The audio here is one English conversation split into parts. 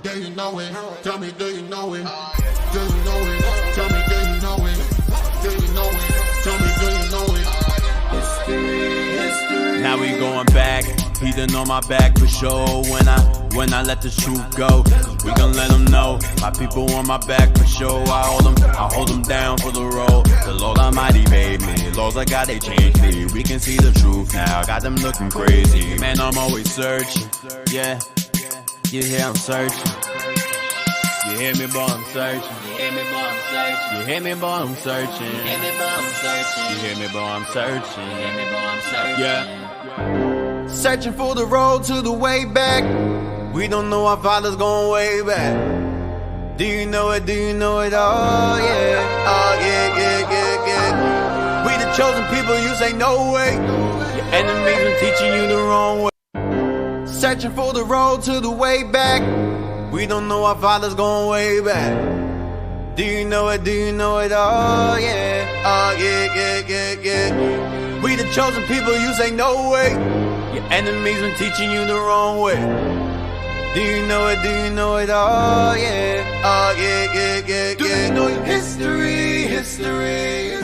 Do you know it? Tell me, do you know it? Do you know it? Tell me, do you know it? Do you know it? Tell me, do you know it? History. Now we going back. He done on my back for sure. When I let the truth go, we gon' let them know. My people on my back for sure. I hold them down for the road. The Lord Almighty made me. Laws I got, they changed me. We can see the truth now. Got them looking crazy. Man, I'm always searching. Yeah, you hear I'm searching. You hear me, boy, I'm searching. You hear me, boy, I'm searching. You hear me, boy, I'm searching. You hear me, boy, I'm searching. You hear me, boy, I'm searching. You hear me, boy, I'm searching. Yeah. Searching for the road to the way back. We don't know our father's going way back. Do you know it? Do you know it? Oh yeah. Oh yeah, yeah, yeah, yeah. We the chosen people, you say no way. Your enemies been teaching you the wrong way. Searching for the road to the way back. We don't know our father's going way back. Do you know it? Do you know it? Oh yeah. Oh yeah, yeah, yeah, yeah. We the chosen people, you say no way. Your enemies been teaching you the wrong way. Do you know it? Do you know it? Oh yeah. Oh yeah, yeah, yeah, yeah. Do you know your history? History.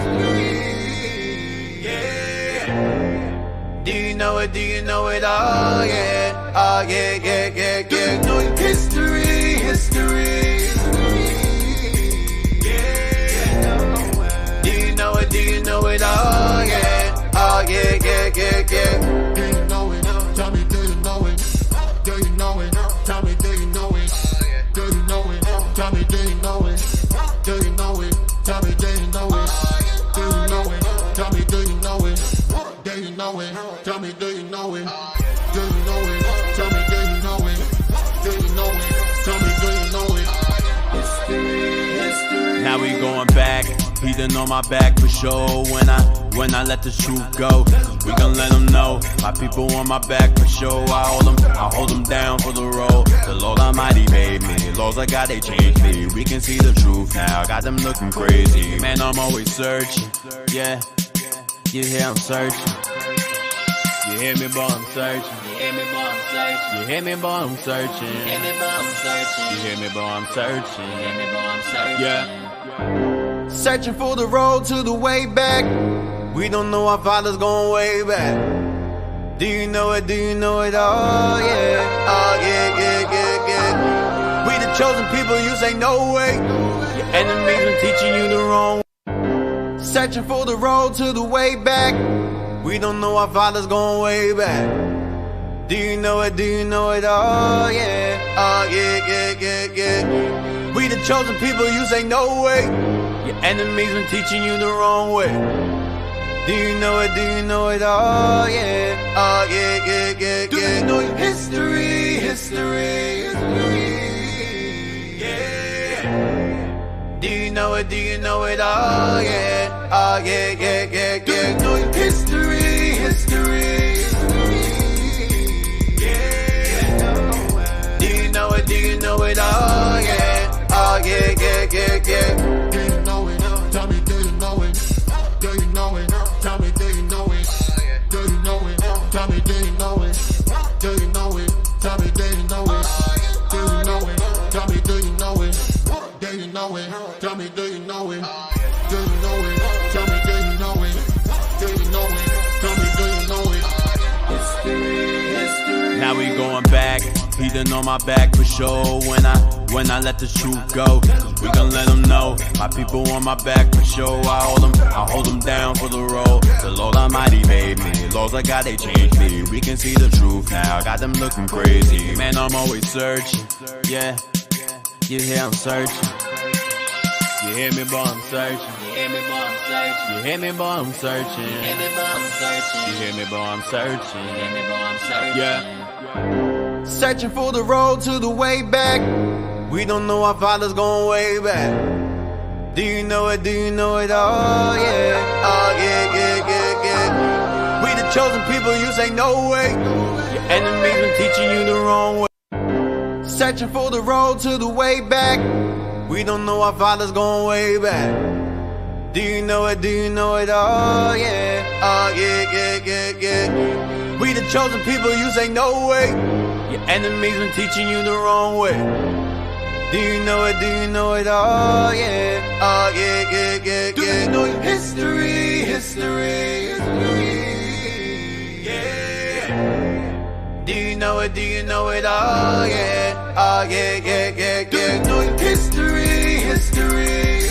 Yeah. Do you know it? Do you know it? Oh yeah. Oh yeah, yeah, yeah, yeah. Do you know your history? History. Yeah. Do you know it? Do you know it? Oh yeah. Oh yeah, yeah, yeah, yeah. Do you know it? Tell me, do you know it? Do you know it? Tell me, do you know it? Do you know it? Tell me, do you know it? Do you know it? Tell me, do you know it? Do you know it? Tell me, do you know it? Do you know it? Tell me, do you know it? Do you know it? Tell me, do you know it? Do you know it? Tell me, do you know it? History. Now we going back. He done on my back for sure. When I let the truth go, we gon' let them know. My people on my back for sure. I hold them down for the road. The Lord Almighty made me. Laws I got, they changed me. We can see the truth now. Got them looking crazy. Man, I'm always searching. Yeah, you hear I'm searching. You hear me, boy, I'm searching. You hear me, boy, I'm searching. You hear me, boy, I'm searching. You hear me, boy, I'm searching. You hear me, boy, I'm searching. You hear me, boy, I'm searching. Yeah. Searching for the road to the way back. We don't know our father's going way back. Do you know it? Do you know it? Oh yeah. Oh yeah, yeah, yeah, yeah. We the chosen people, you say no way. Your enemies been teaching you the wrong way. Searching for the road to the way back. We don't know our father's going way back. Do you know it? Do you know it? Oh yeah. Oh yeah, yeah, yeah, yeah. We the chosen people, you say no way. Your enemies been teaching you the wrong way. Do you know it? Do you know it? Oh yeah. Oh yeah, yeah, yeah, yeah. Do you know your history? History. Yeah. Do you know it? Do you know it? Oh yeah. Oh yeah, yeah, yeah, yeah. Do you know your history? History. Yeah. Do you know it? Do you know it? Oh yeah. Oh yeah, yeah, yeah, yeah. Do you know it? Tell me, do you know it? Do you know it? Tell me, do you know it? Do you know it? Tell me, do you know it? Do you know it? Tell me, do you know it? Do you know it? Tell me, do you know it? Do you know it? Tell me, do you know it? Do you know it? Tell me, do you know it? Do you know it? Tell me, do you know it? History. Now we going back. He done on my back for sure. When I let the truth go, we gon' let them know. My people on my back for sure. I hold them down for the road. The Lord Almighty made me. Laws I got, they changed me. We can see the truth now. Got them looking crazy. Man, I'm always searching. Yeah, you hear I'm searching. You hear me, boy, I'm searching. You hear me, boy, I'm searching. You hear me, boy, I'm searching. You hear me, boy, I'm searching. You hear me, boy, I'm searching. You hear me, boy, I'm searching. Yeah. Searching for the road to the way back. We don't know our father's going way back. Do you know it? Do you know it? Oh yeah. Oh yeah, yeah, yeah, yeah. We the chosen people, you say no way. Your enemies been teaching you the wrong way. Searching for the road to the way back. We don't know our father's going way back. Do you know it? Do you know it? Oh yeah. Oh yeah, yeah, yeah, yeah. We the chosen people, you say no way. Your enemies been teaching you the wrong way. Do you know it? Do you know it? Oh yeah, oh yeah, yeah, yeah, Do yeah. you know your history, history, Yeah. Do you know it? Do you know it? Oh yeah, oh yeah, yeah, yeah, Do you yeah. know your history, history,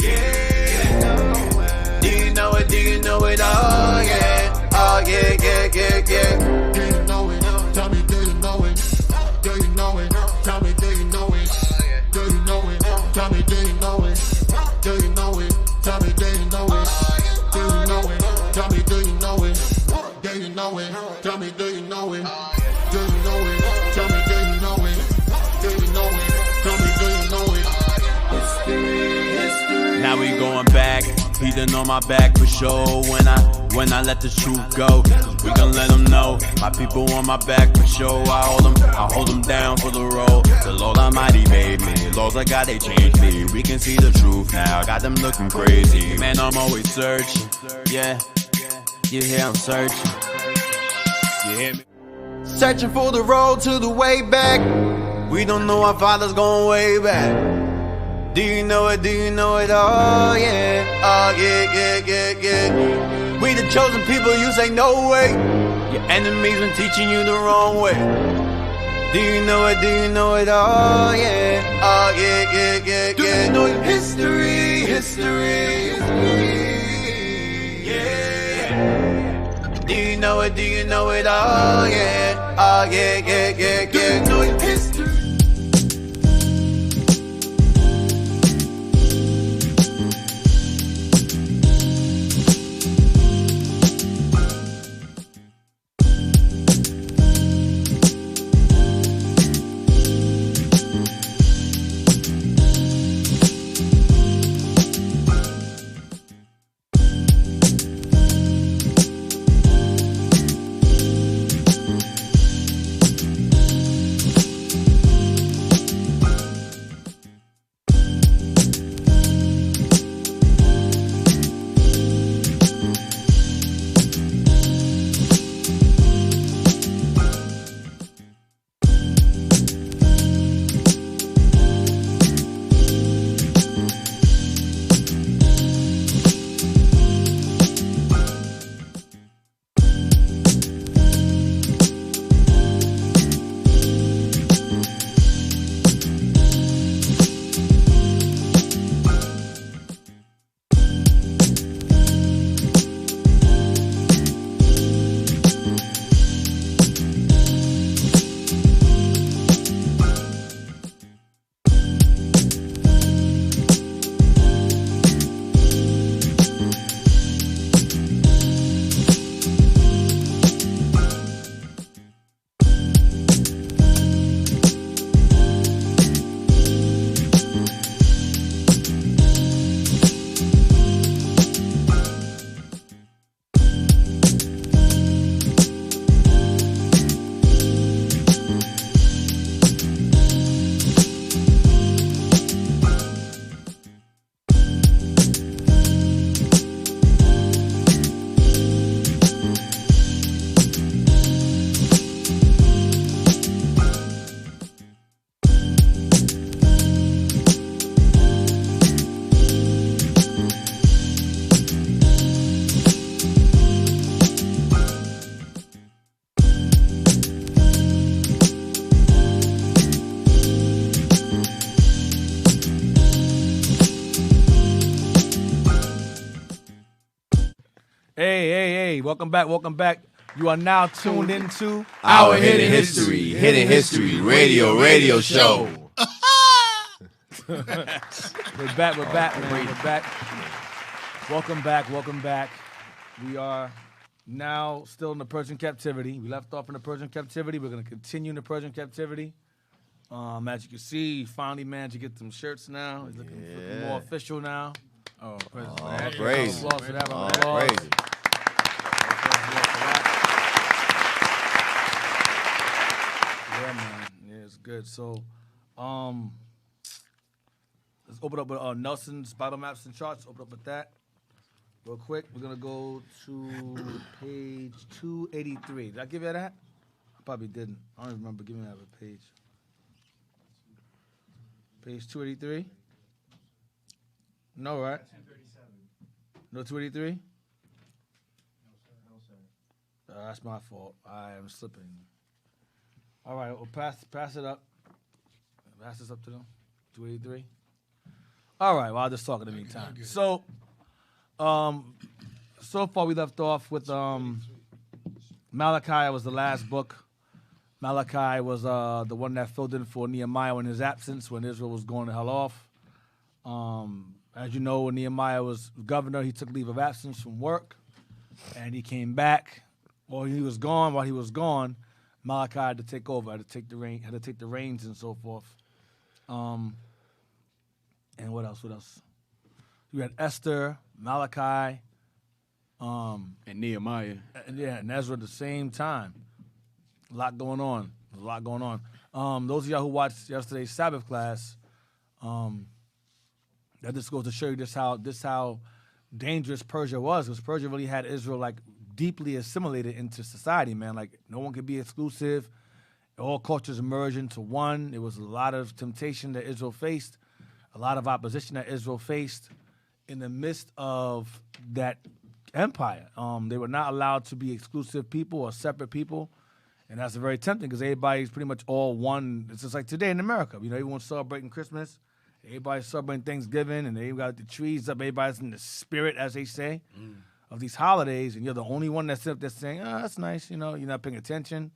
Yeah. Do you know it? Do you know it? Oh yeah, oh yeah, yeah, yeah, yeah. Do you know it? Tell me, do you know it? Do you know it? Tell me, do you know it? Do you know it? Tell me, do you know it? Do you know it? Tell me, do you know it? Do you know it? Tell me, do you know it? Do you know it? Tell me, do you know it? Do you know it? Tell me, do you know it? Do you know it? Tell me, do you know it? History, history. Now we going back, heathen on my back for sure. When I let the truth go, we gon' let them know. My people on my back for sure. I hold them down for the road. The Lord Almighty made me. Laws of God, they changed me. We can see the truth now. Got them looking crazy. Man, I'm always searching. Yeah, you hear I'm searching. You hear me? Searching for the road to the way back. We don't know our Father's going way back. Do you know it? Do you know it? Oh yeah, oh yeah, yeah, yeah, yeah. We the chosen people, you say no way. Your enemies been teaching you the wrong way. Do you know it? Do you know it? Oh yeah, oh yeah, yeah, yeah, yeah. Do you know your history, history, Yeah. Do you know it? Do you know it? Oh yeah, oh yeah, yeah, yeah, yeah. Do you know your history? Hey, welcome back. You are now tuned into Our Hidden History radio show. We're back, man. We're back. Welcome back. We are now still in the Persian captivity. We left off in the Persian captivity. We're going to continue in the Persian captivity. As you can see, he finally managed to get some shirts now. He's looking more official now. Oh, Crazy. Crazy. Yeah, man. Yeah, it's good. So, let's open up with Nelson's Battle Maps and Charts. Open up with that real quick. We're going to go to page 283. Did I give you that? I probably didn't. I don't even remember giving that a page. Page 283. No, right? 1037. No 283? No, sir. That's my fault. I am slipping. All right, well, pass it up. Pass this up to them. 283. All right, well, I'll just talk in the meantime. So, so far we left off with Malachi was the last book. Malachi was the one that filled in for Nehemiah in his absence when Israel was going to hell off. As you know, when Nehemiah was governor, he took leave of absence from work, and he came back. While he was gone, Malachi had to take over, had to take the reins and so forth. And what else? You had Esther, Malachi, and Nehemiah. and Ezra at the same time. A lot going on. Those of y'all who watched yesterday's Sabbath class, that just goes to show you just how dangerous Persia was, because Persia really had Israel like deeply assimilated into society, man. Like no one could be exclusive. All cultures merged into one. There was a lot of temptation that Israel faced, a lot of opposition that Israel faced in the midst of that empire. They were not allowed to be exclusive people or separate people. And that's very tempting because everybody's pretty much all one. It's just like today in America. You know, everyone's celebrating Christmas. Everybody's celebrating Thanksgiving, and they got the trees up. Everybody's in the spirit, as they say, of these holidays. And you're the only one that's up there saying, oh, that's nice. You know, you're not paying attention.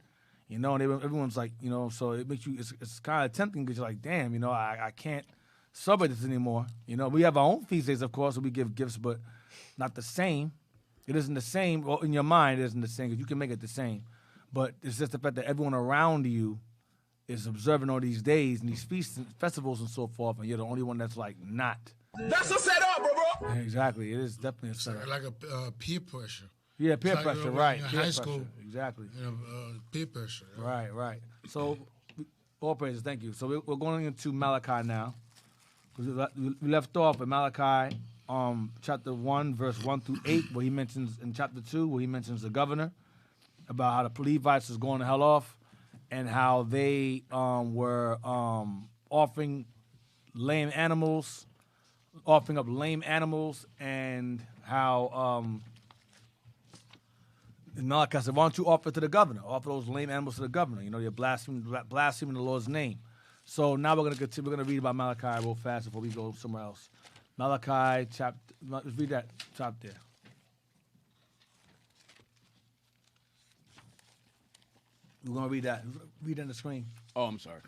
You know, and everyone's like, you know, so it makes you, it's kind of tempting because you're like, damn, you know, I can't celebrate this anymore. You know, we have our own feast days, of course, so we give gifts, but not the same. It isn't the same. Well, in your mind, it isn't the same because you can make it the same. But it's just the fact that everyone around you is observing all these days and these feasts and festivals and so forth, and you're the only one that's like not. That's a setup, bro. Exactly. It is definitely a setup. Like a peer pressure. Yeah, peer Like pressure, in right. high Peer school. pressure. Exactly. You know, peer pressure. Right. So, all praises, thank you. So we're going into Malachi now. We left off at Malachi chapter 1, verse 1 through 8, where he mentions, in chapter 2, where he mentions the governor, about how the Levites was going to hell off, and how they were offering up lame animals, and how Malachi said, why don't you offer to the governor? Offer those lame animals to the governor. You know, you're blaspheming the Lord's name. So now we're going to continue. We're going to read about Malachi real fast before we go somewhere else. Malachi chapter, let's read that chapter there. We're going to read that. Read it on the screen. Oh, I'm sorry.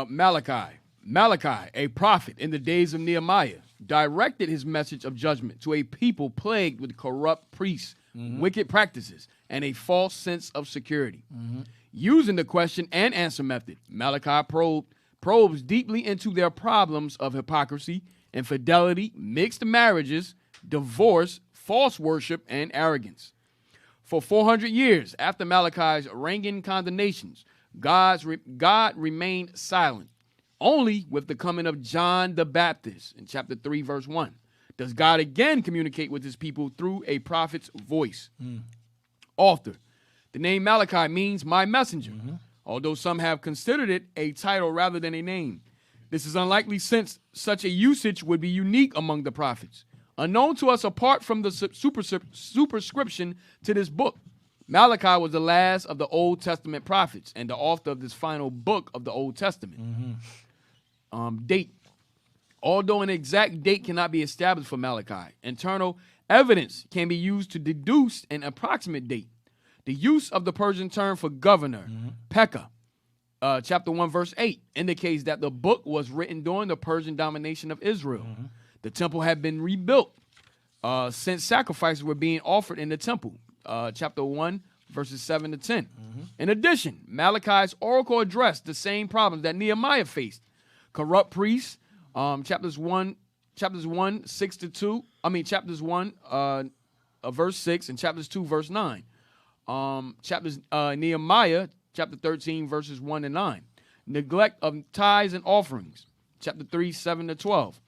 Malachi, a prophet in the days of Nehemiah, directed his message of judgment to a people plagued with corrupt priests, wicked practices, and a false sense of security. Using the question and answer method, Malachi probes deeply into their problems of hypocrisy, infidelity, mixed marriages, divorce, false worship, and arrogance. For 400 years after Malachi's ringing condemnations, God remained silent. Only with the coming of John the Baptist in chapter 3, verse 1, does God again communicate with his people through a prophet's voice. Author. The name Malachi means my messenger, although some have considered it a title rather than a name. This is unlikely since such a usage would be unique among the prophets. Unknown to us apart from the superscription to this book, Malachi was the last of the Old Testament prophets and the author of this final book of the Old Testament. Date. Although an exact date cannot be established for Malachi, internal evidence can be used to deduce an approximate date. The use of the Persian term for governor, Pekah, chapter 1, verse 8, indicates that the book was written during the Persian domination of Israel. The temple had been rebuilt since sacrifices were being offered in the temple, chapter 1, verses 7 to 10. In addition, Malachi's oracle addressed the same problems that Nehemiah faced. Corrupt priests, chapters 1, 6 to 2. Chapters 1, verse 6, and chapters 2, verse 9. Nehemiah, chapter 13, verses 1 and 9. Neglect of tithes and offerings, chapter 3, 7 to 12.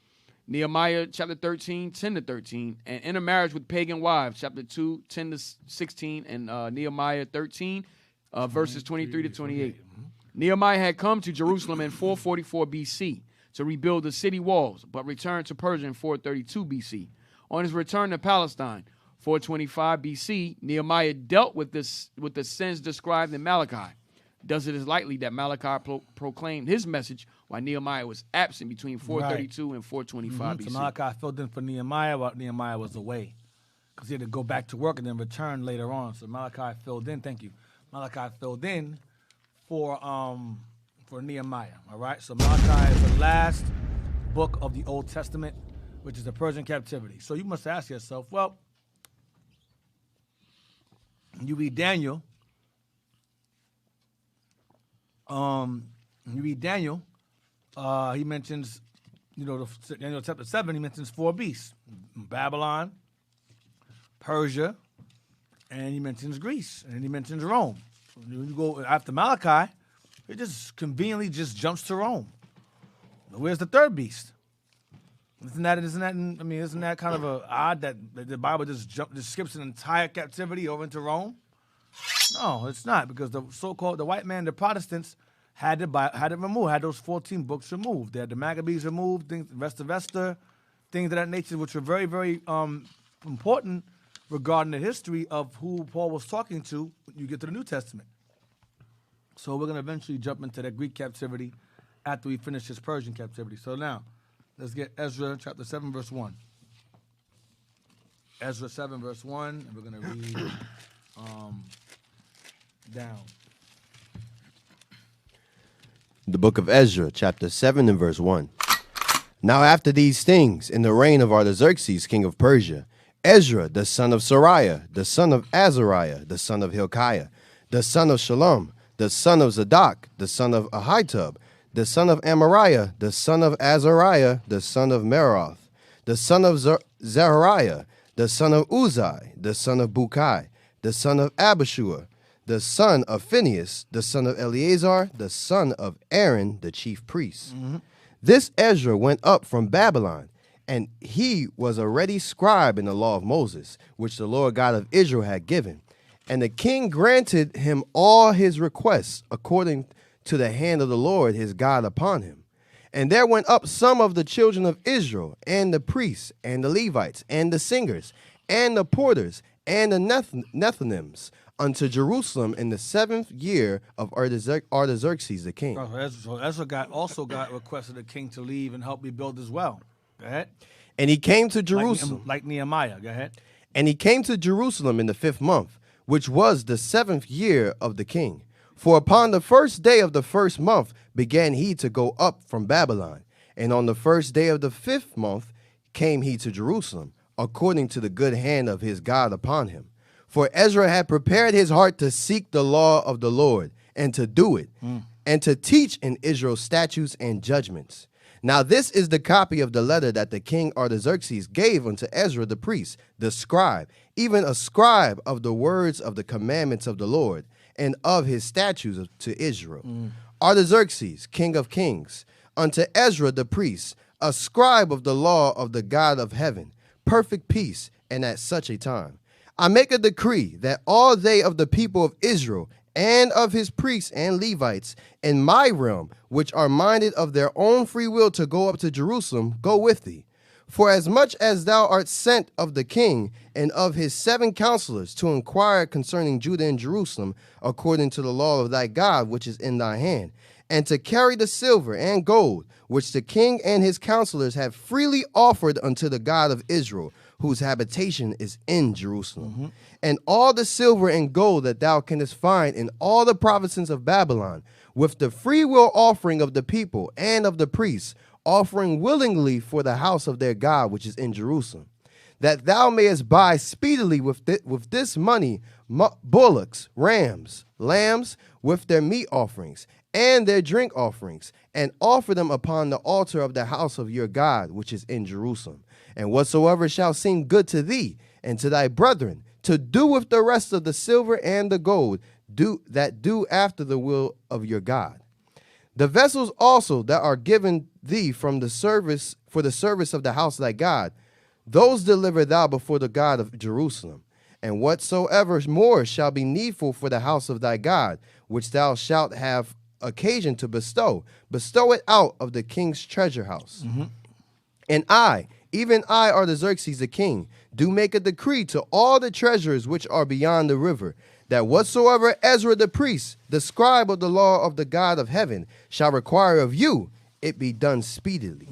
Nehemiah, chapter 13, 10 to 13. And intermarriage with pagan wives, chapter 2, 10 to 16. And Nehemiah 13, verses 23 to 28. Nehemiah had come to Jerusalem in 444 BC to rebuild the city walls, but returned to Persia in 432 BC. On his return to Palestine, 425 BC, Nehemiah dealt with the sins described in Malachi. Thus it is likely that Malachi proclaimed his message while Nehemiah was absent between 432 and 425 BC. So Malachi filled in for Nehemiah while Nehemiah was away, because he had to go back to work and then return later on. So Malachi filled in. Thank you. Malachi filled in for Nehemiah. All right. So Malachi is the last book of the Old Testament, which is the Persian captivity. So you must ask yourself, well, you read Daniel. He mentions, Daniel chapter 7, he mentions 4 beasts: Babylon, Persia, and he mentions Greece, and he mentions Rome. So when you go after Malachi, it just conveniently just jumps to Rome. Where's the 3rd beast? Isn't that kind of odd that the Bible just skips an entire captivity over into Rome? No, it's not, because the so-called white man, the Protestants, had those 14 books removed. They had the Maccabees removed, things, rest of Esther, things of that nature, which were very, very important regarding the history of who Paul was talking to when you get to the New Testament. So we're going to eventually jump into that Greek captivity after we finish this Persian captivity. So now, let's get Ezra chapter 7, verse 1. Ezra 7, verse 1, and we're going to read down. The book of Ezra, chapter 7 and verse 1. Now after these things, in the reign of Artaxerxes, king of Persia, Ezra, the son of Sariah, the son of Azariah, the son of Hilkiah, the son of Shalom, the son of Zadok, the son of Ahitub, the son of Amariah, the son of Azariah, the son of Meroth, the son of Zechariah, the son of Uzai, the son of Bukai, the son of Abishua, the son of Phinehas, the son of Eleazar, the son of Aaron, the chief priest. This Ezra went up from Babylon, and he was a ready scribe in the law of Moses, which the Lord God of Israel had given. And the king granted him all his requests according to the hand of the Lord his God upon him. And there went up some of the children of Israel, and the priests, and the Levites, and the singers, and the porters, and the Nethinims, unto Jerusalem in the 7th year of Artaxerxes the king. So Ezra also got requested the king to leave and help rebuild as well. Go ahead. And he came to Jerusalem. Like Nehemiah. Go ahead. And he came to Jerusalem in the 5th month, which was the 7th year of the king. For upon the 1st day of the 1st month began he to go up from Babylon. And on the 1st day of the 5th month came he to Jerusalem, according to the good hand of his God upon him. For Ezra had prepared his heart to seek the law of the Lord, and to do it, and to teach in Israel statutes and judgments. Now this is the copy of the letter that the king Artaxerxes gave unto Ezra the priest, the scribe, even a scribe of the words of the commandments of the Lord, and of his statutes to Israel. Artaxerxes, king of kings, unto Ezra the priest, a scribe of the law of the God of heaven, perfect peace, and at such a time. I make a decree that all they of the people of Israel and of his priests and Levites in my realm, which are minded of their own free will to go up to Jerusalem, go with thee. For as much as thou art sent of the king and of his 7 counselors to inquire concerning Judah and Jerusalem, according to the law of thy God, which is in thy hand, and to carry the silver and gold, which the king and his counselors have freely offered unto the God of Israel, whose habitation is in Jerusalem. And all the silver and gold that thou canst find in all the provinces of Babylon, with the free will offering of the people and of the priests, offering willingly for the house of their God which is in Jerusalem, that thou mayest buy speedily with this money bullocks, rams, lambs, with their meat offerings, and their drink offerings, and offer them upon the altar of the house of your God which is in Jerusalem. And whatsoever shall seem good to thee and to thy brethren, to do with the rest of the silver and the gold, do after the will of your God. The vessels also that are given thee from the service for the service of the house of thy God, those deliver thou before the God of Jerusalem. And whatsoever more shall be needful for the house of thy God, which thou shalt have occasion to bestow it out of the king's treasure house. And I, even I, Artaxerxes the king, do make a decree to all the treasurers which are beyond the river, that whatsoever Ezra the priest, the scribe of the law of the God of heaven, shall require of you, it be done speedily.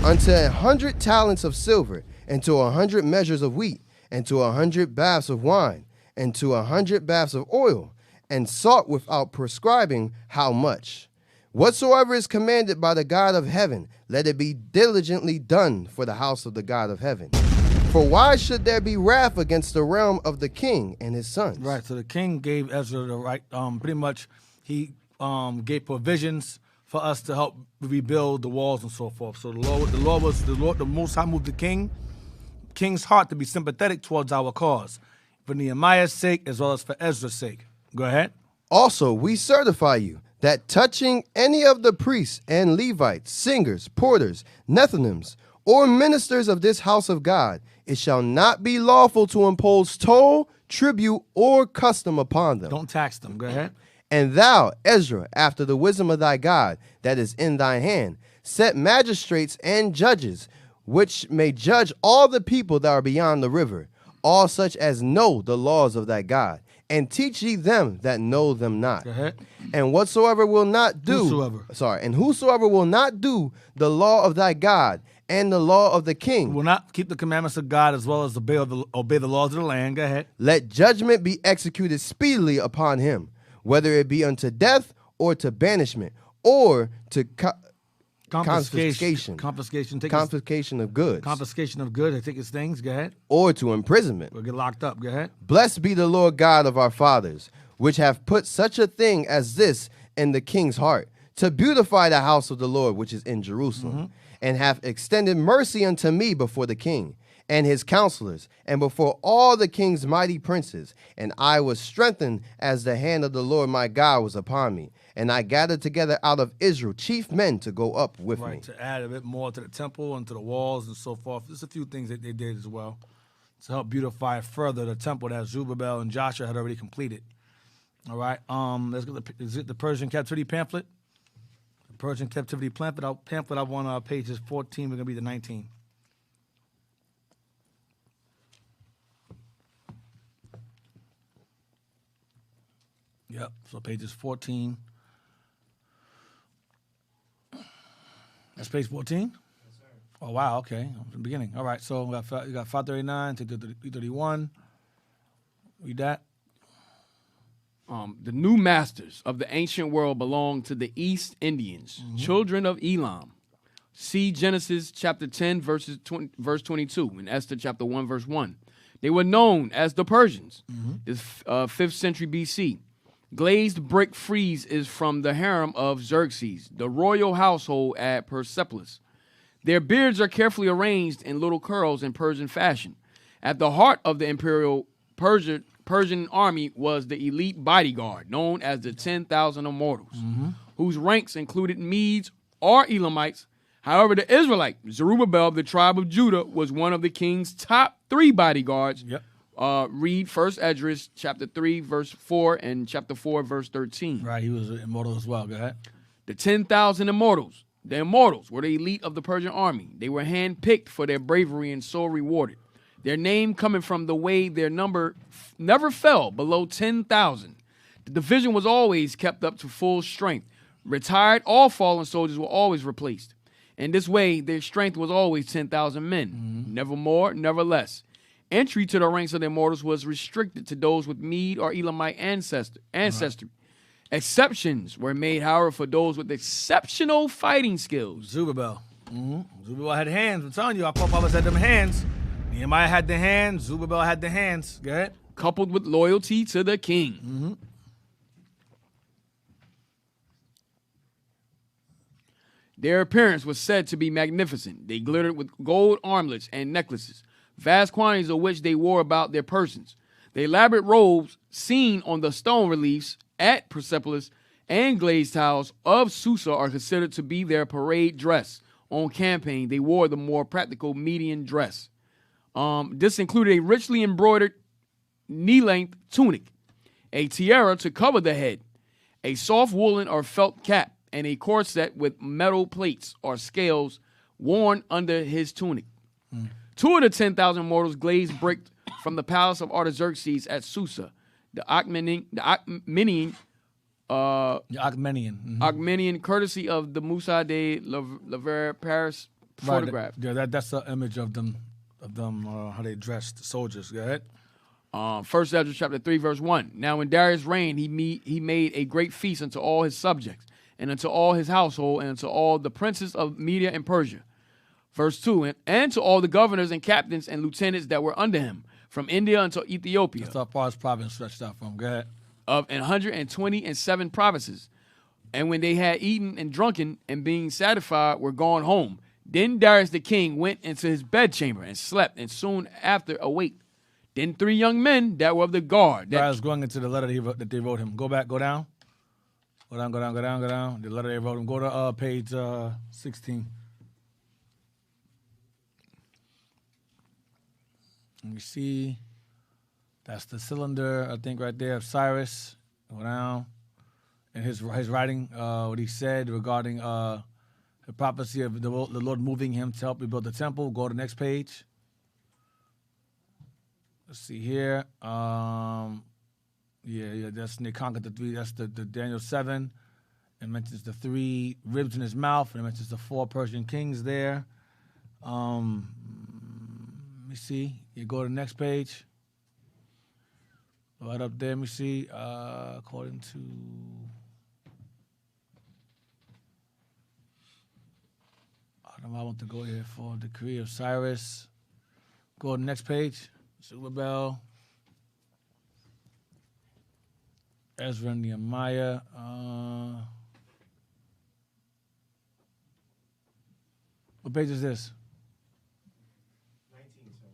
Unto 100 talents of silver, and to 100 measures of wheat, and to 100 baths of wine, and to 100 baths of oil, and salt without prescribing how much. Whatsoever is commanded by the God of heaven, let it be diligently done for the house of the God of heaven. For why should there be wrath against the realm of the king and his sons? Right. So the king gave Ezra the right. Pretty much, he gave provisions for us to help rebuild the walls and so forth. So the Most High moved the king's heart to be sympathetic towards our cause, for Nehemiah's sake as well as for Ezra's sake. Go ahead. Also, we certify you that touching any of the priests and Levites, singers, porters, Nethinims, or ministers of this house of God, it shall not be lawful to impose toll, tribute, or custom upon them. Don't tax them. Go ahead. And thou, Ezra, after the wisdom of thy God that is in thy hand, set magistrates and judges, which may judge all the people that are beyond the river, all such as know the laws of thy God, and teach ye them that know them not. Go ahead. And whatsoever will not do, whosoever will not do the law of thy God and the law of the king, Will not keep the commandments of God as well as obey the laws of the land. Go ahead. let judgment be executed speedily upon him, whether it be unto death or to banishment or to confiscation. Confiscation. Confiscation of goods. Confiscation of goods. They take his things. Go ahead. Or to imprisonment. We'll get locked up. Go ahead. Blessed be the Lord God of our fathers, which have put such a thing as this in the king's heart, to beautify the house of the Lord which is in Jerusalem, and have extended mercy unto me before the king and his counselors, and before all the king's mighty princes. And I was strengthened as the hand of the Lord my God was upon me. And I gathered together out of Israel chief men to go up with me. To add a bit more to the temple and to the walls and so forth. There's a few things that they did as well to help beautify further the temple that Zerubbabel and Joshua had already completed. All right. Let's get the Persian captivity pamphlet. The Persian captivity pamphlet. I want pages 14. We're gonna be the 19. Yep. So pages 14. That's page 14? Yes, sir. Oh, wow, okay. From the beginning. All right, so we got 539 to 331. Read that. The new masters of the ancient world belonged to the East Indians, children of Elam. See Genesis chapter 10, verse 22, and Esther chapter 1, verse 1. They were known as the Persians, this 5th century BC. Glazed brick frieze is from the harem of Xerxes, the royal household at Persepolis. Their beards are carefully arranged in little curls in Persian fashion. At the heart of the imperial Persian army was the elite bodyguard, known as the 10,000 Immortals, whose ranks included Medes or Elamites. However, the Israelite, Zerubbabel of the tribe of Judah, was one of the king's top 3 bodyguards. Yep. Read 1 Esdras chapter 3, verse 4, and chapter 4, verse 13. Right, he was an immortal as well. Go ahead. The 10,000 Immortals. The Immortals were the elite of the Persian army. They were handpicked for their bravery and so rewarded. Their name coming from the way their number never fell below 10,000. The division was always kept up to full strength. Retired or fallen soldiers were always replaced. In this way, their strength was always 10,000 men. Never more, never less. Entry to the ranks of the Immortals was restricted to those with Mede or Elamite ancestry. Exceptions were made, however, for those with exceptional fighting skills. Zerubbabel. Zerubbabel had hands. I'm telling you, our forefathers had them hands. Nehemiah had the hands. Zerubbabel had the hands. Go ahead. Coupled with loyalty to the king. Their appearance was said to be magnificent. They glittered with gold armlets and necklaces, vast quantities of which they wore about their persons. The elaborate robes seen on the stone reliefs at Persepolis and glazed tiles of Susa are considered to be their parade dress. On campaign, they wore the more practical median dress. This included a richly embroidered knee-length tunic, a tiara to cover the head, a soft woolen or felt cap, and a corset with metal plates or scales worn under his tunic. 2 of the 10,000 mortals glazed brick from the palace of Artaxerxes at Susa, the Achaemenian, courtesy of the Musa de Laver Paris photograph. Yeah, that's the image of them how they dressed soldiers. Go ahead. 1 Ezra chapter 3, verse 1. Now in Darius' reign, he made a great feast unto all his subjects, and unto all his household, and unto all the princes of Media and Persia. Verse 2, and to all the governors and captains and lieutenants that were under him, from India unto Ethiopia. That's how far his province stretched out from. Go ahead. Of 127 provinces. And when they had eaten and drunken, and being satisfied, were gone home. Then Darius the king went into his bedchamber and slept, and soon after awaked. Then 3 young men that were of the guard. Darius going into the letter that they wrote him. Go back, go down. Go down. The letter they wrote him. Go to page 16. Let me see. That's the cylinder, I think, right there of Cyrus. Go down. And his writing, what he said regarding the prophecy of the Lord moving him to help rebuild the temple. Go to the next page. Let's see here. That's they conquered the 3. That's the Daniel 7. It mentions the 3 ribs in his mouth, and it mentions the 4 Persian kings there. Let me see. You go to the next page. Right up there, let me see. According to I don't know. I want to go here for decree of Cyrus. Go to the next page. Zerubbabel, Ezra, Nehemiah. What page is this? 19, sir.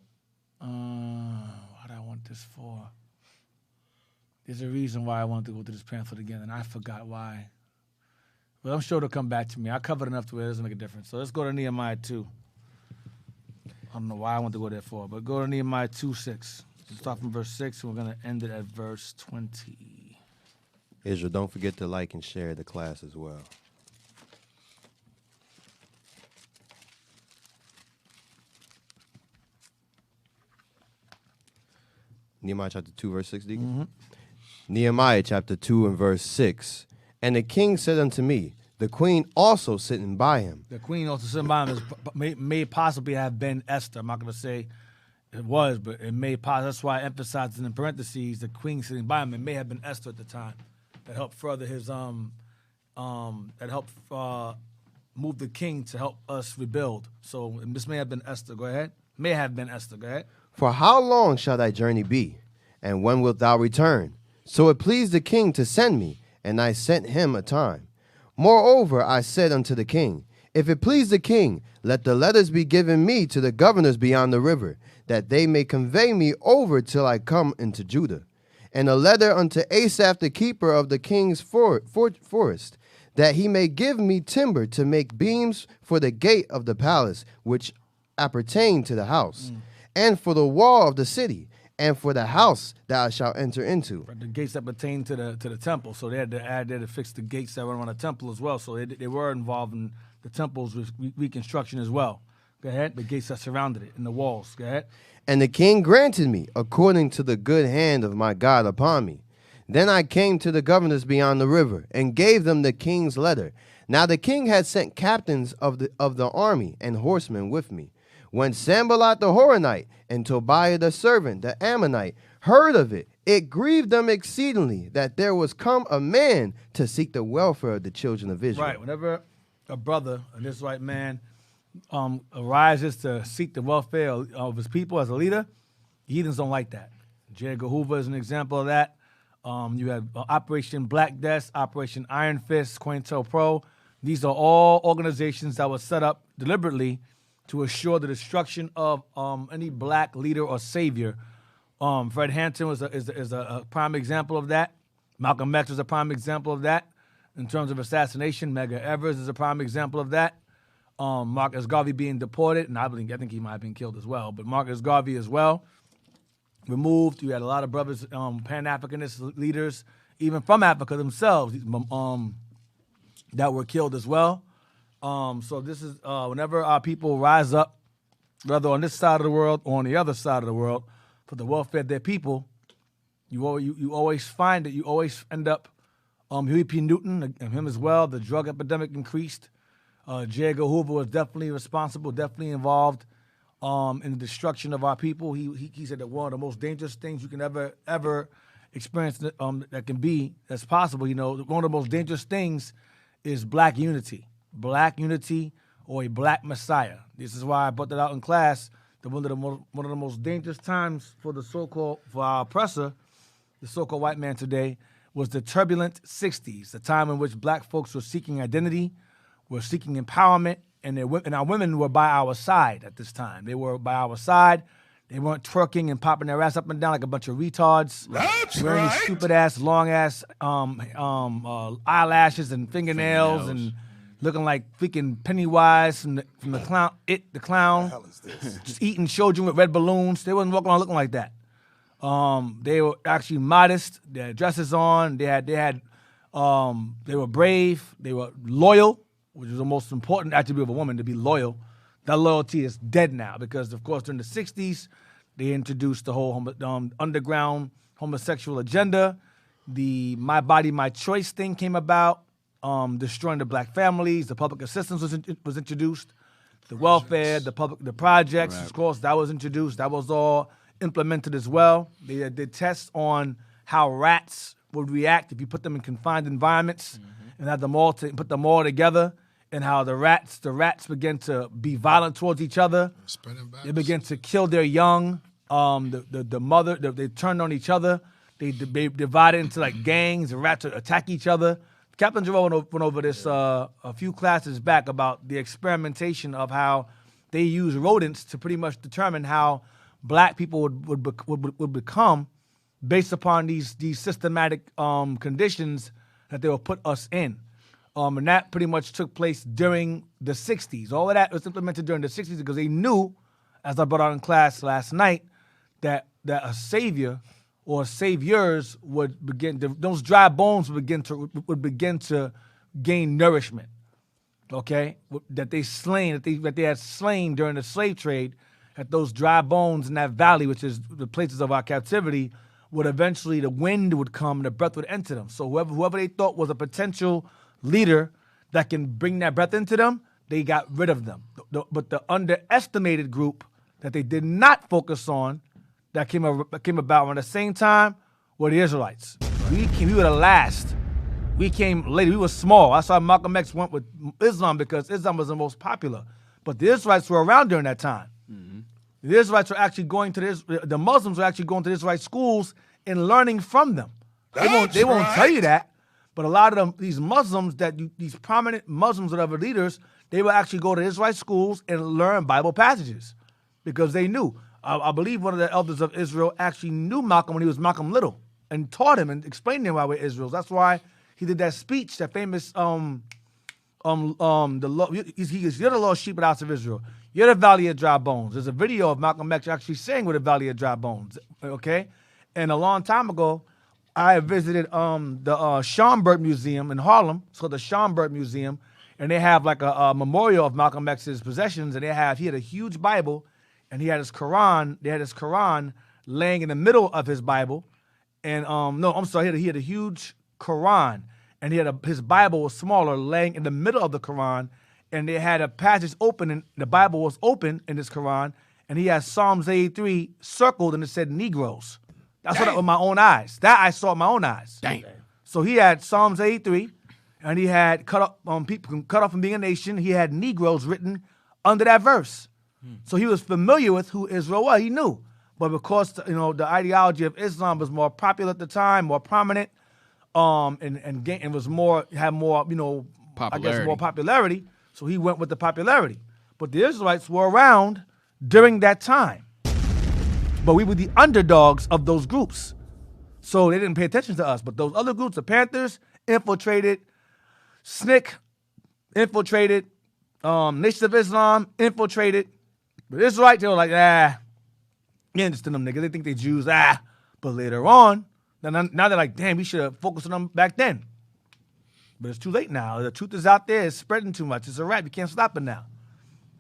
What do I want this for? There's a reason why I want to go through this pamphlet again, and I forgot why. But I'm sure it'll come back to me. I covered enough to where it doesn't make a difference. So let's go to Nehemiah 2. I don't know why I want to go there for, but go to Nehemiah 2:6. We'll start from verse 6, and we're going to end it at verse 20. Israel, don't forget to like and share the class as well. Nehemiah chapter 2, verse 6, Deacon? Mm-hmm. Nehemiah chapter 2 and verse 6. And the king said unto me, the queen also sitting by him. The queen also sitting by him may possibly have been Esther. I'm not going to say it was, but it may possibly. That's why I emphasized in parentheses the queen sitting by him. It may have been Esther at the time that helped further his that helped move the king to help us rebuild. So this may have been Esther. Go ahead. May have been Esther. Go ahead. For how long shall thy journey be? And when wilt thou return? So it pleased the king to send me, and I sent him a time. Moreover, I said unto the king, if it please the king, let the letters be given me to the governors beyond the river, that they may convey me over till I come into Judah. And a letter unto Asaph the keeper of the king's forest, that he may give me timber to make beams for the gate of the palace, which appertain to the house, and for the wall of the city, and for the house that I shall enter into. The gates that pertain to the temple. So they had to add there to fix the gates that were on the temple as well. So they were involved in the temple's reconstruction as well. Go ahead. The gates that surrounded it and the walls. Go ahead. And the king granted me according to the good hand of my God upon me. Then I came to the governors beyond the river and gave them the king's letter. Now the king had sent captains of the army and horsemen with me. When Sanballat the Horonite and Tobiah the servant, the Ammonite, heard of it, it grieved them exceedingly that there was come a man to seek the welfare of the children of Israel. Right. Whenever a brother, an Israelite man, arises to seek the welfare of his people as a leader, heathens don't like that. J. Edgar Hoover is an example of that. You have Operation Black Death, Operation Iron Fist, COINTELPRO. These are all organizations that were set up deliberately to assure the destruction of any black leader or savior. Fred Hampton is a prime example of that. Malcolm X was a prime example of that. In terms of assassination, Medgar Evers is a prime example of that. Marcus Garvey being deported, and I think he might have been killed as well, but Marcus Garvey as well, removed. You had a lot of brothers, Pan-Africanist leaders, even from Africa themselves, that were killed as well. So this is whenever our people rise up, whether on this side of the world or on the other side of the world, for the welfare of their people, you always find that you always end up. Huey P. Newton and him as well. The drug epidemic increased. J. Edgar Hoover was definitely responsible, definitely involved in the destruction of our people. He said that one of the most dangerous things you can ever experience that's possible. You know, one of the most dangerous things is black unity or a black messiah. This is why I brought that out in class. That one of the most dangerous times for our oppressor, the so-called white man today, was the turbulent 60s, the time in which black folks were seeking identity, were seeking empowerment, and our women were by our side at this time. They were by our side. They weren't twerking and popping their ass up and down like a bunch of retards. That's wearing these stupid-ass, long-ass eyelashes and fingernails and looking like freaking Pennywise from the clown, the clown. What the hell is this? Just eating children with red balloons. They wasn't walking around looking like that. They were actually modest. They had dresses on. They were brave. They were loyal, which is the most important attribute of a woman, to be loyal. That loyalty is dead now because, of course, during the 60s, they introduced the whole underground homosexual agenda. The My Body, My Choice thing came about, destroying the black families. The public assistance was introduced. The welfare, the projects, of course, that was introduced. That was all implemented as well. They did tests on how rats would react if you put them in confined environments and had them all put them all together, and how the rats began to be violent towards each other. They began to kill their young. The mother, they turned on each other. They divided into like gangs, and rats would attack each other. Captain Jerome went over this a few classes back about the experimentation of how they use rodents to pretty much determine how black people would become based upon these systematic conditions that they will put us in. And that pretty much took place during the 60s. All of that was implemented during the 60s because they knew, as I brought out in class last night, that a savior or saviors would begin, those dry bones would begin to gain nourishment. Okay? That they had slain during the slave trade, that those dry bones in that valley, which is the places of our captivity, would eventually, the wind would come, the breath would enter them. So whoever they thought was a potential leader that can bring that breath into them, they got rid of them. But the underestimated group that they did not focus on, that came about around the same time, were the Israelites. We were the last. We came later. We were small. That's why Malcolm X went with Islam, because Islam was the most popular. But the Israelites were around during that time. The Israelites were actually going to the Muslims were actually going to the Israelite schools and learning from them. They won't tell you that, but a lot of these Muslims, these prominent Muslims, whatever leaders, they would actually go to Israelite schools and learn Bible passages because they knew. I believe one of the elders of Israel actually knew Malcolm when he was Malcolm Little and taught him and explained to him why we're Israel. That's why he did that speech, that famous you're the lost sheep of the house of Israel. You're the valley of dry bones. There's a video of Malcolm X actually saying we're the valley of dry bones. Okay, and a long time ago, I visited the Schomburg Museum in Harlem. It's called the Schomburg Museum, and they have like a memorial of Malcolm X's possessions, and he had a huge Bible, and he had his Quran. They had his Quran laying in the middle of his Bible, and he had a huge Quran, and his Bible was smaller, laying in the middle of the Quran, and they had a passage open, and the Bible was open in this Quran, and he had Psalms 83 circled, and it said Negroes. That's what with my own eyes. That I saw with my own eyes. Damn. So he had Psalms 83, and he had people cut off from being a nation. He had Negroes written under that verse. So he was familiar with who Israel was. He knew, but because the ideology of Islam was more popular at the time, more prominent, and was had more popularity. more popularity. So he went with the popularity. But the Israelites were around during that time. But we were the underdogs of those groups. So they didn't pay attention to us. But those other groups, the Panthers, infiltrated, SNCC, infiltrated, Nation of Islam, infiltrated. But the Israelites, they were like, you understand them niggas. They think they Jews, But later on, Now they're like, damn, we should have focused on them back then. But it's too late now. The truth is out there. It's spreading too much. It's a wrap. You can't stop it now.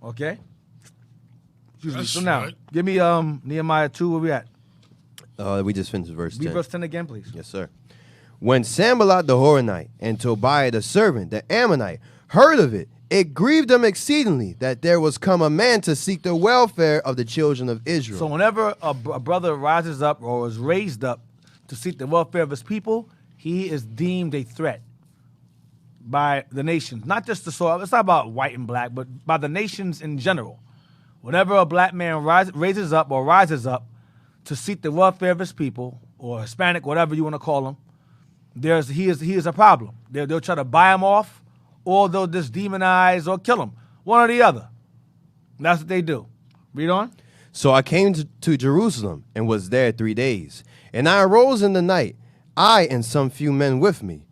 Okay? Excuse me. That's So now, right. give me Nehemiah 2. Where we at? We just finished verse 10. Read verse 10 again, please. Yes, sir. When Sanballat the Horonite and Tobiah the servant, the Ammonite, heard of it, it grieved them exceedingly that there was come a man to seek the welfare of the children of Israel. So whenever a brother rises up or is raised up to seek the welfare of his people, he is deemed a threat by the nations. Not just the soil. It's not about white and black, but by the nations in general. Whenever a black man rises up to seek the welfare of his people, or Hispanic, whatever you want to call him, he is a problem. They'll try to buy him off, or they'll just demonize or kill him. One or the other. That's what they do. Read on. So I came to Jerusalem and was there 3 days. And I arose in the night, I and some few men with me.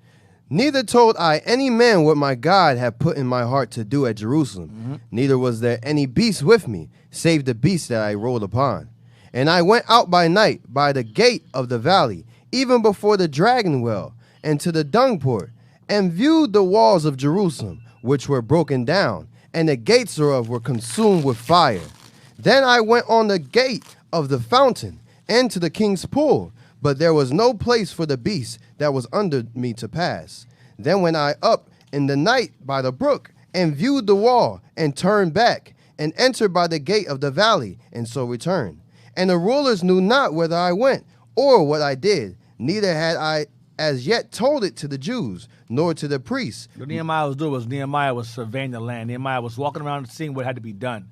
Neither told I any man what my God had put in my heart to do at Jerusalem. Neither was there any beast with me, save the beast that I rode upon. And I went out by night by the gate of the valley, even before the dragon well, and to the dung port, and viewed the walls of Jerusalem, which were broken down, and the gates thereof were consumed with fire. Then I went on the gate of the fountain, and to the king's pool, but there was no place for the beast that was under me to pass. Then went I up in the night by the brook, and viewed the wall, and turned back, and entered by the gate of the valley, and so returned. And the rulers knew not whither I went, or what I did, neither had I as yet told it to the Jews, nor to the priests. What Nehemiah was doing was Nehemiah was surveying the land. Nehemiah was walking around and seeing what had to be done.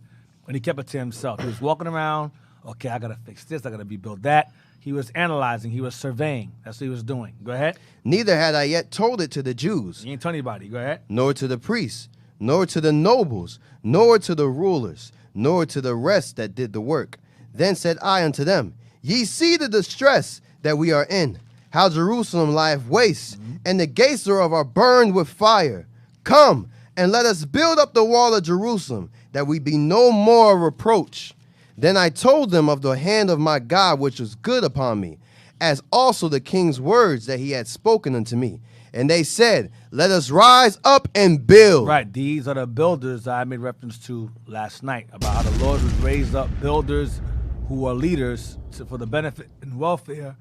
And he kept it to himself. He was walking around, okay, I got to fix this, I got to rebuild that. He was analyzing, he was surveying. That's what he was doing. Go ahead. Neither had I yet told it to the Jews, You ain't tell anybody. Go ahead. nor to the priests, nor to the nobles, nor to the rulers, nor to the rest that did the work. Then said I unto them, Ye see the distress that we are in, how Jerusalem lieth waste, and the gates thereof are burned with fire. Come, and let us build up the wall of Jerusalem, that we be no more a reproach. Then I told them of the hand of my God which was good upon me, as also the king's words that he had spoken unto me. And they said, Let us rise up and build. Right, these are the builders I made reference to last night, about how the Lord would raise up builders who are leaders for the benefit and welfare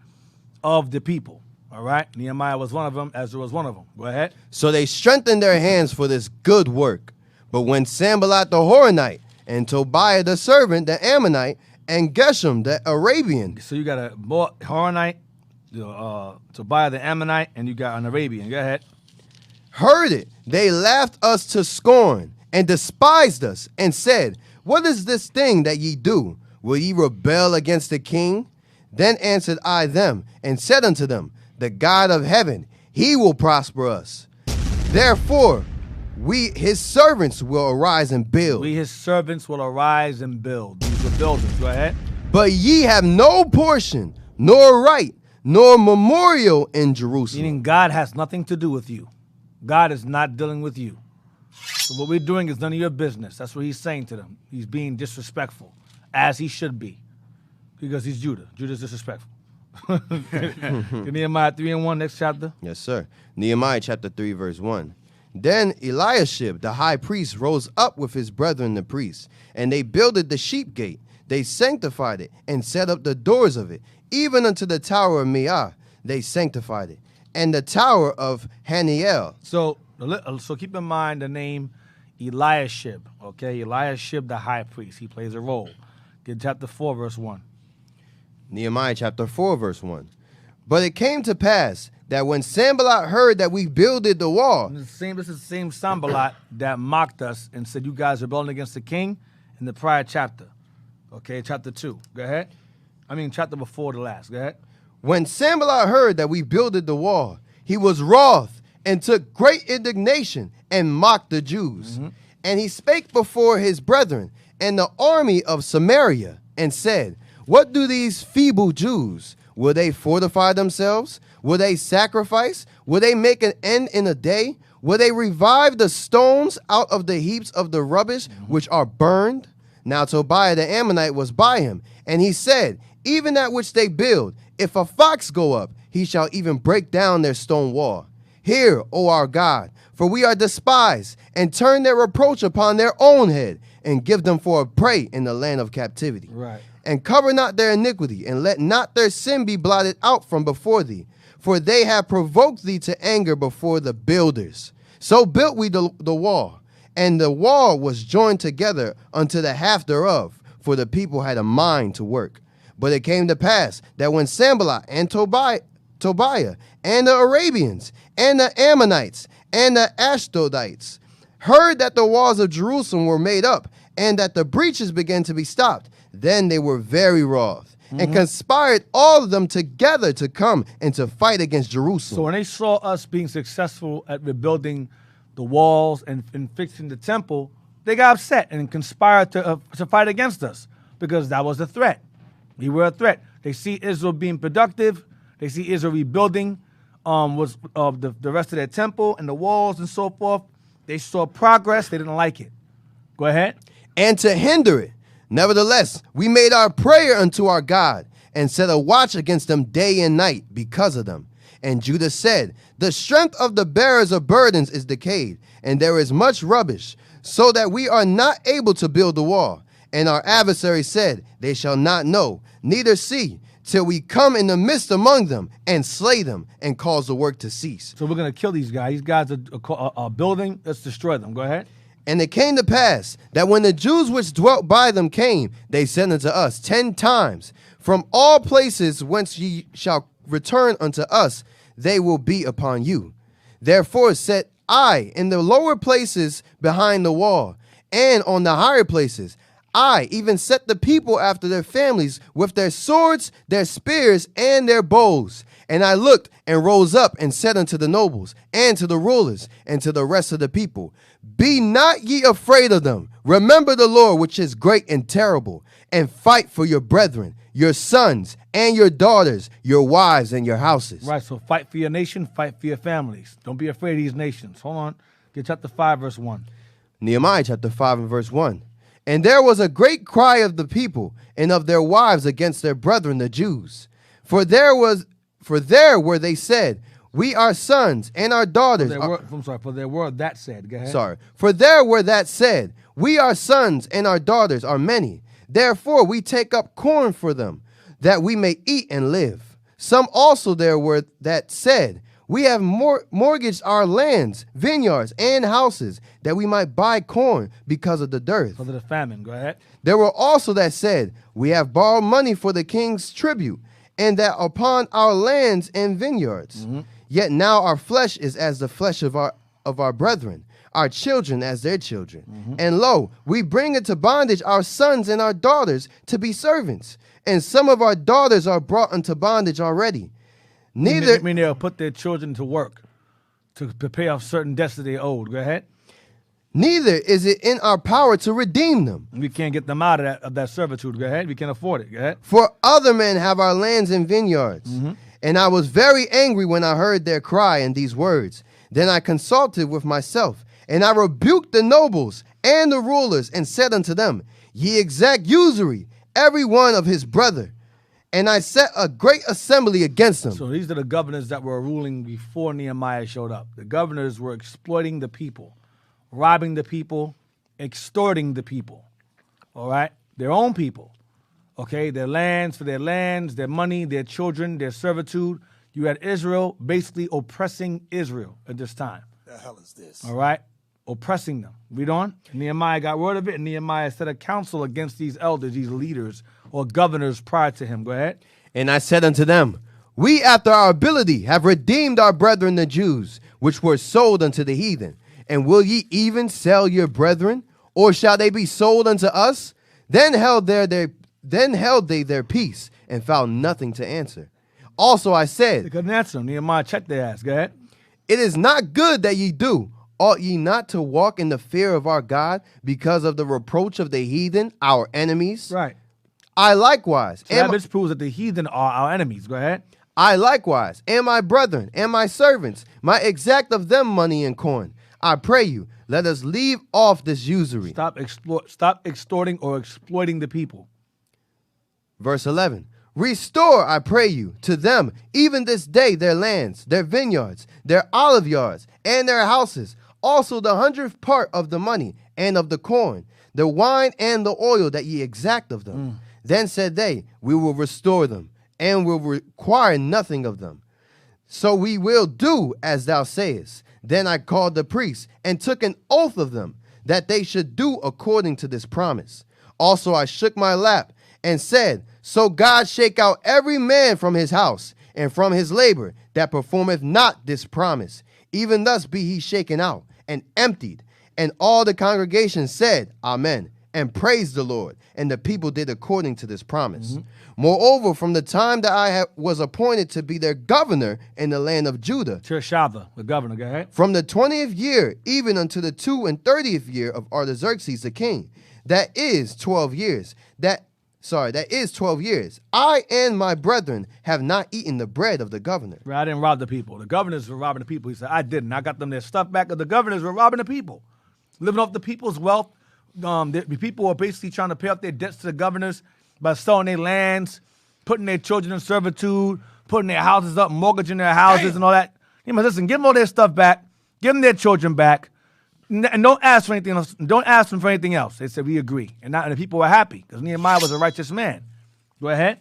of the people. All right? Nehemiah was one of them. Ezra was one of them. Go ahead. So they strengthened their hands for this good work. But when Sanballat the Horonite, and Tobiah the servant, the Ammonite, and Geshem the Arabian. So you got a Horonite, Tobiah the Ammonite, and you got an Arabian. Go ahead. Heard it, they laughed us to scorn, and despised us, and said, What is this thing that ye do? Will ye rebel against the king? Then answered I them, and said unto them, The God of heaven, he will prosper us. Therefore, we, his servants, will arise and build. We, his servants, will arise and build. These are builders. Go ahead. But ye have no portion, nor right, nor memorial in Jerusalem. Meaning God has nothing to do with you. God is not dealing with you. So what we're doing is none of your business. That's what he's saying to them. He's being disrespectful, as he should be, because he's Judah. Judah's disrespectful. Nehemiah 3:1, next chapter. Yes, sir. Nehemiah chapter 3, verse 1. Then Eliashib, the high priest, rose up with his brethren the priests, and they builded the sheep gate. They sanctified it, and set up the doors of it, even unto the tower of Meah. They sanctified it, and the tower of Haniel. So keep in mind the name Eliashib, okay? Eliashib, the high priest. He plays a role. Get chapter 4, verse 1. Nehemiah chapter 4, verse 1. But it came to pass that when Sanballat heard that we builded the wall. This is the same Sanballat that mocked us and said, you guys are rebelling against the king in the prior chapter. Okay, chapter 2. Go ahead. Chapter before the last. Go ahead. When Sanballat heard that we builded the wall, he was wroth and took great indignation and mocked the Jews. And he spake before his brethren and the army of Samaria and said, What do these feeble Jews? Will they fortify themselves? Will they sacrifice? Will they make an end in a day? Will they revive the stones out of the heaps of the rubbish which are burned? Now Tobiah the Ammonite was by him, and he said, Even that which they build, If a fox go up, he shall even break down their stone wall. Hear, O our God, for we are despised, and turn their reproach upon their own head, and give them for a prey in the land of captivity. Right. And cover not their iniquity, and let not their sin be blotted out from before thee. For they have provoked thee to anger before the builders. So built we the wall, and the wall was joined together unto the half thereof, for the people had a mind to work. But it came to pass that when Sanballat and Tobiah and the Arabians and the Ammonites and the Ashdodites heard that the walls of Jerusalem were made up, and that the breaches began to be stopped, then they were very wroth, and conspired all of them together to come and to fight against Jerusalem. So when they saw us being successful at rebuilding the walls and fixing the temple, they got upset and conspired to fight against us, because that was a threat. We were a threat. They see Israel being productive. They see Israel rebuilding the rest of their temple and the walls and so forth. They saw progress. They didn't like it. Go ahead. And to hinder it, nevertheless, we made our prayer unto our God, and set a watch against them day and night because of them. And Judah said, the strength of the bearers of burdens is decayed, and there is much rubbish, so that we are not able to build the wall. And our adversary said, they shall not know, neither see, till we come in the midst among them, and slay them, and cause the work to cease. So we're going to kill these guys. These guys are building. Let's destroy them. Go ahead. And it came to pass that when the Jews which dwelt by them came, they said unto us 10 times, from all places whence ye shall return unto us, they will be upon you. Therefore set I in the lower places behind the wall, and on the higher places, I even set the people after their families with their swords, their spears, and their bows. And I looked and rose up and said unto the nobles, and to the rulers, and to the rest of the people, be not ye afraid of them. Remember the Lord, which is great and terrible, and fight for your brethren, your sons and your daughters, your wives and your houses. Right, so fight for your nation, fight for your families. Don't be afraid of these nations. Hold on. Get chapter 5, verse 1. Nehemiah chapter 5 and verse 1. And there was a great cry of the people and of their wives against their brethren the Jews. For there were they said, we are sons and our daughters. For there were that said. Go ahead. Sorry. For there were that said, we are sons and our daughters are many. Therefore we take up corn for them, that we may eat and live. Some also there were that said, we have mortgaged our lands, vineyards, and houses, that we might buy corn because of the dearth. Because of the famine. Go ahead. There were also that said, we have borrowed money for the king's tribute, and that upon our lands and vineyards. Yet now our flesh is as the flesh of our brethren, our children as their children. And lo, we bring into bondage our sons and our daughters to be servants. And some of our daughters are brought into bondage already. I mean they'll put their children to work to pay off certain debts that they owed. Go ahead. Neither is it in our power to redeem them. We can't get them out of that servitude. Go ahead. We can't afford it. Go ahead. For other men have our lands and vineyards. And I was very angry when I heard their cry and these words. Then I consulted with myself, and I rebuked the nobles and the rulers, and said unto them, ye exact usury, every one of his brother. And I set a great assembly against them. So these are the governors that were ruling before Nehemiah showed up. The governors were exploiting the people, robbing the people, extorting the people. All right? Their own people. Okay? Their lands for their lands, their money, their children, their servitude. You had Israel basically oppressing Israel at this time. The hell is this? All right? Oppressing them. Read on. Nehemiah got word of it, and Nehemiah set a council against these elders, these leaders, or governors prior to him. Go ahead. And I said unto them, we after our ability have redeemed our brethren the Jews, which were sold unto the heathen. And will ye even sell your brethren, or shall they be sold unto us? Then held they their peace, and found nothing to answer. Also I said, They couldn't answer them. Nehemiah checked their ass. Go ahead. it is not good that ye do. Ought ye not to walk in the fear of our God because of the reproach of the heathen, our enemies? Right. I likewise. So that just proves that the heathen are our enemies. Go ahead. I likewise, and my brethren, and my servants, might exact of them money and corn. I pray you, let us leave off this usury. Stop extorting or exploiting the people. Verse 11. Restore, I pray you, to them even this day their lands, their vineyards, their olive yards, and their houses, also the 100th part of the money and of the corn, the wine and the oil that ye exact of them. Then said they, we will restore them, and will require nothing of them. So we will do as thou sayest. Then I called the priests, and took an oath of them, that they should do according to this promise. Also I shook my lap, and said, so God shake out every man from his house, and from his labor, that performeth not this promise. Even thus be he shaken out, and emptied. And all the congregation said, Amen, and praised the Lord. And the people did according to this promise. Moreover, from the time that I was appointed to be their governor in the land of Judah, Tirshava, the governor, go ahead. from the 20th year, even unto the 32nd year of Artaxerxes the king, that is 12 years, that is 12 years. I and my brethren have not eaten the bread of the governor. Right, I didn't rob the people. The governors were robbing the people. He said, I didn't. I got them their stuff back. The governors were robbing the people, living off the people's wealth. The people were basically trying to pay off their debts to the governors by selling their lands, putting their children in servitude, putting their houses up, mortgaging their houses and all that. He must listen, give them all their stuff back, give them their children back, and don't ask for anything else. Don't ask them for anything else. They said, we agree. And the people were happy because Nehemiah was a righteous man. Go ahead.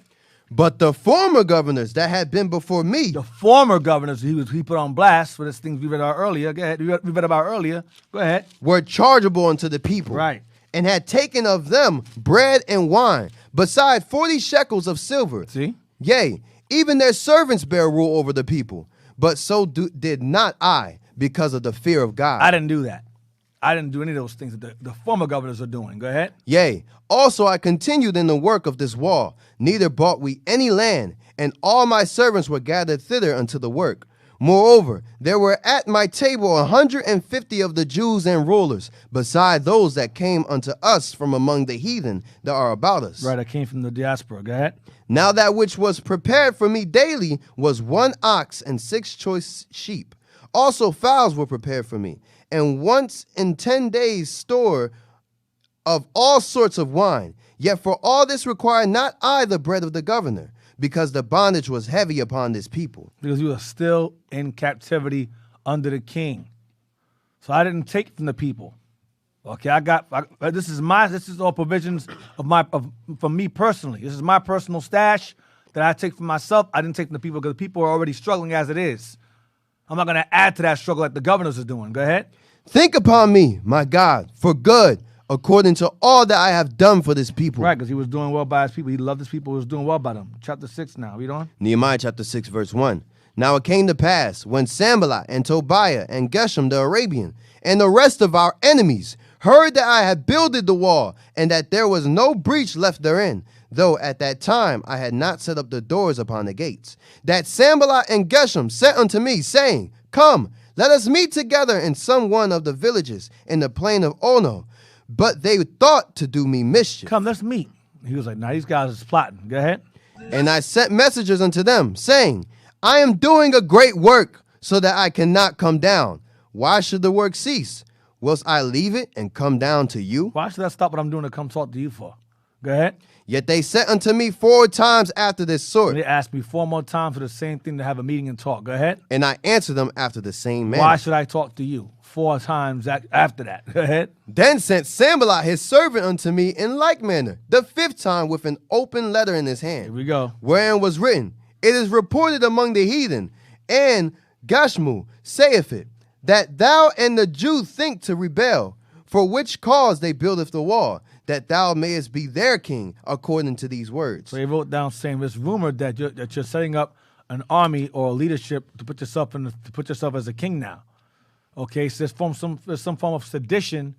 But the former governors that had been before me, The former governors he put on blast for this things we read about earlier. Go ahead. We read about earlier. Go ahead. were chargeable unto the people, Right. and had taken of them bread and wine, beside 40 shekels of silver. See? Yea, even their servants bear rule over the people. But so did not I, because of the fear of God. I didn't do that. I didn't do any of those things that the former governors are doing. Go ahead. Yea, also I continued in the work of this wall, neither bought we any land, and all my servants were gathered thither unto the work. Moreover, there were at my table 150 of the Jews and rulers, beside those that came unto us from among the heathen that are about us. Right, I came from the diaspora. Go ahead. Now that which was prepared for me daily was 1 ox and 6 choice sheep. Also fowls were prepared for me, and once in 10 days store of all sorts of wine. Yet for all this required not I the bread of the governor, because the bondage was heavy upon this people. Because you were still in captivity under the king. So I didn't take from the people. Okay, this is all provisions for me personally. This is my personal stash that I take for myself. I didn't take from the people because the people are already struggling as it is. I'm not going to add to that struggle like the governors are doing. Go ahead. Think upon me, my God, for good, according to all that I have done for this people. Right, because he was doing well by his people. He loved his people. He was doing well by them. Chapter 6 now. Read on. Nehemiah chapter 6, verse 1. Now it came to pass, when Sanballat and Tobiah and Geshem the Arabian and the rest of our enemies heard that I had builded the wall, and that there was no breach left therein, though at that time I had not set up the doors upon the gates, that Sanballat and Geshem sent unto me, saying, Come, let us meet together in some one of the villages in the plain of Ono. But they thought to do me mischief. Come, let's meet. He was like, nah, these guys is plotting. Go ahead. And I sent messengers unto them, saying, I am doing a great work, so that I cannot come down. Why should the work cease? Whilst I leave it and come down to you? Why should I stop what I'm doing to come talk to you for? Go ahead. Yet they sent unto me 4 times after this sort. They asked me 4 more times for the same thing to have a meeting and talk. Go ahead. And I answered them after the same manner. Why should I talk to you 4 times after that? Go ahead. Then sent Sanballat his servant unto me in like manner, the 5th time with an open letter in his hand. Here we go. Wherein was written, It is reported among the heathen, and Gashmu saith it, that thou and the Jew think to rebel, for which cause they buildeth the wall, that thou mayest be their king, according to these words. So he wrote down saying it's rumored that you're setting up an army or a leadership to put yourself as a king now. Okay, so there's some form of sedition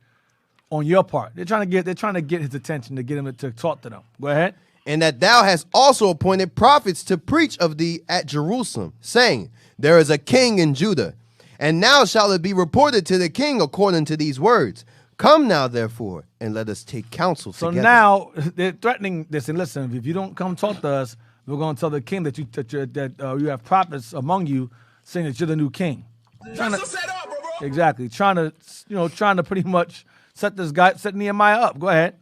on your part. They're trying to get his attention to get him to talk to them. Go ahead. And that thou hast also appointed prophets to preach of thee at Jerusalem, saying, There is a king in Judah. And now shall it be reported to the king according to these words. Come now, therefore, and let us take counsel together. So now they're threatening this. And listen, if you don't come talk to us, we're going to tell the king that you have prophets among you saying that you're the new king. Exactly. Trying to pretty much set Nehemiah up. Go ahead.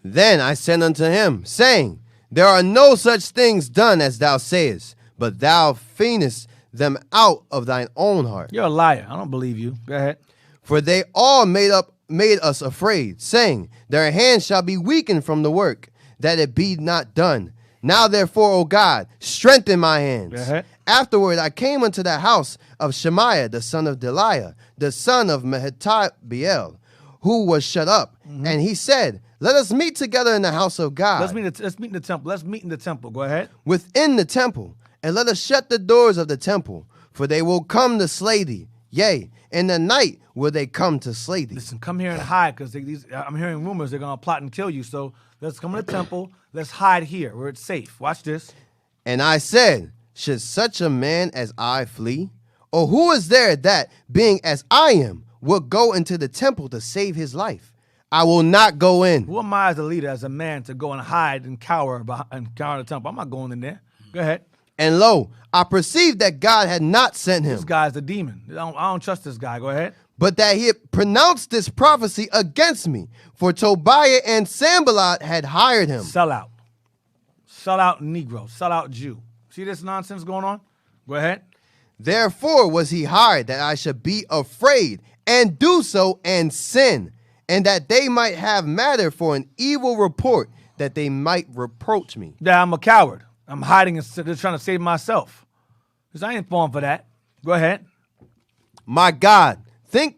Then I sent unto him, saying, There are no such things done as thou sayest, but thou feignest them out of thine own heart. You're a liar. I don't believe you. Go ahead. For they all made us afraid, saying, their hands shall be weakened from the work, that it be not done. Now therefore, O God, strengthen my hands. Uh-huh. Afterward I came unto the house of Shemaiah, the son of Deliah, the son of Mehetabeel, who was shut up. And he said, let us meet together in the house of God. Let's meet in the temple. Let's meet in the temple. Go ahead. Within the temple, and let us shut the doors of the temple, for they will come to slay thee. Yea, in the night will they come to slay thee. Listen, come here and hide, because I'm hearing rumors they're going to plot and kill you. So let's come to the temple. Let's hide here where it's safe. Watch this. And I said, should such a man as I flee? Or who is there that, being as I am, will go into the temple to save his life? I will not go in. Who am I as a leader, as a man, to go and hide and cower the temple? I'm not going in there. Go ahead. And lo, I perceived that God had not sent him, This guy's a demon. I don't trust this guy. Go ahead. but that he had pronounced this prophecy against me. For Tobiah and Sanballat had hired him. Sell out. Sell out Negro. Sell out Jew. See this nonsense going on? Go ahead. Therefore was he hired, that I should be afraid, and do so, and sin, and that they might have matter for an evil report, that they might reproach me. Yeah, I'm a coward. I'm hiding and just trying to save myself. Because I ain't falling for that. Go ahead. My God, think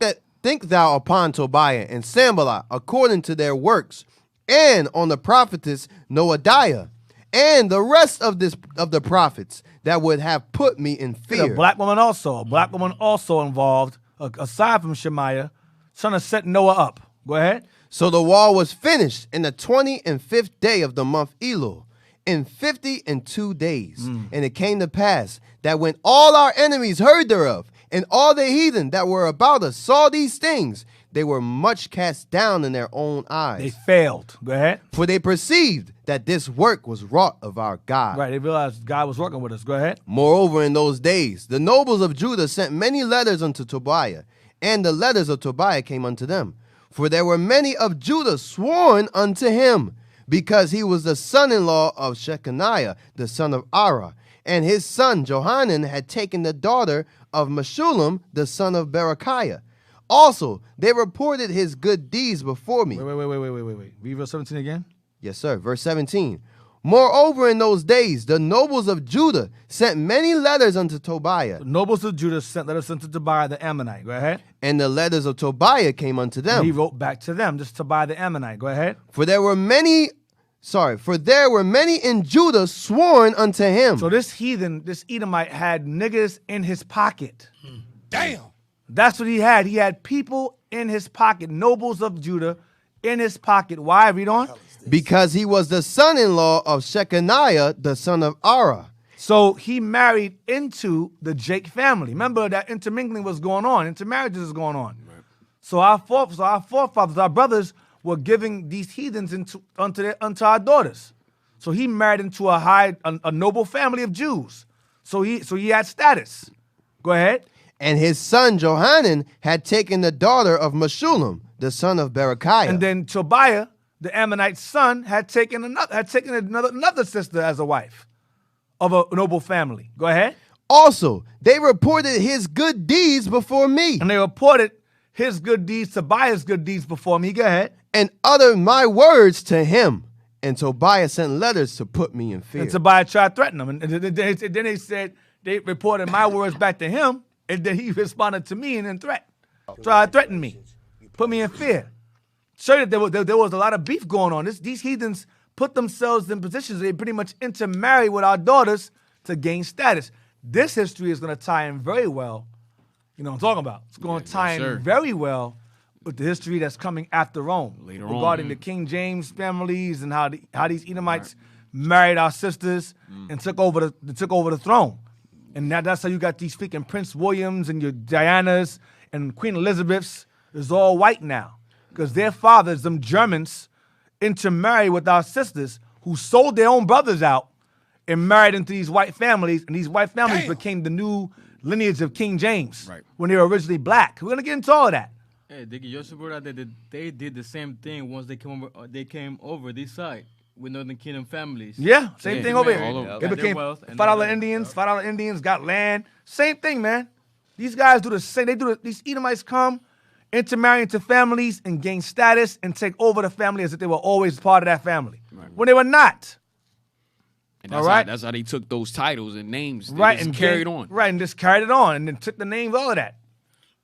thou upon Tobiah and Sanballat according to their works, and on the prophetess Noadiah, and the rest of the prophets that would have put me in There's a fear. black woman also involved, aside from Shemaiah, trying to set Noah up. Go ahead. So the wall was finished in the 25th day of the month Elul, in 52 days. And it came to pass that when all our enemies heard thereof, and all the heathen that were about us saw these things, they were much cast down in their own eyes. They failed. Go ahead. For they perceived that this work was wrought of our God. Right. They realized God was working with us. Go ahead. Moreover, in those days, the nobles of Judah sent many letters unto Tobiah, and the letters of Tobiah came unto them. For there were many of Judah sworn unto him, because he was the son-in-law of Shechaniah, the son of Ara, and his son Johanan had taken the daughter of Meshullam, the son of Berechiah. Also, they reported his good deeds before me. Wait. Read verse 17 again. Yes, sir. Verse 17. Moreover, in those days, the nobles of Judah sent many letters unto Tobiah, The nobles of Judah sent letters unto Tobiah the Ammonite. Go ahead. and the letters of Tobiah came unto And he them. wrote back to them, just Tobiah the Ammonite. Go ahead. For there were many in Judah sworn unto him. So this heathen, this Edomite, had niggas in his pocket. Damn. That's what he had. He had people in his pocket, nobles of Judah in his pocket. Why? Read on. Because he was the son-in-law of Shechaniah, the son of Ara. So he married into the Jake family. Remember that intermingling was going on. Intermarriages is going on. Right. So our forefathers, our brothers, were giving these heathens unto our daughters. So he married into a noble family of Jews. So he had status. Go ahead. And his son Johanan had taken the daughter of Meshullam, the son of Berechiah. And then Tobiah, the Ammonite's son, had taken another sister as a wife of a noble family. Go ahead. Also, they reported his good deeds before me, And they reported his good deeds, Tobiah's good deeds before me. Go ahead. and uttered my words to him. And Tobiah sent letters to put me in fear. And Tobiah tried to threaten them. And then they said, they reported my words back to him, and then he responded to me and then tried to threaten me, put me in fear. Show that there was a lot of beef going on. These heathens put themselves in positions where they pretty much intermarry with our daughters to gain status. This history is going to tie in very well. You know what I'm talking about? It's going to tie in very well with the history that's coming after Rome. Later regarding on. the King James families and how these Edomites married our sisters and took over the throne. And that's how you got these freaking Prince Williams and your Dianas and Queen Elizabeths is all white now. Because their fathers, them Germans, intermarried with our sisters who sold their own brothers out and married into these white families. And these white families became the new lineage of King James when they were originally black. We're going to get into all of that. Hey, Deacon, you also brought out that they did the same thing once they came over this side. with Northern Kingdom families. Yeah, same Yeah, thing over all here. over. It Got their became wealth and $5 all that. Indians. $5 Indians got land. Same thing, man. These guys do the same. These Edomites come, intermarry into families and gain status and take over the family as if they were always part of that family when they were not. And All right. That's how they took those titles and names. They Right, just and carried on. Right, and just carried it on, and then took the names, all of that.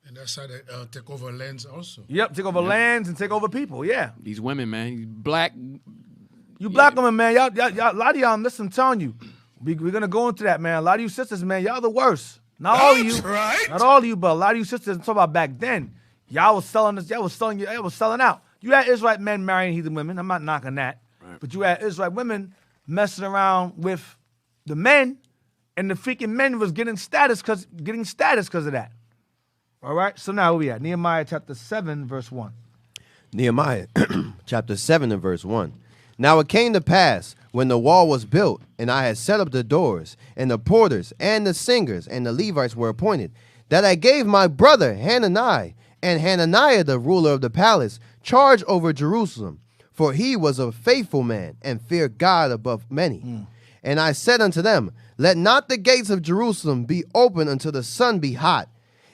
And that's how they take over lands also. Yep, take over lands and take over people. Yeah, These women, man, black. you black women, man, y'all, a lot of y'all. Listen, I'm telling you, we're gonna go into that, man. A lot of you sisters, man, y'all the worst. Not all of you, right. not all of you, but a lot of you sisters. I'm talking about back then. Y'all was selling this. Y'all was selling out. You had Israelite men marrying heathen women. I'm not knocking that, but you had Israelite women messing around with the men, and the freaking men was getting status because of that. All right. So now where we at? Nehemiah chapter 7, verse 1. Nehemiah chapter 7 and verse 1. Now it came to pass, when the wall was built, and I had set up the doors, and the porters, and the singers, and the Levites were appointed, that I gave my brother Hananiah, and Hananiah the ruler of the palace, charge over Jerusalem, for he was a faithful man, and feared God above many. And I said unto them, let not the gates of Jerusalem be open until the sun be hot,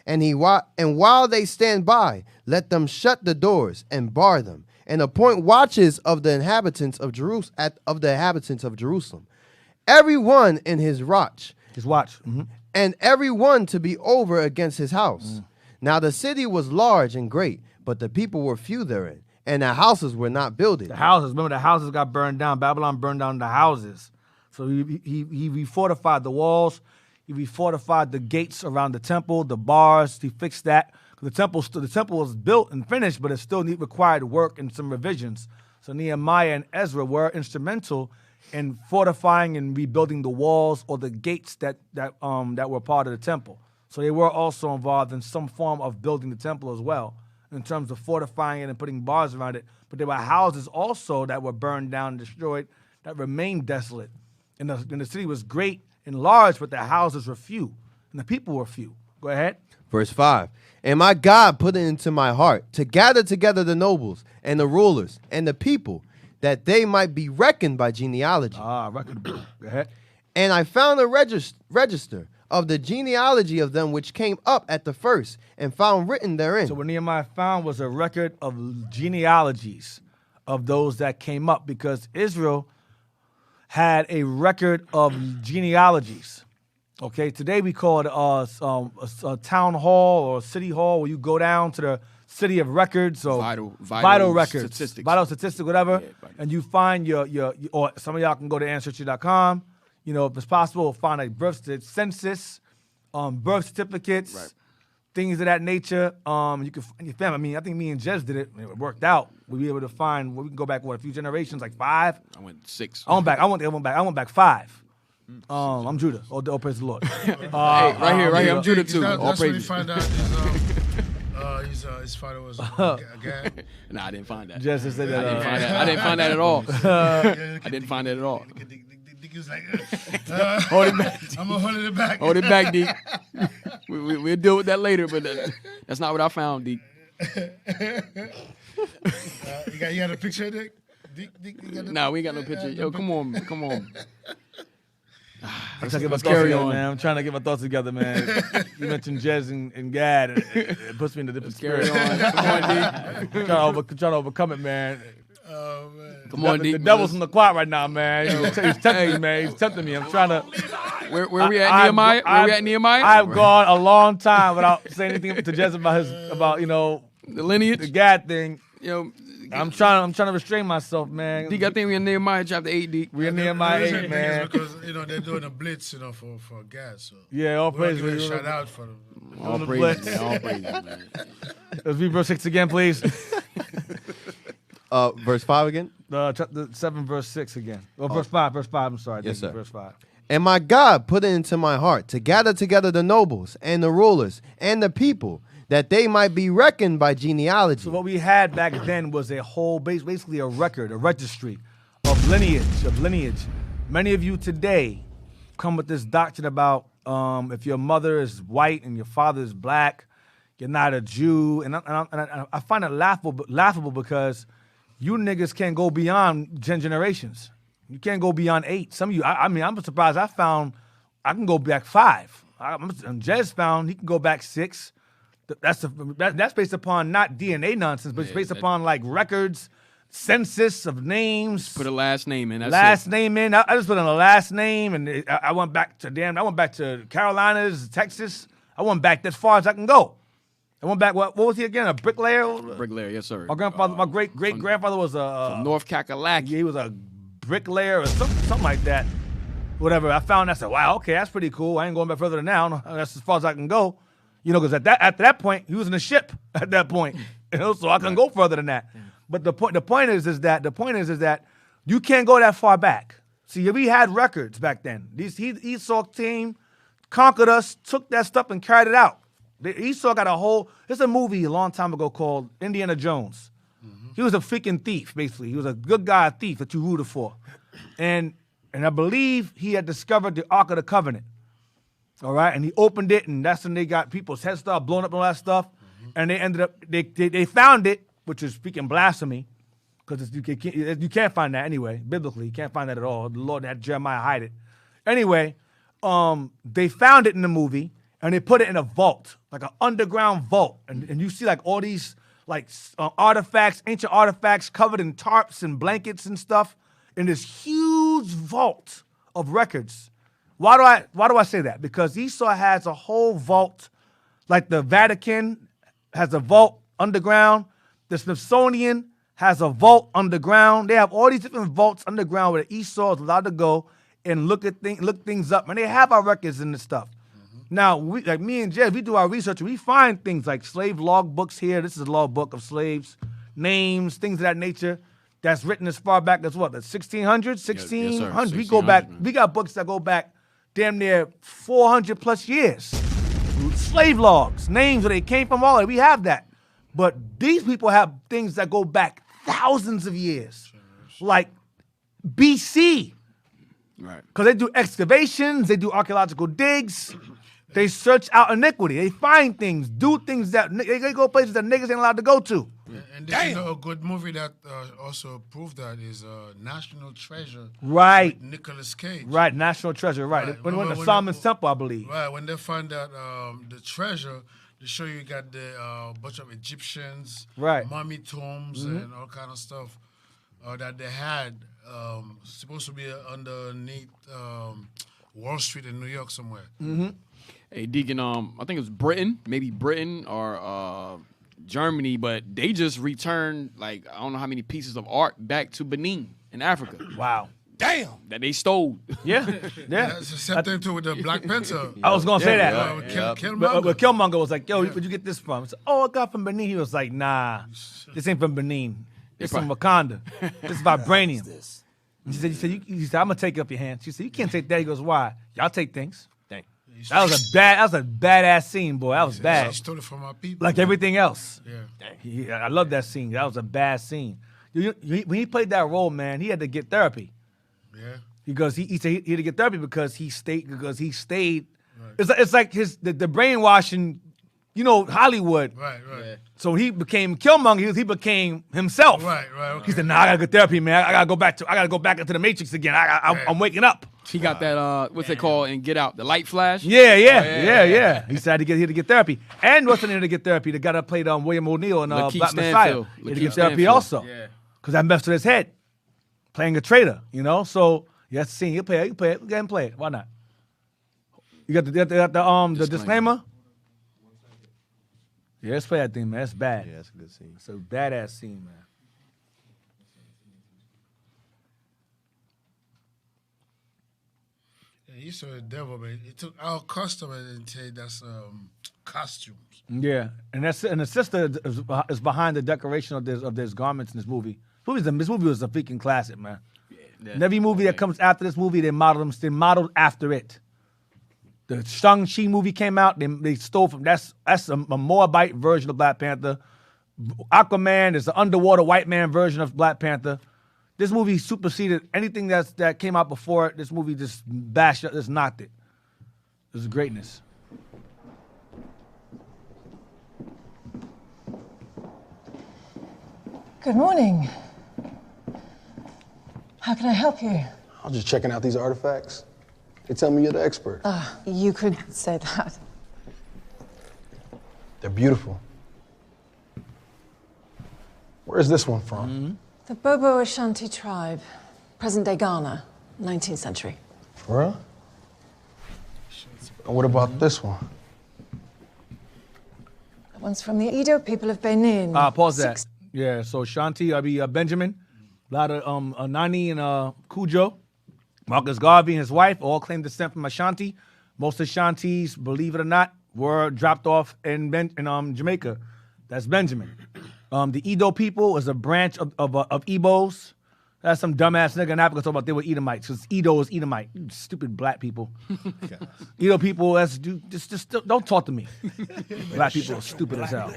and while they stand by, let them shut the doors and bar them, and appoint watches of the inhabitants of Jerusalem, every one in his watch, and every one to be over against his house. Now the city was large and great, but the people were few therein, and the houses were not builded. The houses, remember the houses got burned down. Babylon burned down the houses. So he refortified the walls. He refortified the gates around the temple, the bars. He fixed that. The temple was built and finished, but it still required work and some revisions. So Nehemiah and Ezra were instrumental in fortifying and rebuilding the walls or the gates that were part of the temple. So they were also involved in some form of building the temple as well, in terms of fortifying it and putting bars around it. But there were houses also that were burned down and destroyed that remained desolate. And the city was great and large, but the houses were few, and the people were few. Go ahead. Verse 5. And my God put it into my heart to gather together the nobles and the rulers and the people, that they might be reckoned by genealogy. Reckonable. Go ahead. And I found a register of the genealogy of them which came up at the first, and found written therein. So what Nehemiah found was a record of genealogies of those that came up, because Israel had a record of genealogies. Okay, today we call it a town hall or a city hall, where you go down to the city of records or vital records, statistics. vital statistics, whatever, Yeah, and you find your or some of y'all can go to Ancestry.com. You know, if it's possible, find a census, birth certificates, things of that nature. You can find your family. I mean, I think me and Jez did it. And it worked out. We'll be able to find. We can go back a few generations, like 5. I went 6. I went back 5. I'm Judah. All praise the Lord. right here. I'm Judah too. That's All when we praises. find out his father was Gad. Nah, I didn't find that. Jez said that. I didn't find that at all. I didn't find that at all. He was like, Hold it back. I'm gonna hold it back. Hold it back, Deke. We'll deal with that later, but that's not what I found, Deke. You got a picture, Dick? Nah, we ain't got no picture. Yo, come on. I'm trying to get my thoughts carry together, on. man. I'm trying to get my thoughts together, man. You mentioned Jez and Gad. It puts me in a different Carry spirit. on. Come on, Deke. Trying to overcome it, man. Oh, man. Come on, The Deke. devil's in the quiet right now, man. He's tempting me, man. He's tempting me. I'm trying to. Where we at, Nehemiah? Where we at, Nehemiah? I've gone a long time without saying anything to Jez about The lineage. the Gad thing. Yo, I'm trying to restrain myself, man. Deke, I think we in Nehemiah chapter 8, Deke. We're in The Nehemiah reason 8, is man. because they're doing a blitz, for gas. So Yeah, all we want praise. to give a shout out for them. All the praises, blitz. man. All praises, man. Let's read verse 6 again, please. Verse 5 again. Chapter 7, verse 6 again. Well, verse 5. I'm sorry. Yes, Thank you, sir. Verse 5. And my God put it into my heart to gather together the nobles and the rulers and the people, that they might be reckoned by genealogy. So what we had back then was a whole, basically a record, a registry of lineage. Many of you today come with this doctrine about if your mother is white and your father is black, you're not a Jew. And I find it laughable because You niggas can't go beyond 10 generations. You can't go beyond 8. Some of you, I mean, I'm surprised I can go back 5. Jez found he can go back 6. That's based upon not DNA nonsense, but it's based upon like records, census of names. Put a last name in. That's last it. name in. I just put in a last name, and I went back to I went back to Carolinas, Texas. I went back as far as I can go. I went back. What was he again? A bricklayer? Bricklayer, yes, sir. My grandfather, my great grandfather was a North Kakalaki. he was a bricklayer or something like that. Whatever. I found that. I said, wow, okay, that's pretty cool. I ain't going back further than now. That's as far as I can go. You know, because after that point, he was in a ship at that point. You know, so I couldn't go further than that. But the point is that you can't go that far back. See, we had records back then. Esau team conquered us, took that stuff and carried it out. Esau got a whole. There's a movie a long time ago called Indiana Jones. He was a freaking thief, basically. He was a good guy, a thief that you rooted for, and I believe he had discovered the Ark of the Covenant. All right, and he opened it, and that's when they got people's heads started blowing up and all that stuff, and they ended up they found it, which is speaking blasphemy, because you can't find that anyway biblically. You can't find that at all. The Lord had Jeremiah hide it. Anyway, they found it in the movie. And they put it in a vault, like an underground vault. And you see like all these like artifacts, ancient artifacts covered in tarps and blankets and stuff in this huge vault of records. Why do I say that? Because Esau has a whole vault, like the Vatican has a vault underground. The Smithsonian has a vault underground. They have all these different vaults underground where Esau is allowed to go and look things up. And they have our records in this stuff. Now, like me and Jez, we do our research. We find things like slave log books here. This is a log book of slaves, names, things of that nature. That's written as far back as what, the 1600s, 1600s. We go back. We got books that go back damn near 400 plus years. Slave logs, names where they came from, all that. We have that. But these people have things that go back thousands of years, like BC. Right. Because they do excavations, they do archaeological digs. They search out iniquity. They find things, do things that they go places that niggas ain't allowed to go to. And there's a good movie that also proved that is National Treasure. Right. With Nicolas Cage. Right, National Treasure. Right. When the Solomon's Temple, I believe. Right. When they find that the treasure, they show you got the bunch of Egyptians, right, mummy tombs, and all kind of stuff that they had. Supposed to be underneath Wall Street in New York somewhere. Mm-hmm. Hey, Deacon, I think it was maybe Britain or Germany, but they just returned, like, I don't know how many pieces of art back to Benin in Africa. Wow. Damn. That they stole. Yeah. Yeah. That's the same thing, too, with the Black Panther. I was going to say that. Killmonger. But Killmonger was like, yo, where'd you get this from? I said, oh, I got from Benin. He was like, nah, this ain't from Benin. It's from Wakanda. This is vibranium. He said, I'm going to take it up your hand. She said, you can't take that. He goes, why? Y'all take things. Dang. That was a badass scene, boy. That was bad. He stole it from our people. Like everything else. Yeah. I love that scene. That was a bad scene. When he played that role, man, he had to get therapy. Yeah. Because he said he had to get therapy because he stayed. Right. It's like the brainwashing, you know, Hollywood. Right. Yeah. So he became Killmonger. He became himself. Right. Okay. He said, "Nah, I gotta get therapy, man. I gotta go back into the Matrix again. I'm waking up." He got that what's it called in Get Out, the light flash. Yeah. He said he had to get therapy. And what's the name to get therapy? The guy that played William O'Neill in Black Messiah. He had to get therapy also. Yeah. Because that messed with his head, playing a traitor. You know. So you have to see. You can play it. Go ahead and play it. Why not? You got the disclaimer. Yeah, let's play that thing, man. That's bad. Yeah, that's a good scene. It's a badass scene, man. Yeah, you saw the devil, man. It took our custom and say that's costumes. Yeah, and the sister is behind the decoration of this garments in this movie. This movie was a freaking classic, man. Yeah, and every movie that comes after this movie, they modeled after it. The Shang-Chi movie came out. They stole from that's a Moabite version of Black Panther. Aquaman is the underwater white man version of Black Panther. This movie superseded anything that came out before it. This movie just knocked it. It was greatness. Good morning. How can I help you? I was just checking out these artifacts. They tell me you're the expert. You could say that. They're beautiful. Where's this one from? The Bobo Ashanti tribe, present-day Ghana, 19th century. For real? And what about this one? That one's from the Edo people of Benin. Pause that. Yeah, so Shanti, Benjamin, a lot of Nani and Cujo, Marcus Garvey and his wife all claim descent from Ashanti. Most Ashantis, believe it or not, were dropped off in Jamaica. That's Benjamin. The Edo people is a branch of Igbos. That's some dumbass nigga in Africa talking about they were Edomites, because Edo is Edomite. You stupid black people. Edo people, just don't talk to me. Black people are stupid as hell.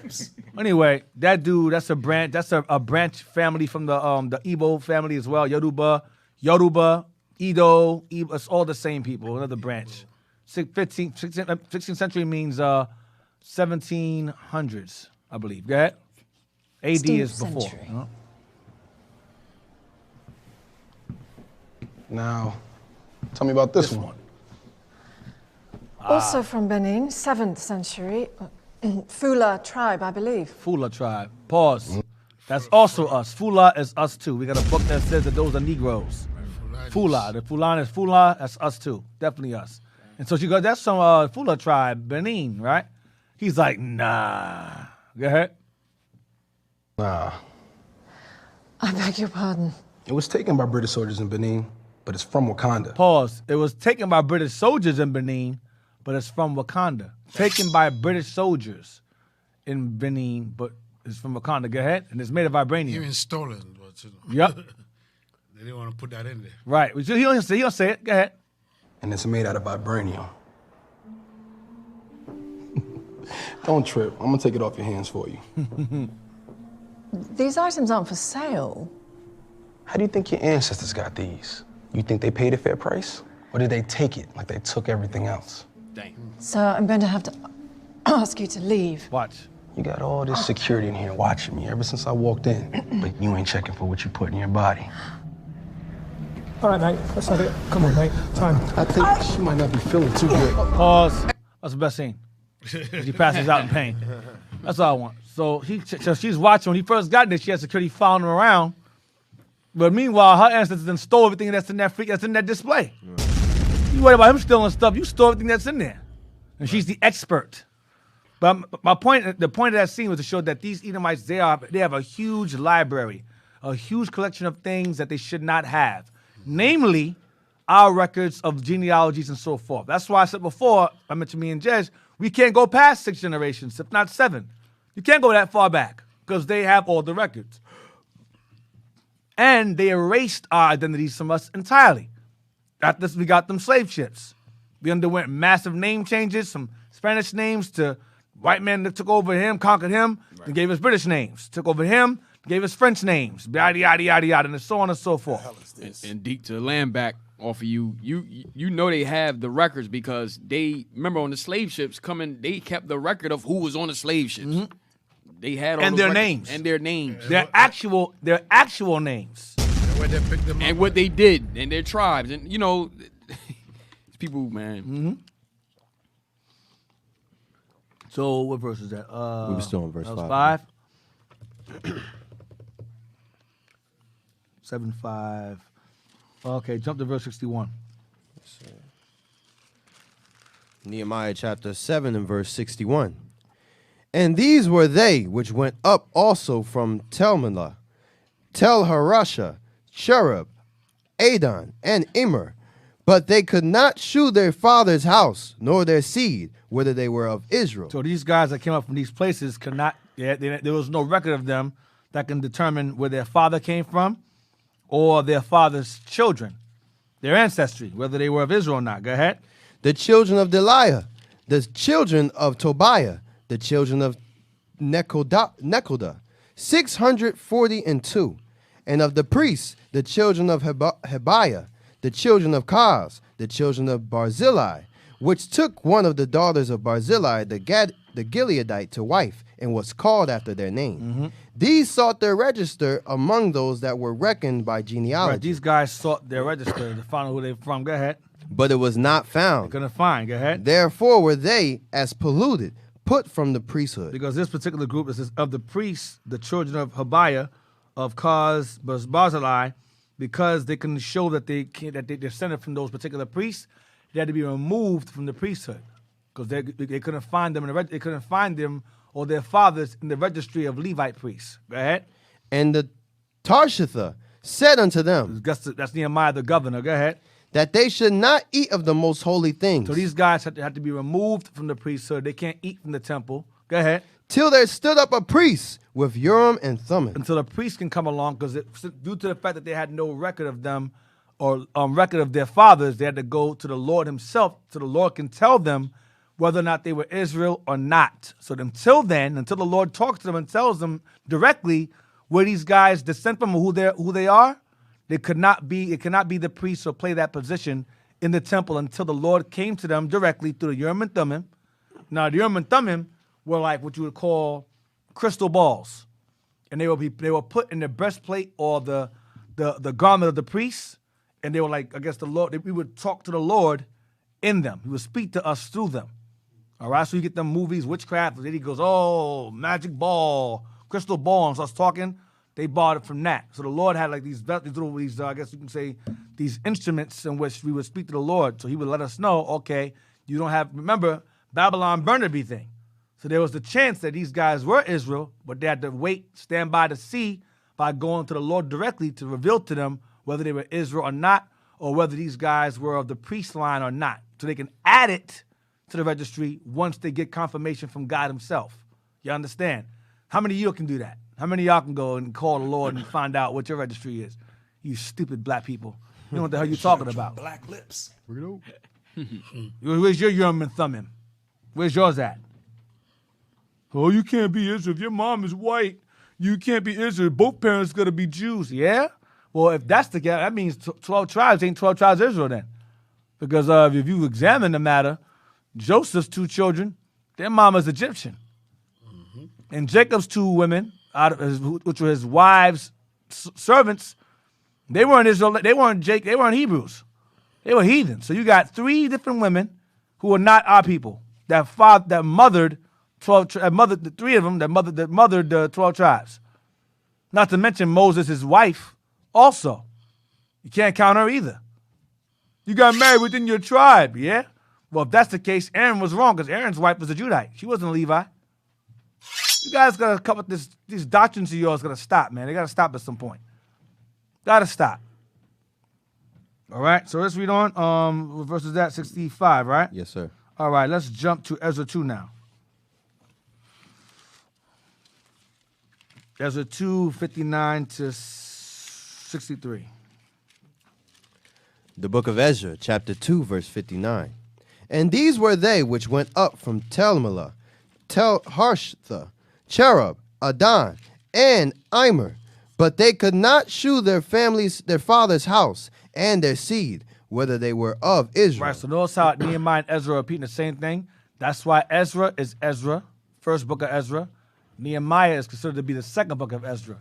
Anyway, that dude, that's a branch family from the Igbo family as well. Yoruba, Edo, it's all the same people, another branch. 16th century means 1700s, I believe. Go ahead. AD is before. Now, tell me about this one. Also from Benin, 7th century. Fula tribe, I believe. Fula tribe. Pause. That's also us. Fula is us too. We got a book that says that those are Negroes. Fula. The Fulani is Fula. That's us too. Definitely us. And so she goes, that's some Fula tribe, Benin, right? He's like, nah. Go ahead. Nah. I beg your pardon. It was taken by British soldiers in Benin, but it's from Wakanda. Pause. It was taken by British soldiers in Benin, but it's from Wakanda. Taken by British soldiers in Benin, but it's from Wakanda. Go ahead. And it's made of vibranium. Even stolen. But, Yep. They didn't want to put that in there. Right. He'll say it. Go ahead. And it's made out of vibranium. Don't trip. I'm going to take it off your hands for you. These items aren't for sale. How do you think your ancestors got these? You think they paid a fair price? Or did they take it like they took everything else? Dang. So I'm going to have to ask you to leave. Watch. You got all this security in here watching me ever since I walked in, but you ain't checking for what you put in your body. All right, mate. Let's have it. Come on, mate. Time. I think she might not be feeling too good. Pause. That's the best scene. She passes out in pain. That's all I want. So she's watching. When he first got there, she had security following him around. But meanwhile, her ancestors done stole everything that's in that display. You worry about him stealing stuff. You stole everything that's in there. And she's the expert. But the point of that scene was to show that these Edomites, they have a huge library, a huge collection of things that they should not have. Namely, our records of genealogies and so forth. That's why I said before, I mentioned me and Jez, we can't go past 6 generations, if not 7. You can't go that far back because they have all the records. And they erased our identities from us entirely. After this, we got them slave ships. We underwent massive name changes, from Spanish names to white men that took over him, conquered him, and gave us British names. Took over him, gave us French names, yada, yada, yada, yada, and so on and so forth. And Deep, to land back off of you know they have the records because they, remember on the slave ships coming, they kept the record of who was on the slave ships. Mm-hmm. They had all and the their records. names. And their names. Their actual names. Where they picked them and up. what they did, and their tribes. And, you know, people, man. Mm-hmm. So what verse is that? We were still on verse 5. 7:5. Okay, jump to verse 61. Nehemiah chapter 7 and verse 61. And these were they which went up also from Telmelah, Tel-Harasha, Cherub, Adon, and Immer, but they could not shew their father's house, nor their seed, whether they were of Israel. So these guys that came up from these places could not, there was no record of them that can determine where their father came from or their father's children, their ancestry, whether they were of Israel or not. Go ahead. The children of Deliah, the children of Tobiah, the children of Nekoda, 642, and of the priests, the children of Hebiah, the children of Kaz, the children of Barzillai, which took one of the daughters of Barzillai, the Gileadite, to wife, and was called after their name. Mm-hmm. These sought their register among those that were reckoned by genealogy. Right, these guys sought their register to find out who they're from. Go ahead. But it was not found. Couldn't find. Go ahead. Therefore were they, as polluted, put from the priesthood. Because this particular group is of the priests, the children of Habiah, of Kaz, Barzillai, because they couldn't show that they descended from those particular priests, they had to be removed from the priesthood because they couldn't find them they couldn't find them or their fathers in the registry of Levite priests. Go ahead. And the Tarshitha said unto them, that's Nehemiah the governor. Go ahead. That they should not eat of the most holy things. So these guys had to be removed from the priesthood. They can't eat from the temple. Go ahead. Till there stood up a priest with Urim and Thummim. Until a priest can come along, because due to the fact that they had no record of them or record of their fathers, they had to go to the Lord himself, so the Lord can tell them whether or not they were Israel or not. So until then, until the Lord talks to them and tells them directly where these guys descend from, who they are, it cannot be the priest or play that position in the temple until the Lord came to them directly through the Urim and Thummim. Now the Urim and Thummim were like what you would call crystal balls, and they were put in the breastplate or the garment of the priest, and they were like, I guess the Lord. We would talk to the Lord in them. He would speak to us through them. All right, so you get them movies, witchcraft, and then he goes, oh, magic ball, crystal ball, and starts talking. They bought it from that. So the Lord had like these I guess you can say, these instruments in which we would speak to the Lord. So he would let us know, okay, you don't have, remember, Babylon burned everything. So there was the chance that these guys were Israel, but they had to wait, stand by to see by going to the Lord directly to reveal to them whether they were Israel or not, or whether these guys were of the priest line or not. So they can add it to the registry once they get confirmation from God himself. You understand? How many of you can do that? How many of y'all can go and call the Lord and find out what your registry is? You stupid black people. You know what the hell you're talking about. Black lips. Where's your Urim and Thummim? Where's yours at? Oh, you can't be Israel. If your mom is white, you can't be Israel. Both parents got to be Jews. Yeah? Well, if that's the case, that means 12 tribes ain't 12 tribes of Israel then. Because if you examine the matter, Joseph's 2 children, their mama's Egyptian. Mm-hmm. And Jacob's 2 women, which were his wives' servants, they weren't Israel. They weren't Hebrews. They were heathens. So you got 3 different women who are not our people that mothered 12. The 3 of them that mothered the 12 tribes. Not to mention Moses, his wife, also. You can't count her either. You got married within your tribe, yeah? Well, if that's the case, Aaron was wrong because Aaron's wife was a Judite. She wasn't a Levi. You guys got to come with these doctrines of yours. Got to stop, man. They got to stop at some point. Got to stop. All right, so let's read on. What verse is that? 65, right? Yes, sir. All right, let's jump to Ezra 2 now. Ezra 2, 59 to 63. The book of Ezra, chapter 2, verse 59. And these were they which went up from Telmelah, Harshtha, Cherub, Adon, and Immer, but they could not shew their father's house, and their seed, whether they were of Israel. Right, so notice how Nehemiah and Ezra are repeating the same thing. That's why Ezra is Ezra, first book of Ezra. Nehemiah is considered to be the second book of Ezra.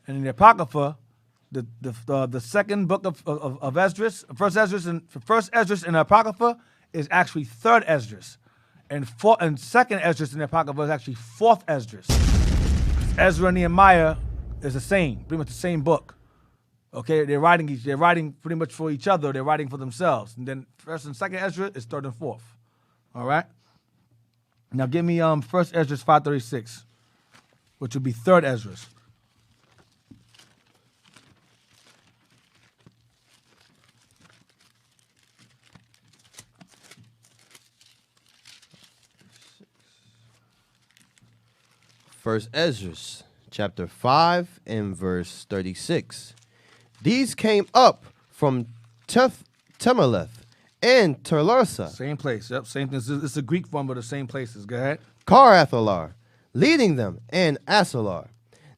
And in the Apocrypha, the second book of Esdras, first Esdras in the Apocrypha is actually third Esdras. And second Esdras in the Apocrypha is actually fourth Esdras. Ezra and Nehemiah is the same, pretty much the same book. Okay, they're writing pretty much for each other. They're writing for themselves. And then first and second Ezra is third and fourth. All right. Now give me first Esdras 536, which would be third Esdras. First Ezra, chapter 5 and verse 36. These came up from Temeleth and Terlarsa. Same place, yep, same thing. It's a Greek form, but the same places. Go ahead. Karathalar, leading them, and Asalar.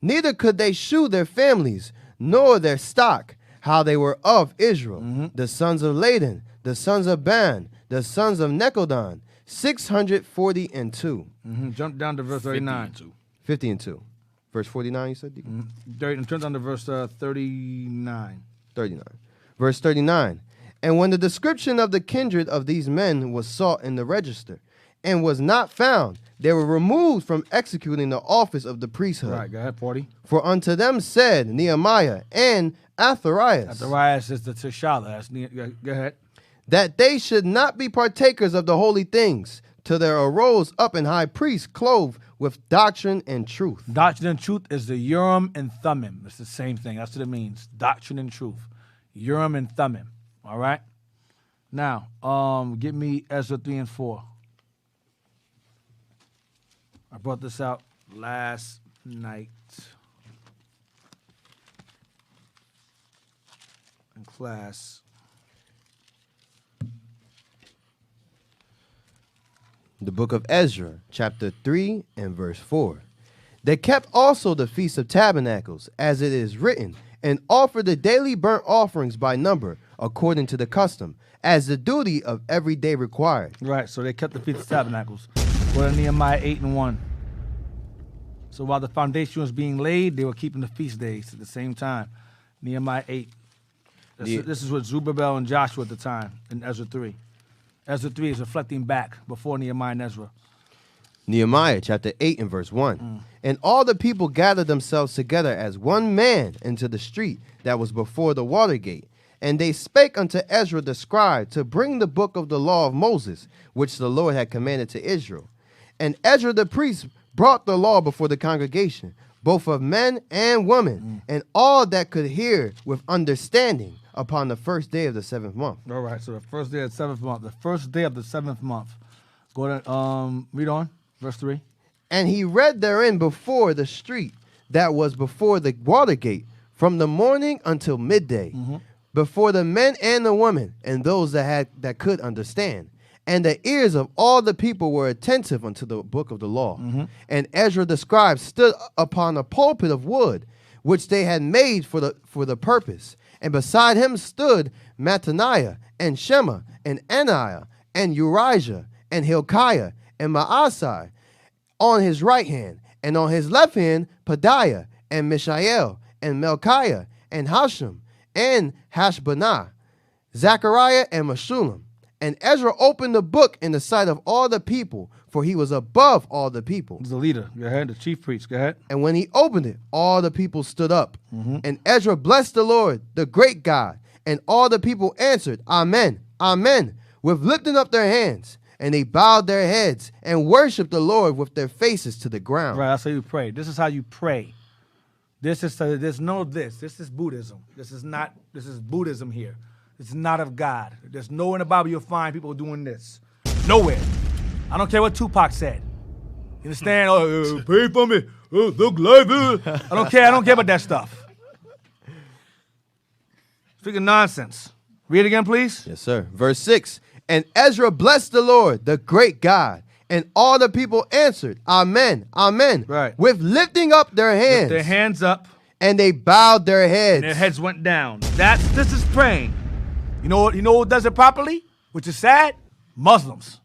Neither could they shew their families, nor their stock, how they were of Israel. The sons of Laden, the sons of Ban, the sons of Nekodan, 642. Jump down to verse 39. 50 and 2. Verse 49, you said, Deacon? Turn down to verse 39. 39. Verse 39. And when the description of the kindred of these men was sought in the register and was not found, they were removed from executing the office of the priesthood. Right, go ahead, 40. For unto them said Nehemiah and Azariah Azariah is the Tishala. Go ahead. that they should not be partakers of the holy things, till there arose up an high priest clothed with doctrine and truth. Doctrine and truth is the Urim and Thummim. It's the same thing. That's what it means. Doctrine and truth. Urim and Thummim. All right? Now, give me Ezra 3 and 4. I brought this out last night in class. The book of Ezra, chapter 3 and verse 4. They kept also the Feast of Tabernacles, as it is written, and offered the daily burnt offerings by number, according to the custom, as the duty of every day required. Right, so they kept the Feast of Tabernacles. Go to Nehemiah 8 and 1. So while the foundation was being laid, they were keeping the feast days at the same time. Nehemiah 8. This is with Zerubbabel and Joshua at the time in Ezra 3. Ezra 3 is reflecting back before Nehemiah and Ezra. Nehemiah chapter 8 and verse 1. And all the people gathered themselves together as one man into the street that was before the water gate. And they spake unto Ezra the scribe to bring the book of the law of Moses, which the Lord had commanded to Israel. And Ezra the priest brought the law before the congregation, both of men and women, and all that could hear with understanding upon the first day of the 7th month. All right, so the first day of the 7th month. The first day of the 7th month. Go to, read on, verse 3. And he read therein before the street that was before the water gate, from the morning until midday, before the men and the women, and those that could understand. And the ears of all the people were attentive unto the book of the law. And Ezra the scribe stood upon a pulpit of wood, which they had made for the purpose. And beside him stood Mattaniah, and Shema, and Ananiah, and Urijah, and Hilkiah, and Maasai on his right hand, and on his left hand Pedaiah, and Mishael, and Melchiah, and Hashem, and Hashbanah, Zechariah, and Meshullam. And Ezra opened the book in the sight of all the people, for he was above all the people. He's the leader. Go ahead, the chief priest. Go ahead. And when he opened it, all the people stood up. And Ezra blessed the Lord, the great God. And all the people answered, Amen, Amen, with lifting up their hands. And they bowed their heads and worshiped the Lord with their faces to the ground. Right, that's how you pray. This is how you pray. This is Buddhism. This is Buddhism here. It's not of God. There's nowhere in the Bible you'll find people doing this. Nowhere. I don't care what Tupac said. You understand? Oh, pray for me. Oh, look like I don't care. I don't care about that stuff. Speaking nonsense. Read it again, please. Yes, sir. Verse 6. And Ezra blessed the Lord, the great God. And all the people answered, Amen, Amen. Right. With lifting up their hands. With their hands up. And they bowed their heads. And their heads went down. This is praying. You know who does it properly? Which is sad? Muslims.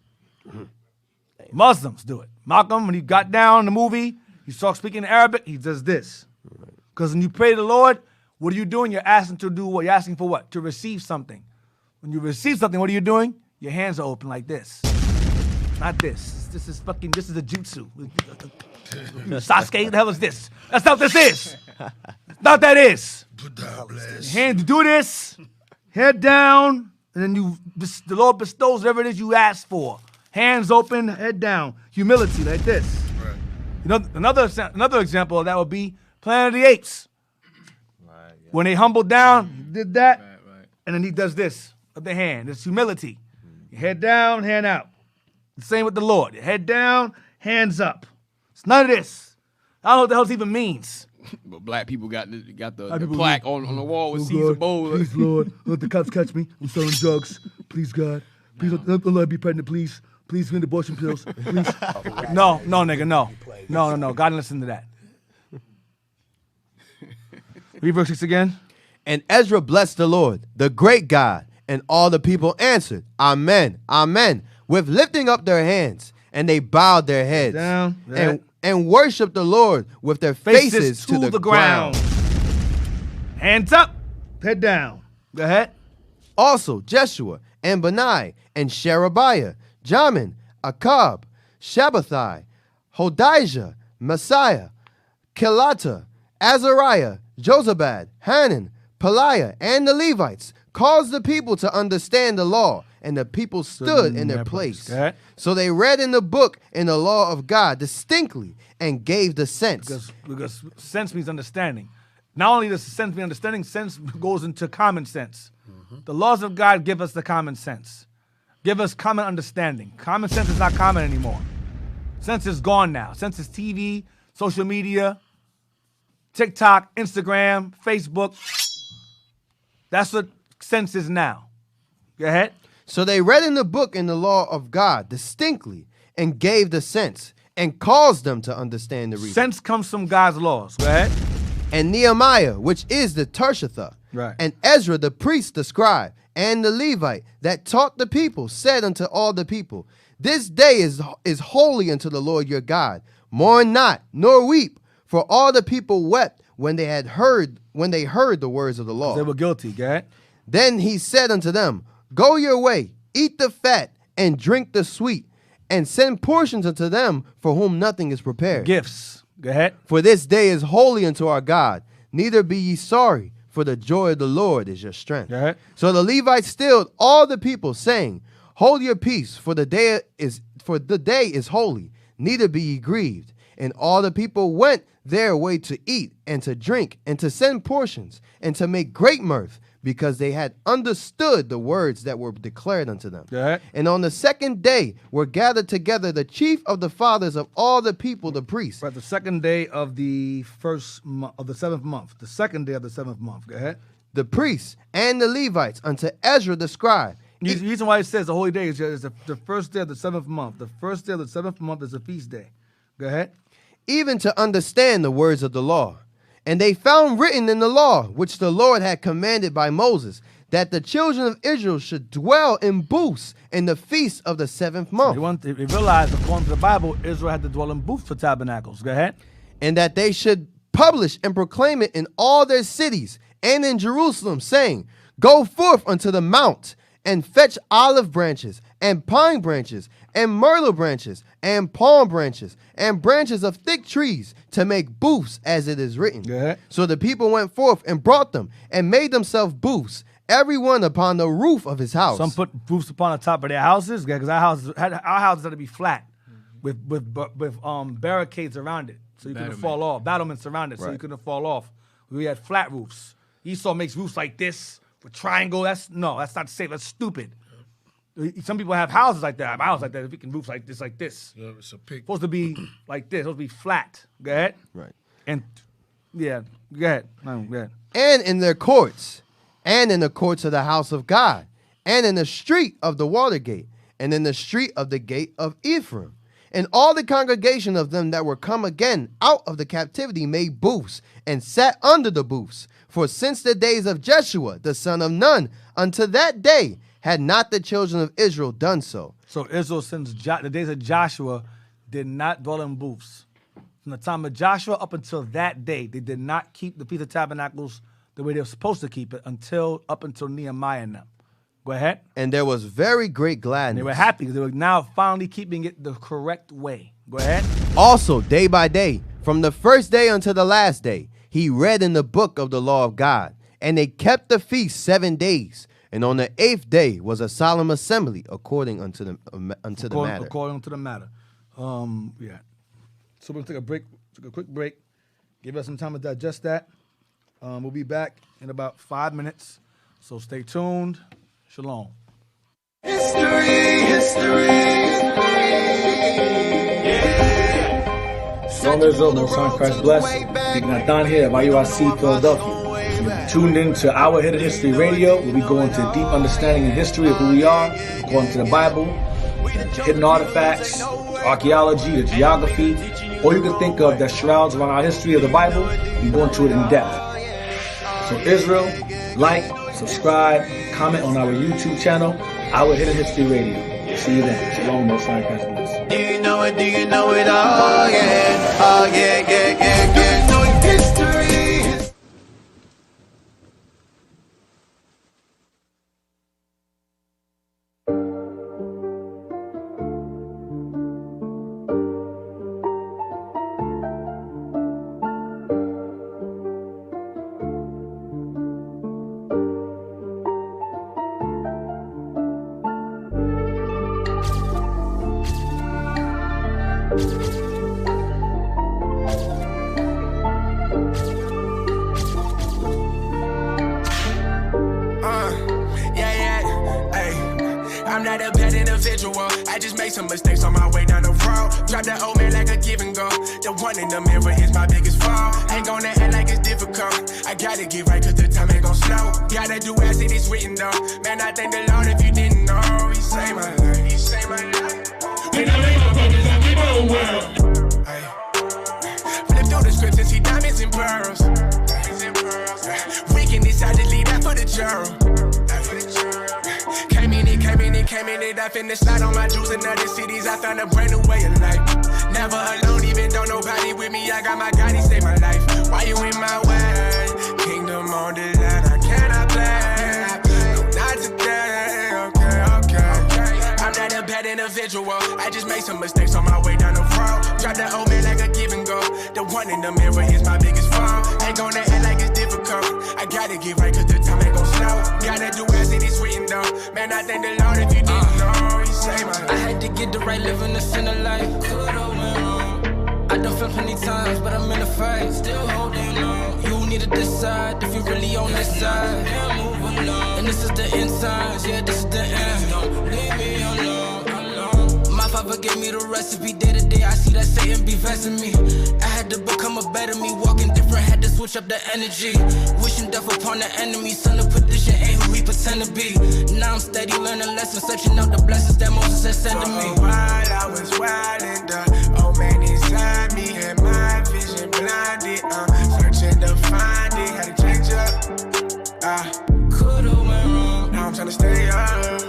Muslims do it. Malcolm, when he got down in the movie, he started speaking Arabic, he does this. Because when you pray to the Lord, what are you doing? You're asking to do what? You're asking for what? To receive something. When you receive something, what are you doing? Your hands are open like this. Not this. This is a jutsu. Sasuke, the hell is this? That's not what this is. That's not what that is. Hands, do this. Head down, and then the Lord bestows whatever it is you ask for. Hands open, head down. Humility, like this. Right. You know, another example of that would be Planet of the Apes. Right, yeah. When they humbled down, he did that, and then he does this with the hand. It's humility. Head down, hand out. The same with the Lord. Head down, hands up. It's none of this. I don't know what the hell this even means. But black people got the plaque on the wall with Caesar Bowl. Please, Lord, don't let the cops catch me. I'm selling drugs. Please, God. Please don't let me be pregnant, please. Please give me the abortion pills. Please. No, nigga, no. No. God didn't listen to that. Read verse 6 again. And Ezra blessed the Lord, the great God. And all the people answered, Amen, Amen, with lifting up their hands. And they bowed their heads. Down. and worship the Lord with their faces to the ground. Hands up, head down. Go ahead. Also Jeshua and Benai and Sherebiah, Jamin, Akab, Shabbathai, Hodijah, Messiah, Kelata, Azariah, Jozabad, Hanan, Peliah, and the Levites caused the people to understand the law, and the people stood in their place. Okay. So they read in the book in the law of God distinctly and gave the sense. Because sense means understanding. Not only does sense mean understanding, sense goes into common sense. The laws of God give us the common sense. Give us common understanding. Common sense is not common anymore. Sense is gone now. Sense is TV, social media, TikTok, Instagram, Facebook. That's what sense is now. Go ahead. So they read in the book in the law of God distinctly and gave the sense and caused them to understand the reason. Sense comes from God's laws. Go ahead. And Nehemiah, which is the Tershatha, Right. and Ezra, the priest, the scribe, and the Levite that taught the people, said unto all the people, this day is holy unto the Lord your God. Mourn not, nor weep, for all the people wept when they heard the words of the law. They were guilty. Go ahead. Then he said unto them, go your way, eat the fat, and drink the sweet, and send portions unto them for whom nothing is prepared. Gifts. Go ahead. For this day is holy unto our God. Neither be ye sorry, for the joy of the Lord is your strength. Go ahead. So the Levites stilled all the people, saying, hold your peace, for the day is holy. Neither be ye grieved. And all the people went their way to eat and to drink and to send portions and to make great mirth, because they had understood the words that were declared unto them. Go ahead. And on the second day were gathered together the chief of the fathers of all the people, the priests. Right, the second day of the of the 7th month. The second day of the 7th month. Go ahead. The priests and the Levites unto Ezra the scribe. The reason why it says the holy day is the first day of the 7th month. The first day of the 7th month is a feast day. Go ahead. Even to understand the words of the law. And they found written in the law, which the Lord had commanded by Moses, that the children of Israel should dwell in booths in the feast of the 7th month. They realized, according to the Bible, Israel had to dwell in booths for tabernacles. Go ahead. And that they should publish and proclaim it in all their cities and in Jerusalem, saying, go forth unto the mount and fetch olive branches and pine branches and myrtle branches and palm branches and branches of thick trees to make booths, as it is written. Yeah. So the people went forth and brought them and made themselves booths, every one upon the roof of his house. Some put roofs upon the top of their houses, because our houses had to be flat with barricades around it, so you couldn't fall off. Battlements around it, so you couldn't fall off. We had flat roofs. Esau makes roofs like this with triangle. That's not safe. That's stupid. Some people have houses like that. I have a house like that. If we can roofs like this, Yeah, it's a pig. supposed to be like this. Supposed to be flat. Go ahead. Right. And yeah, go ahead. No, go ahead. And in their courts, and in the courts of the house of God, and in the street of the water gate, and in the street of the gate of Ephraim. And all the congregation of them that were come again out of the captivity made booths, and sat under the booths. For since the days of Jeshua, the son of Nun, unto that day, had not the children of Israel done so. So Israel, since the days of Joshua, did not dwell in booths. From the time of Joshua up until that day, they did not keep the Feast of Tabernacles the way they were supposed to keep it up until Nehemiah and them. Go ahead. And there was very great gladness. And they were happy because they were now finally keeping it the correct way. Go ahead. Also, day by day, from the first day unto the last day, he read in the book of the law of God. And they kept the feast 7 days. And on the 8th day was a solemn assembly according unto the matter. According to the matter. Yeah. So we'll take a break. Take a quick break. Give us some time to digest that. We'll be back in about 5 minutes. So stay tuned. Shalom. Shalom Israel, Most High Christ bless. Deacon here of IUIC Philadelphia. Tuned into Our Hidden History Radio, where we go into deep understanding and history of who we are, according to the Bible, hidden artifacts, archaeology, the geography, all you can think of that surrounds around our history of the Bible. We go into it in depth. So Israel, like, subscribe, comment on our YouTube channel, Our Hidden History Radio. See you then. Shalom, Most High Christ bless. Do you know it? Do you know it? Oh yeah, oh yeah, yeah, yeah, yeah. Do you know history? I'm not a bad individual. I just made some mistakes on my way down the road. Drop that old man like a give and go. The one in the mirror is my biggest fall. Ain't gonna act like it's difficult. I gotta get right cause the time ain't gon' slow. Gotta do as it is written though. Man, I thank the Lord if you didn't know. He saved my life. He saved my life. We don't make no brothers and we don't world. Flip through the scripts and see diamonds and pearls. We can decide to leave that for the journal. Came in it, I finished slide on my jewels in other cities. I found a brand new way of life. Never alone, even though nobody with me. I got my God, he saved my life. Why you in my way? Kingdom on the line, I cannot play. No, not today. Okay. I'm not a bad individual. I just made some mistakes on my way down the road. Drop that old man like a give and go. The one in the mirror is my biggest fall. Ain't gonna act like it's difficult. I gotta get right cause the time ain't gon' slow. Gotta do as it is written though. Man, I thank the Lord if you didn't know. He saved my life. I had to get the right living, the sinner life. Could've went wrong. I done fell plenty times, but I'm in a fight. Still holding on. You need to decide if you really on this side. Move along. And this is the end signs. Yeah, this is the end. Don't leave me alone. My father gave me the recipe. Day to day, I see that Satan be vesting me. I had to become a better me. Walking different, had to switch up the energy. Wishing death upon the enemy. Son of perdition ain't who we pretend to be. Now I'm steady learning lessons, searching out the blessings that Moses has sent to me. For a while I was wild and old man inside me had my vision blinded. Searching to find it, had to change up. Could've went wrong. Now I'm trying to stay up.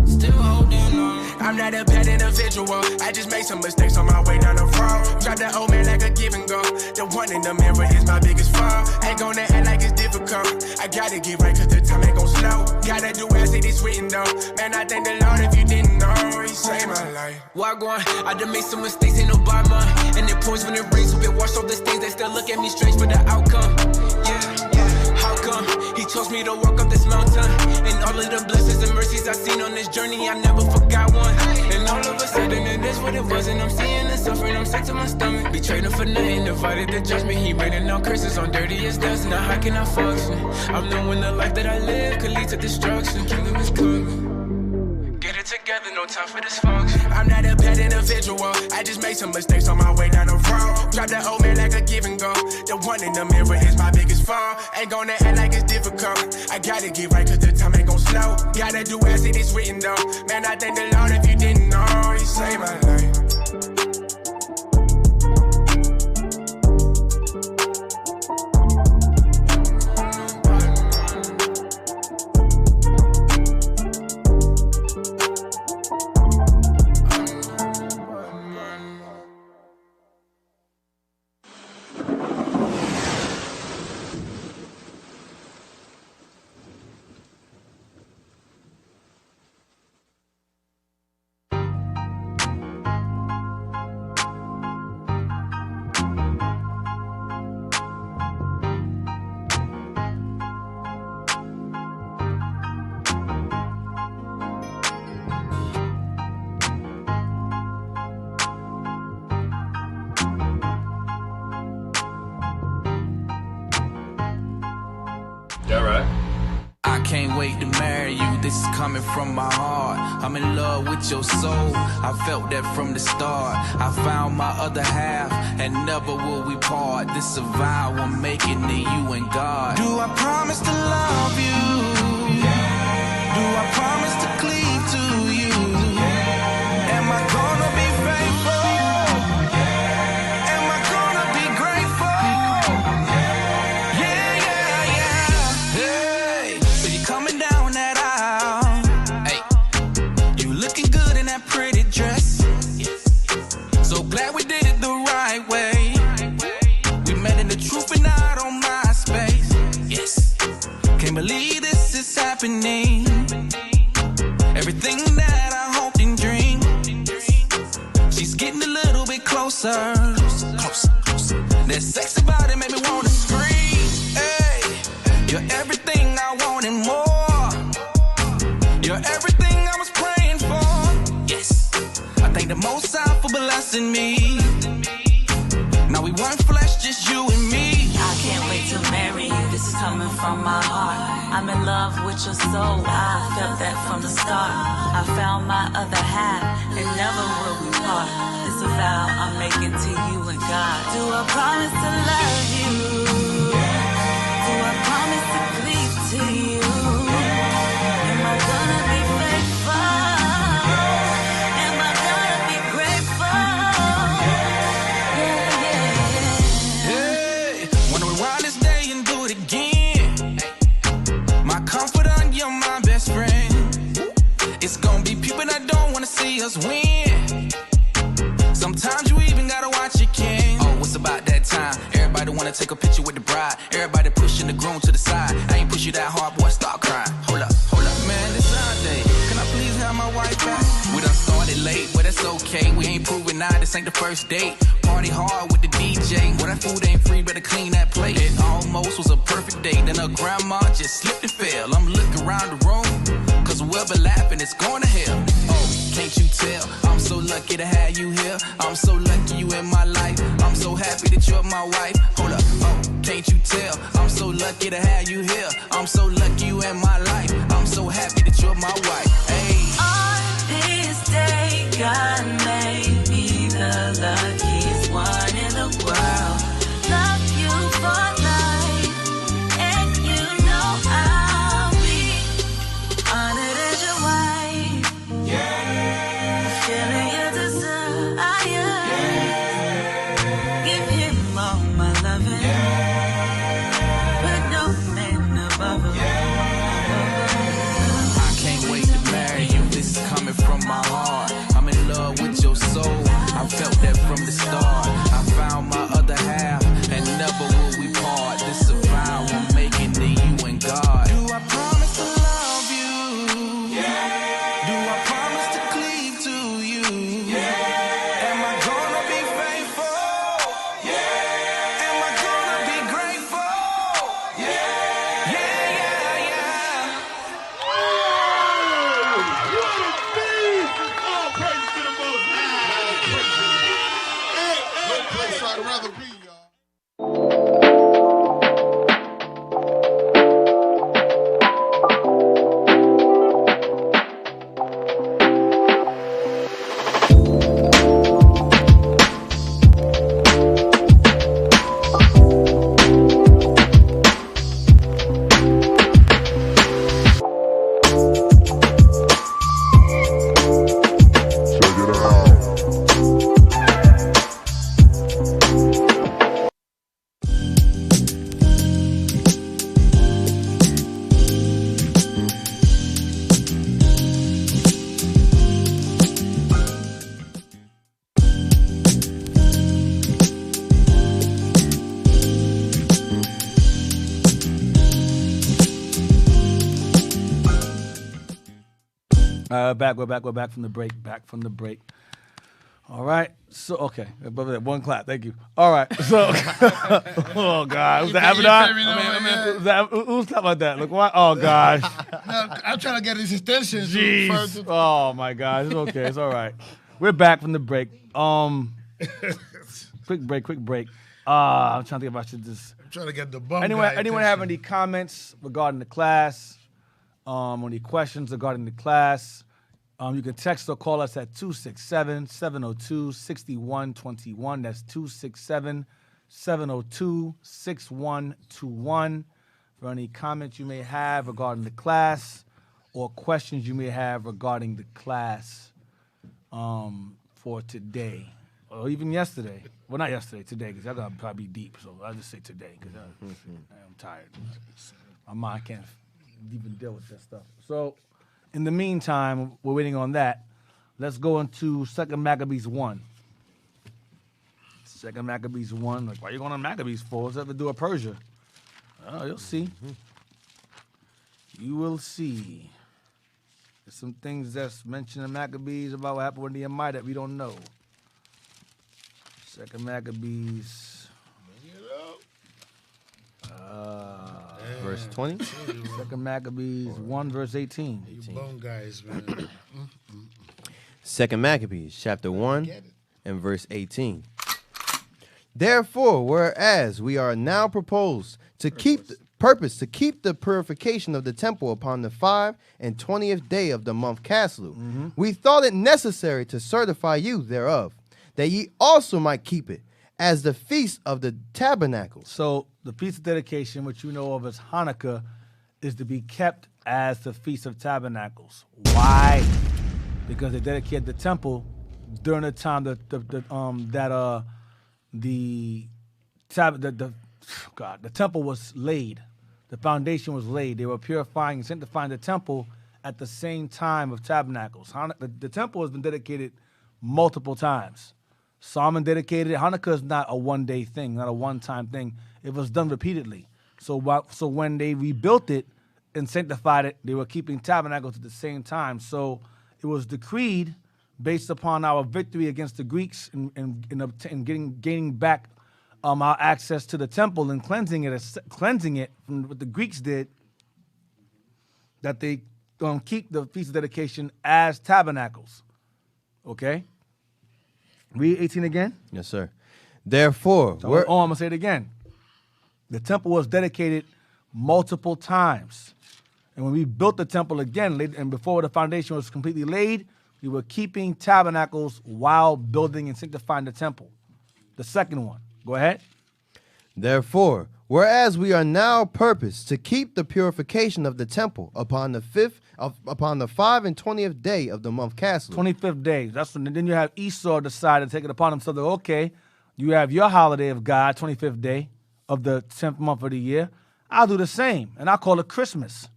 Still holding on. I'm not a bad individual. I just made some mistakes on my way down the road. Drop that old man like a give and go. The one in the mirror is my biggest fall. Ain't gonna act like it's difficult. I gotta get right cause the time ain't gon' slow. Gotta do as it is written though. Man, I thank the Lord if you didn't know. He saved my life. Wagwan, I done made some mistakes, ain't no bar mine. And it points when it rains, who been washed off the stains. They still look at me strange for the outcome. Yeah. How come he chose me to walk up this mountain? And all of the blessings and mercies I've seen on this journey, I never forgot one. And all of a sudden it is what it was. And I'm seeing the suffering, I'm sick to my stomach. Betrayed him for nothing, divided the judgment. He raining out curses on dirty as dust. Now how can I function? I'm knowing the life that I live could lead to destruction. Kingdom is coming. Get it together, no time for dysfunction. I'm not a bad individual. I just made some mistakes on my way down the road. Drop that old man like a give and go. The one in the mirror is my biggest fall. Ain't gonna act like it's difficult. I gotta get right cause the time ain't gon' slow. Gotta do as it is written though. Man, I thank the Lord if you didn't know. He saved my life. I can't wait to marry you, this is coming from my heart. I'm in love with your soul, I felt that from the start. I found my other half, and never will we part. This a vow I'm making to you and God. Do I promise to love you? Do I promise to cleave to you? Am I gonna be faithful? Am I gonna be grateful? Yeah, yeah, yeah. Hey, so you coming down that aisle? Hey, you looking good in that pretty dress. believe this is happening. Everything that I hoped and dreamed, she's getting a little bit closer. There's sex about it, make me wanna scream. Hey, you're everything I want and more. You're everything I was praying for. Yes, I thank the Most High for blessing me. Now we one flesh, just you and me. I can't wait to marry you. This is coming from my heart. I'm in love with your soul. I felt that from the start. I found my other half, and never will we part. It's a vow I'm making to you and God. Do I promise to love you? Do I promise to cleave to you? Am I gonna be faithful? Am I gonna be grateful? Hey, wanna rewind this day and do it again. My confidant, you're my best friend. It's gonna be people that don't wanna see us win. Sometimes you even gotta watch your king. Oh, it's about that time. Everybody wanna take a picture with the bride. Everybody pushing the groom to the side. I ain't push you that hard, boy, start crying. Hold up, man, it's our day. Can I please have my wife back? We done started late, but it's okay. We ain't proving now, this ain't the first date. Party hard with the DJ. Well, that food ain't free, better clean that plate. It almost was a perfect date. Then her grandma just slipped and fell. I'm looking around the room, cause we'll be laughing, it's going to hell. Oh, can't you tell? I'm so lucky to have you here. I'm so lucky you in my life. I'm so happy that you're my wife. Hold up, oh, can't you tell? I'm so lucky to have you here. I'm so lucky you in my life. I'm so happy that you're my wife. Hey. On this day, God made me the luckiest one in the world. Love you for life, and you know I'll be honored as your wife. Feeling your desire. Give him all my loving. Put no man above him. I can't wait to marry you. This is coming from my heart. I'm in love with your soul. I felt that from the start. I found my other half, and never will we part. This is a vow I'm making to you and God. Do I promise to love you? Do I promise to cleave to you? Am I gonna be faithful? Am I gonna be grateful? All praise to the Most High. No place I'd rather be, y'all. Check it out. We're back from the break. All right. So, okay. One clap. Thank you. All right. So, oh, God. Who's the Abaddon? Who's clap like that? Look, what? Oh, gosh. No, I'm trying to get his attention. Jeez. Oh, my God. It's okay. It's all right. We're back from the break. Quick break. I'm trying to think if I should just... I'm trying to get the bum Anyone guy have attention. any comments regarding the class? Any questions regarding the class? You can text or call us at 267-702-6121. That's 267-702-6121. For any comments you may have regarding the class or questions you may have regarding the class for today or even yesterday. Well, not yesterday, today, because y'all going to probably be deep. So I'll just say today because I'm tired. My mind can't even deal with that stuff. So in the meantime, we're waiting on that. Let's go into 2 Maccabees 1. 2 Maccabees 1. Like, why are you going on Maccabees for? What's that to do with Persia? Oh, you'll see. You will see. There's some things that's mentioned in Maccabees about what happened with Nehemiah that we don't know. Second Maccabees. Verse 20. Second Maccabees 1 verse 18. You bum guys, man. Second Maccabees, chapter 1 and verse 18. Therefore, whereas we are now proposed to keep the purification of the temple upon the 5 and 20th day of the month Caslu, we thought it necessary to certify you thereof, that ye also might keep it, as the feast of the tabernacles. So the feast of dedication, which you know of as Hanukkah, is to be kept as the feast of tabernacles. Why? Because they dedicated the temple during the time the temple was laid. The foundation was laid. They were purifying and sanctifying the temple at the same time of tabernacles. The temple has been dedicated multiple times. Solomon dedicated it. Hanukkah is not a one-day thing, not a one-time thing. It was done repeatedly. So when they rebuilt it and sanctified it, they were keeping tabernacles at the same time. So it was decreed based upon our victory against the Greeks and gaining back our access to the temple and cleansing it from what the Greeks did, that they keep the Feast of Dedication as tabernacles. Okay? Read 18 again. Yes, sir. Therefore, I'm going to say it again. The temple was dedicated multiple times. And when we built the temple again, and before the foundation was completely laid, we were keeping tabernacles while building and sanctifying the temple. The second one. Go ahead. Therefore, whereas we are now purposed to keep the purification of the temple upon the 5 and 20th day of the month Caslu. 25th day. That's when then you have Esau decide to take it upon himself that, okay, you have your holiday of God, 25th day of the 10th month of the year. I'll do the same, and I'll call it Christmas.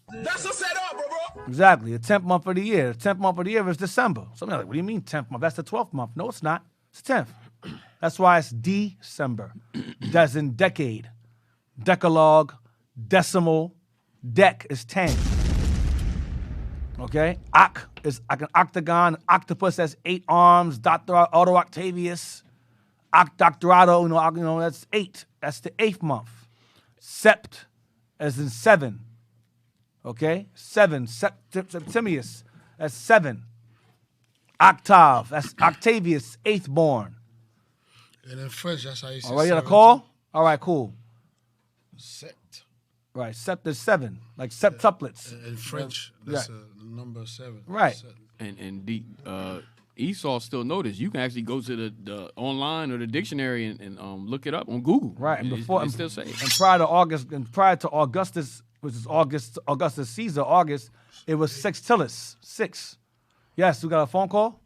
That's a setup, bro. Exactly, the 10th month of the year. The 10th month of the year is December. Somebody like, what do you mean 10th month? That's the 12th month. No, it's not. It's 10th. That's why it's December. That's in decade. Decalogue, decimal, dec is 10. Okay? Oc is like an octagon. Octopus has 8 arms. Dr. Otto Octavius. Doctorado, you know, that's 8. That's the 8th month. Sept, as in 7. Okay? 7. Septimius, that's 7. Octave, that's Octavius, 8th born. And in French, that's how you say it. All right, you got a call? All right, cool. Sept. Right, sept is 7, like septuplets. In French, that's a number 7. Right. And Esau still noticed you can actually go to the online or the dictionary and look it up on Google. Right, and before it still say it. And prior to Augustus, which is Augustus Caesar, August, it was Sextilis, 6. Yes, we got a phone call.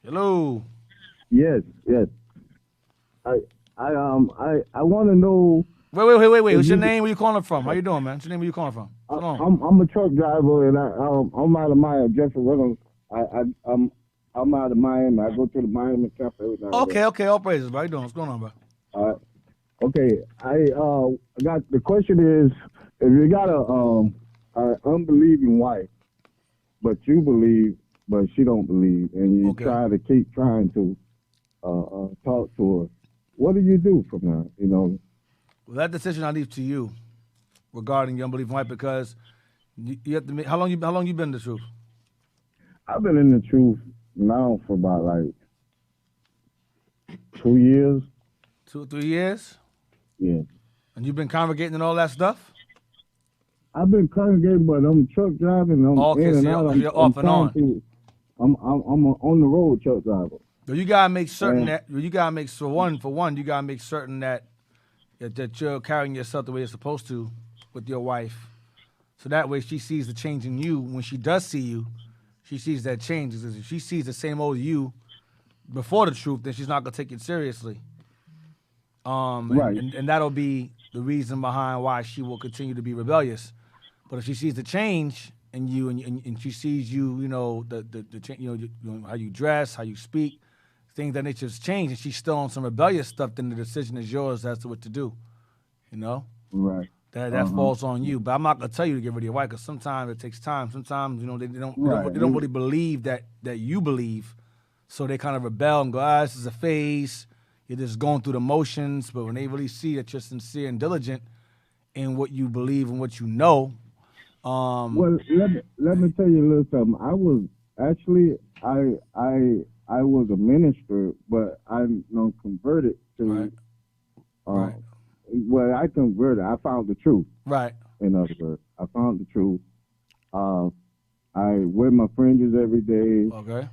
Hello. Yes. I want to know. Wait. What's your name? Where you calling from? How you doing, man? What's your name? Where you calling from? I'm a truck driver, and I'm out of Miami. Jeffrey Reynolds. I'm out of Miami. I go to the Miami camp every time. Okay. All praises, bro. How you doing? What's going on, bro? All right. Okay. I got the question is, if you got a unbelieving wife, but you believe, but she don't believe, and you try to keep trying to talk to her, what do you do from that? You know. Well, that decision I leave to you regarding your unbelieving wife, because you have to make. How long you been in the truth? I've been in the truth now for about like 2 years. 2-3 years? Yeah. And you've been congregating and all that stuff? I've been congregating, but I'm truck driving. I'm in and out. You're off and on. I'm on the road truck driver. So you gotta make certain that you gotta make you gotta make certain that you're carrying yourself the way you're supposed to with your wife. So that way she sees the change in you. When she does see you, she sees that change. If she sees the same old you before the truth, then she's not gonna take it seriously. Right. And that'll be the reason behind why she will continue to be rebellious. But if she sees the change in you, and she sees you, you know, how you dress, how you speak, things that nature's changed, and she's still on some rebellious stuff, then the decision is yours as to what to do. You know. Right. that falls on you. But I'm not gonna tell you to get rid of your wife because sometimes it takes time. Sometimes they don't really believe that you believe, so they kind of rebel and go, this is a phase. You're just going through the motions. But when they really see that you're sincere and diligent in what you believe and what you know, well, let me tell you a little something. I was actually I was a minister, but I'm converted to. Right. Well, I converted. I found the truth. Right. In other words, I found the truth. I wear my fringes every day. Okay.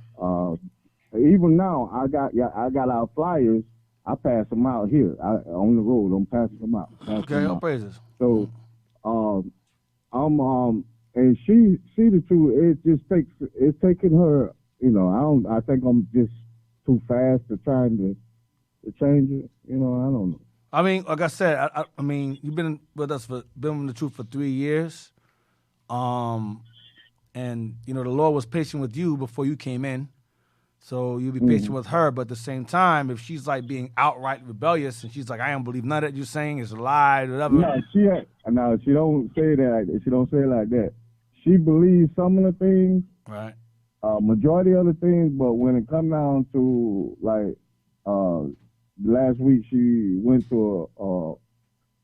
Even now, I got our flyers. I pass them out here on the road. I'm passing them out. Okay. All praises. So, and she the truth. It's taking her. I think I'm just too fast to trying to change it. I don't know. I mean, like I said, I mean, you've been with us been with the truth for 3 years, and the Lord was patient with you before you came in, so you'll be patient with her. But at the same time, if she's like being outright rebellious and she's like, I don't believe none of that you're saying is a lie, whatever. No, she don't say that. She don't say it like that. She believes some of the things, right? Majority of the things, but when it comes down to like. Last week she went to a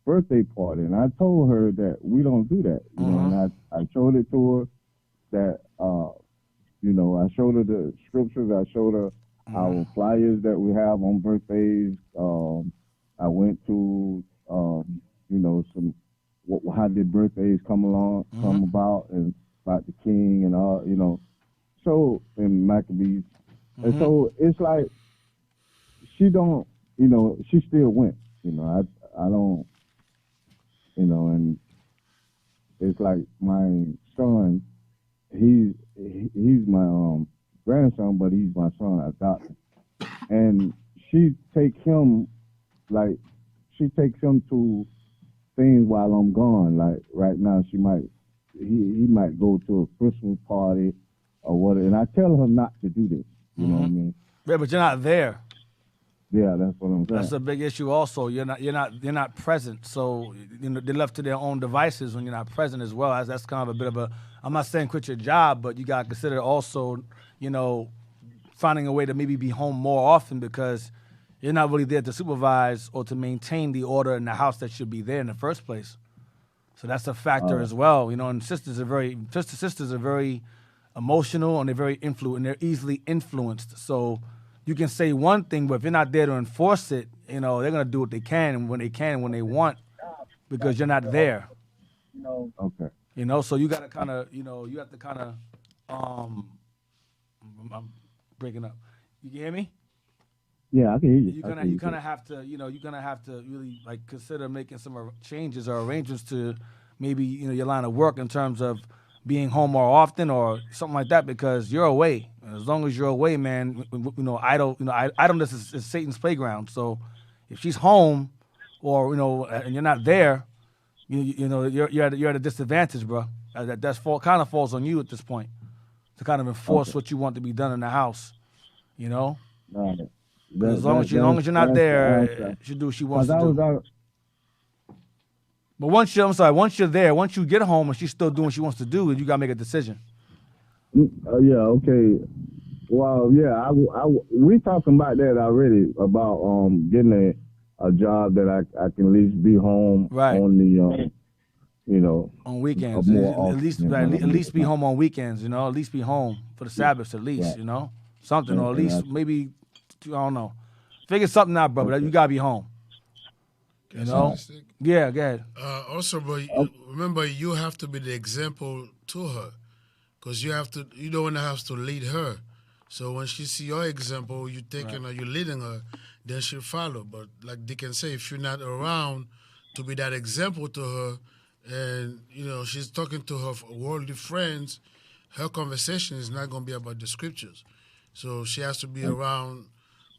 birthday party, and I told her that we don't do that. And I showed it to her that I showed her the scriptures. I showed her our flyers that we have on birthdays. I went to some how did birthdays come about, and about the king and all so and Maccabees, and so it's like she don't. She still went. I don't. And it's like my son. He's my grandson, but he's my son adopted. And she takes him to things while I'm gone. Like right now, he might go to a Christmas party or whatever. And I tell her not to do this. You know what I mean? Yeah, but you're not there. Yeah, that's what I'm saying. That's a big issue. Also, you're not present. So they're left to their own devices when you're not present as well. That's kind of a bit of a. I'm not saying quit your job, but you got to consider also, finding a way to maybe be home more often because you're not really there to supervise or to maintain the order in the house that should be there in the first place. So that's a factor as well. And sisters are very emotional and they're very they're easily influenced. So. You can say one thing, but if you're not there to enforce it, they're gonna do what they can and when they want, because you're not there. Okay. So you gotta kind of, you have to kind of, I'm breaking up. You can hear me? Yeah, I can hear you. You kind of have to, you're gonna have to really like consider making some changes or arrangements to maybe your line of work in terms of being home more often or something like that because you're away. As long as you're away, man, idleness is Satan's playground. So if she's home or and you're not there, you're at a disadvantage, bro. That's kind of falls on you at this point to kind of enforce what you want to be done in the house. As long as you're not there, she do what she wants to do. But once you're there, once you get home and she's still doing what she wants to do, you gotta make a decision. Yeah, okay. Well, yeah, we talking about that already about getting a job that I can at least be home on the on weekends. More at least be home on weekends. At least be home for the Sabbath. At least something, or at least maybe I don't know. Figure something out, brother. You gotta be home. Yeah, go ahead. Also, bro, remember you have to be the example to her, because you don't want to have to lead her. So when she see your example, you taking her, you leading her, then she'll follow. But like Deacon say, if you're not around to be that example to her, and she's talking to her worldly friends, her conversation is not going to be about the scriptures. So she has to be around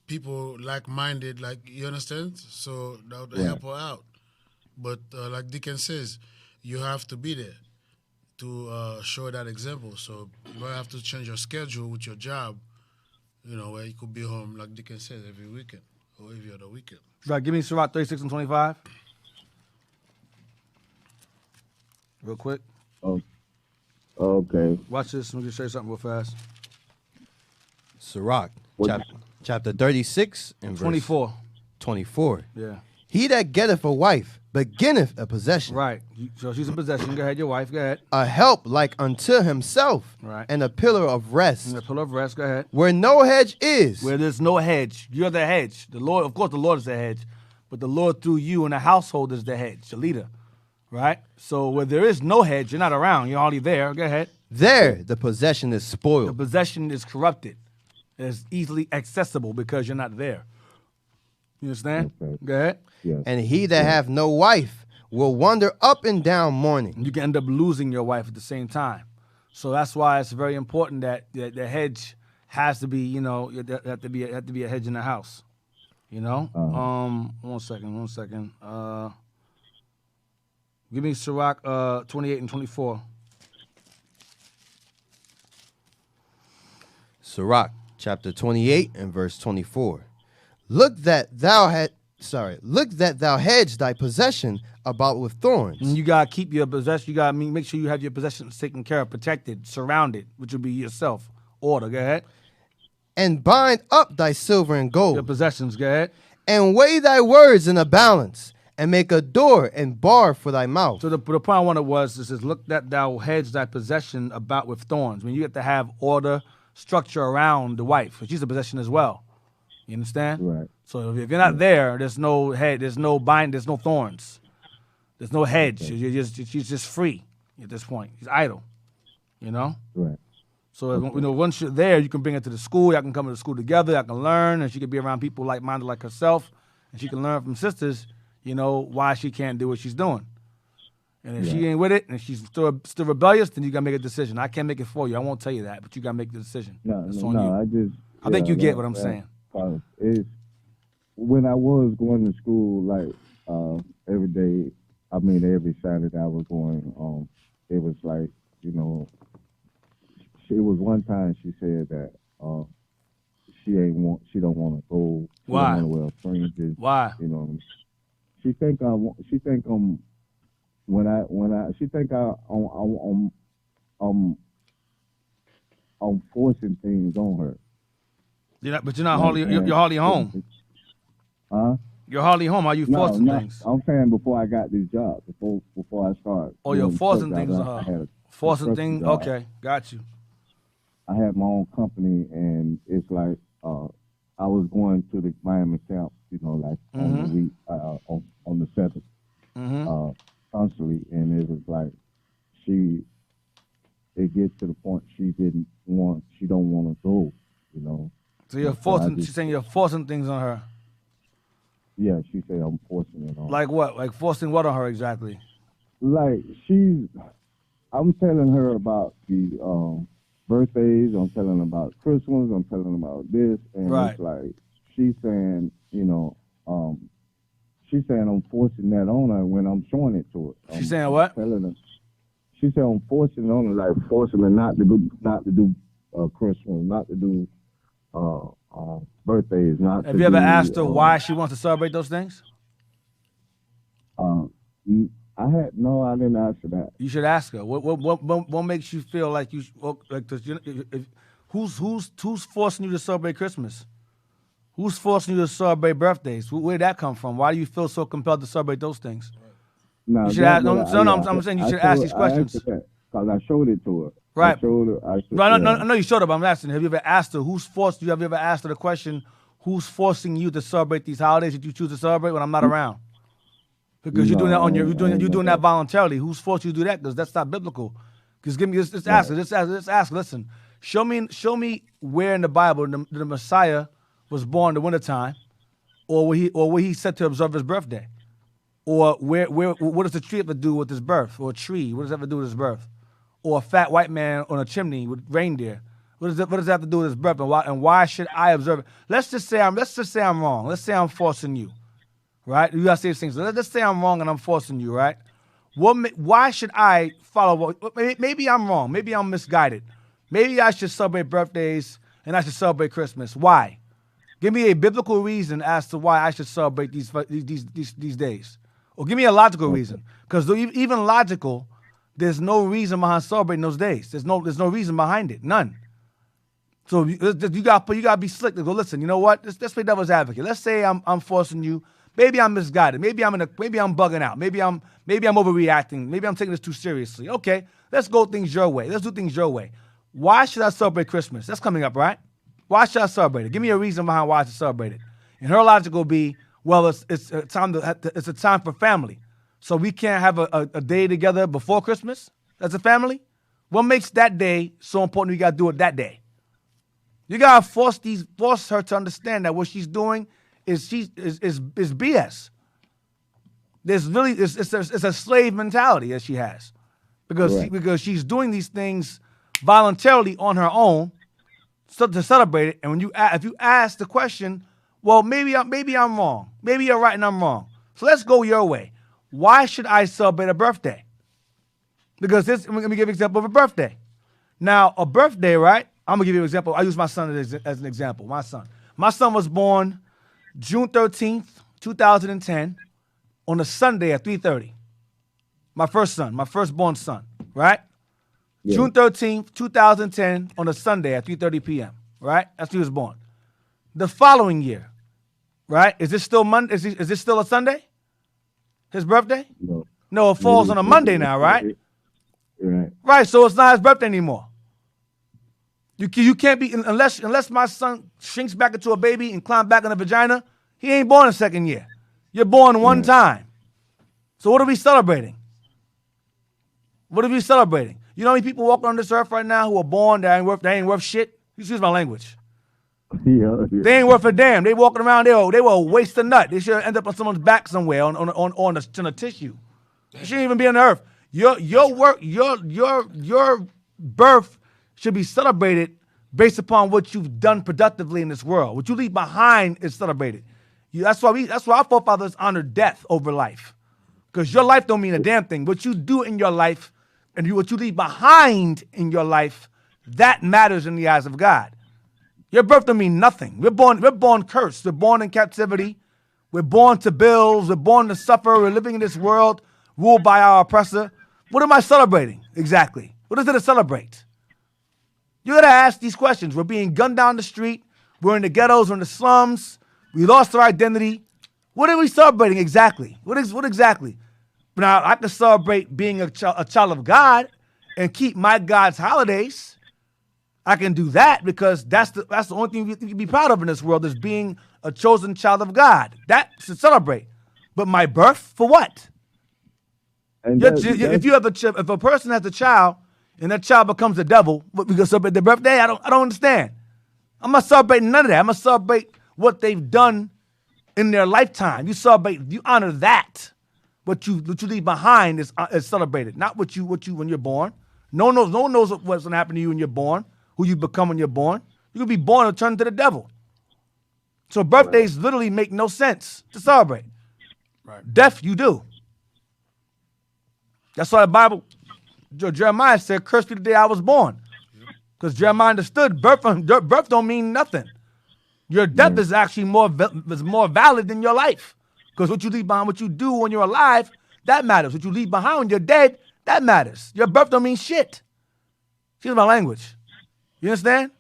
people like-minded, you understand? So that would help her out. But like Deacon says, you have to be there to show that example. So you might have to change your schedule with your job, where you could be home, like Deacon says, every weekend or every other weekend. Right, give me Sirach 36 and 25. real quick. Oh, okay. Watch this. Let me just show you something real fast. Sirach, chapter 36 and 24. verse 24. Yeah. He that getteth a wife beginneth a possession. Right. So she's a possession. Go ahead, your wife. Go ahead. A help like unto himself. Right. And a pillar of rest. And a pillar of rest. Go ahead. Where no hedge is. Where there's no hedge. You're the hedge. The Lord, of course, the Lord is the hedge. But the Lord through you and the household is the hedge, the leader. Right? So where there is no hedge, you're not around. You're hardly there. Go ahead. There, the possession is spoiled. The possession is corrupted. It's easily accessible because you're not there. You understand? Okay. Go ahead. Yeah. And he that have no wife will wander up and down mourning. You can end up losing your wife at the same time. So that's why it's very important that the hedge has to be, you know, there have to be a hedge in the house. You know? 1 second. Give me Sirach 28 and 24. Sirach chapter 28 and verse 24. Look that thou hedge thy possession about with thorns. And you gotta keep your possession. You gotta make sure you have your possessions taken care of, protected, surrounded, which would be yourself. Order. Go ahead. And bind up thy silver and gold. Your possessions. Go ahead. And weigh thy words in a balance, and make a door and bar for thy mouth. So the point I wanted was, this is, look that thou hedge thy possession about with thorns. I mean, you have to have order, structure around the wife, because she's a possession as well. You understand? Right. So if you're not there, there's no head, there's no bind, there's no thorns, there's no hedge. Okay. She's just free at this point. She's idle. You know? Right. So once you're there, you can bring her to the school. Y'all can come to the school together. Y'all can learn, and she can be around people like-minded like herself, and she can learn from sisters, you know, why she can't do what she's doing. And if she ain't with it, and she's still rebellious, then you gotta make a decision. I can't make it for you. I won't tell you that, but you gotta make the decision. That's on you. I think you get what I'm saying. When I was going to school, like every day, I mean every Saturday I was going. It was like, you know, it was one time she said that she don't want to go. Why? She don't want to wear fringes. Why? You know, she think I'm forcing things on her. But you're not hardly. You're hardly home. Huh? You're hardly home. Are you forcing things? I'm saying before I got this job, before I started. Oh, you're forcing things on her. Forcing things. Job. Okay, got you. I had my own company, and it's like I was going to the Miami camp, you know, like on the week, on the 7th, constantly, and it was like it gets to the point she don't want to go, you know. So you're forcing. She's saying you're forcing things on her. Yeah, she said I'm forcing it on. Like what? Like forcing what on her exactly? Like I'm telling her about the birthdays. I'm telling her about Christmas. I'm telling her about this, and it's like she's saying, you know, she's saying I'm forcing that on her when I'm showing it to her. She's saying what? Telling her. She said I'm forcing it on her, like forcing her not to do Christmas, not to do birthdays. Not. Have you ever asked her why she wants to celebrate those things? I didn't ask her that. You should ask her. What makes you feel like you like this? Who's forcing you to celebrate Christmas? Who's forcing you to celebrate birthdays? Where'd that come from? Why do you feel so compelled to celebrate those things? No, you should ask. I'm saying you should ask these questions. Because I showed it to her. Right. I know you showed her, but I'm asking, have you ever asked her who's forced you? Have you ever asked her the question, who's forcing you to celebrate these holidays that you choose to celebrate when I'm not around? Because you're doing that you're doing that voluntarily. Who's forced you to do that? Because that's not biblical. Because just ask her. Just ask her. Listen, show me where in the Bible the Messiah was born in the wintertime, or where he said to observe his birthday, or what does the tree have to do with his birth, or a tree? What does that have to do with his birth? Or a fat white man on a chimney with reindeer. What does that have to do with his birth? And why should I observe it? Let's just say I'm wrong. Let's say I'm forcing you, right? You gotta say these things. Let's say I'm wrong and I'm forcing you, right? Why should I follow? Maybe I'm wrong. Maybe I'm misguided. Maybe I should celebrate birthdays and I should celebrate Christmas. Why? Give me a biblical reason as to why I should celebrate these days, or give me a logical reason. Because even logical there's no reason behind celebrating those days. There's no reason behind it. None. So you gotta be slick to go, listen, you know what? Let's play devil's advocate. Let's say I'm forcing you. Maybe I'm misguided. Maybe I'm bugging out. Maybe I'm overreacting. Maybe I'm taking this too seriously. Okay, let's go things your way. Let's do things your way. Why should I celebrate Christmas? That's coming up, right? Why should I celebrate it? Give me a reason behind why I should celebrate it. And her logic will be, well, it's a time for family. So we can't have a day together before Christmas as a family? What makes that day so important? We gotta do it that day. You gotta force her to understand that what she's doing is BS. It's a slave mentality that she has, because she's doing these things voluntarily on her own, to celebrate it. And if you ask the question, well, maybe I'm wrong. Maybe you're right and I'm wrong. So let's go your way. Why should I celebrate a birthday? Because let me give you an example of a birthday. Now, a birthday, right? I'm going to give you an example. I use my son as an example. My son was born June 13th, 2010, on a Sunday at 3:30. My firstborn son, right? Yeah. June 13th, 2010, on a Sunday at 3:30 p.m., right? That's when he was born. The following year, right? Is this still Monday? Is this still a Sunday? His birthday? No, it falls on a Monday now, right? Right. Right, so it's not his birthday anymore. You can't be, unless my son shrinks back into a baby and climbs back in the vagina, he ain't born a second year. You're born one time. So what are we celebrating? What are we celebrating? You know how many people walking on this earth right now who are born that ain't worth shit? Excuse my language. Yeah. They ain't worth a damn. They walking around, they were a waste of nut. They should end up on someone's back somewhere on the tissue. They shouldn't even be on the earth. Your work, your birth should be celebrated based upon what you've done productively in this world. What you leave behind is celebrated. That's why our forefathers honored death over life, because your life don't mean a damn thing. What you do in your life and what you leave behind in your life, that matters in the eyes of God. Your birth don't mean nothing. We're born cursed. We're born in captivity. We're born to bills. We're born to suffer. We're living in this world ruled by our oppressor. What am I celebrating exactly? What is it to celebrate? You gotta ask these questions. We're being gunned down the street. We're in the ghettos. We're in the slums. We lost our identity. What are we celebrating exactly? What exactly? Now, I can celebrate being a child of God and keep my God's holidays. I can do that because that's the only thing you can be proud of in this world, is being a chosen child of God. That's to celebrate. But my birth, for what? And if a person has a child and that child becomes a devil, we gonna celebrate their birthday? I don't understand. I'm not celebrating none of that. I'm gonna celebrate what they've done in their lifetime. You honor that. What you leave behind is celebrated, not what you when you're born. No one knows what's gonna happen to you when you're born, who you become when you're born. You could be born and turn to the devil. So birthdays literally make no sense to celebrate. Right. Death, you do. That's why the Bible, Jeremiah said, "Cursed be the day I was born," because Jeremiah understood birth don't mean nothing. Your death is actually more valid than your life, because what you leave behind, what you do when you're alive, that matters. What you leave behind when you're dead, that matters. Your birth don't mean shit. Excuse my language. You understand?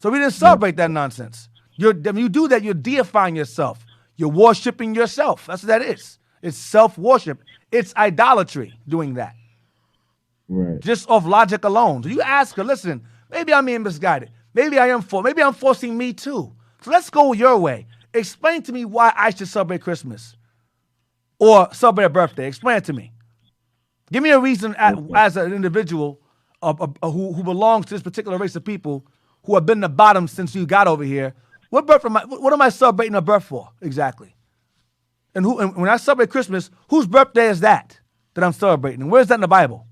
So we didn't celebrate that nonsense. When you do that, you're deifying yourself. You're worshiping yourself. That's what that is. It's self-worship. It's idolatry doing that. Right. Just off logic alone. So you ask her, listen, maybe I'm being misguided. Maybe I'm forcing me too. So let's go your way. Explain to me why I should celebrate Christmas or celebrate a birthday. Explain it to me. Give me a reason as an individual who belongs to this particular race of people who have been the bottom since you got over here. What am I celebrating a birth for exactly? And when I celebrate Christmas, whose birthday is that I'm celebrating? And where's that in the Bible?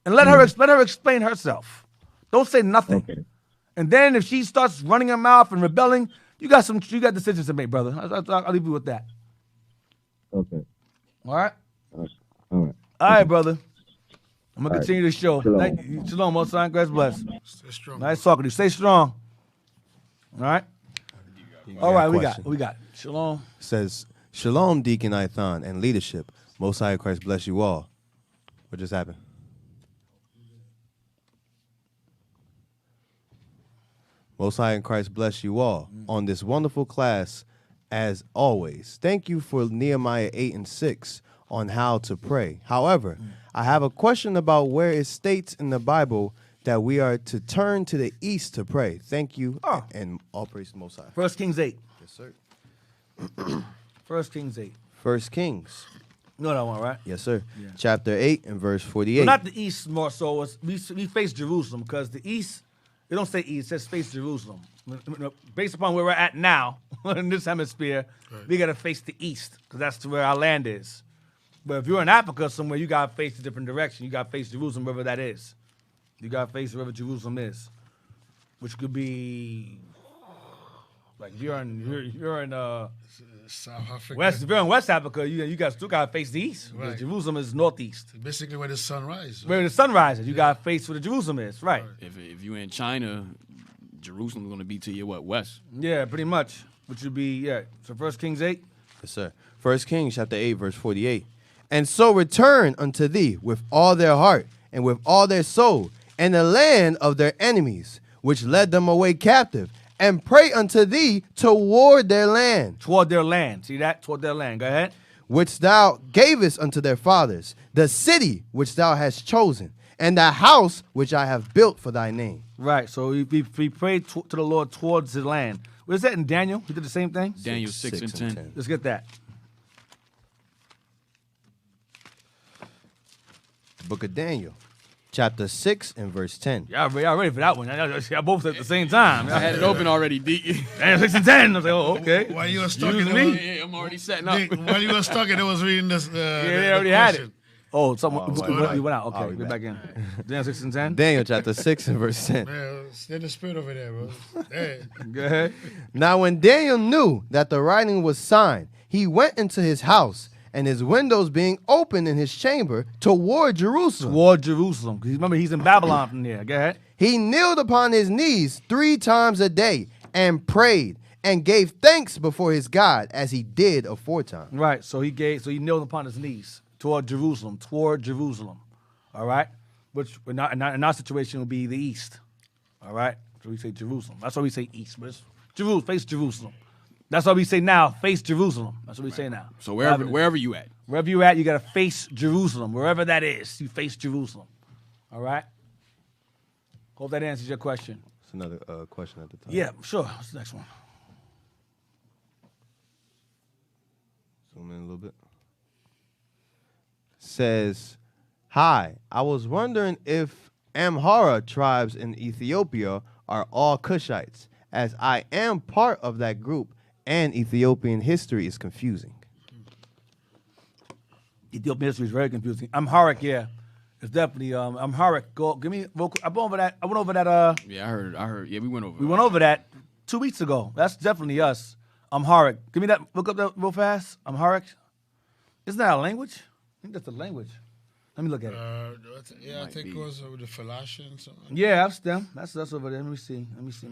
And let her explain herself. Don't say nothing. Okay. And then if she starts running her mouth and rebelling, you got decisions to make, brother. I'll leave you with that. Okay. All right? All right. All right, brother. I'm going to continue the show. Thank you. Shalom, most son. God bless. Stay strong. Nice talking to you. Stay strong. All right? All right, we got. Shalom. It says, Shalom, Deacon Ithan, and leadership. Most High Christ bless you all. What just happened? Most High in Christ bless you all on this wonderful class as always. Thank you for Nehemiah 8 and 6 on how to pray. However, I have a question about where it states in the Bible that we are to turn to the east to pray. Thank you, and all praise to the Most High. 1 Kings 8. Yes, sir. 1 Kings 8. 1 Kings. You know that one, right? Yes, sir. Yeah. Chapter 8 and verse 48. Well, not the east more so. We face Jerusalem because the east, it don't say east, it says face Jerusalem. Based upon where we're at now in this hemisphere, we got to face the east because that's where our land is. But if you're in Africa somewhere, you got to face a different direction. You got to face Jerusalem, wherever that is. You got to face wherever Jerusalem is, which could be like if you're in South Africa. If you're in West Africa, you still got to face the east. Right. Jerusalem is northeast. Basically where the sun rises. Where the sun rises, you got to face where the Jerusalem is, right? If you're in China, Jerusalem's going to be to your west? Yeah, pretty much, which would be, So 1 Kings 8? Yes, sir. 1 Kings chapter 8, verse 48. And so return unto thee with all their heart and with all their soul, and the land of their enemies, which led them away captive, and pray unto thee toward their land. Toward their land. See that? Toward their land. Go ahead. Which thou gavest unto their fathers, the city which thou hast chosen, and the house which I have built for thy name. Right. So we prayed to the Lord towards the land. What is that in Daniel? He did the same thing? Daniel 6 and 10. Let's get that. The book of Daniel, chapter 6 and verse 10. Y'all ready for that one? Y'all both at the same time. I had it open already, Deacon. Daniel 6 and 10. I was like, oh, okay. While you were stuck in Yeah, I'm already setting up. While you were stuck in it, was reading this. They already had it. Oh, we went out. Okay, we're back in. Daniel 6 and 10. Daniel chapter 6 and verse 10. Man, stay in the spirit over there, bro. Hey. Go ahead. Now when Daniel knew that the writing was signed, he went into his house, and his windows being open in his chamber toward Jerusalem. Toward Jerusalem. Because remember, he's in Babylon from there. Go ahead. He kneeled upon his knees 3 times a day and prayed and gave thanks before his God as he did aforetime. Right. So he kneeled upon his knees toward Jerusalem. All right. Which in our situation would be the east. All right. So we say Jerusalem. That's why we say east. But it's Jerusalem. Face Jerusalem. That's why we say now, face Jerusalem. That's what we say now. So wherever you at. Wherever you at, you got to face Jerusalem. Wherever that is, you face Jerusalem. All right? Hope that answers your question. It's another question at the time. Yeah, sure. What's the next one? Zoom in a little bit. Says, hi, I was wondering if Amhara tribes in Ethiopia are all Cushites, as I am part of that group, and Ethiopian history is confusing. Ethiopian history is very confusing. Amharic, yeah. It's definitely Amharic. Give me vocal. I went over that. Yeah, I heard. Yeah, we went over. We went over that 2 weeks ago. That's definitely us. Amharic. Give me that. Look up that real fast. Amharic. Isn't that a language? I think that's a language. Let me look at it. I think it was with the Falashim. Something. Yeah, that's them. That's us over there. Let me see. Let me see.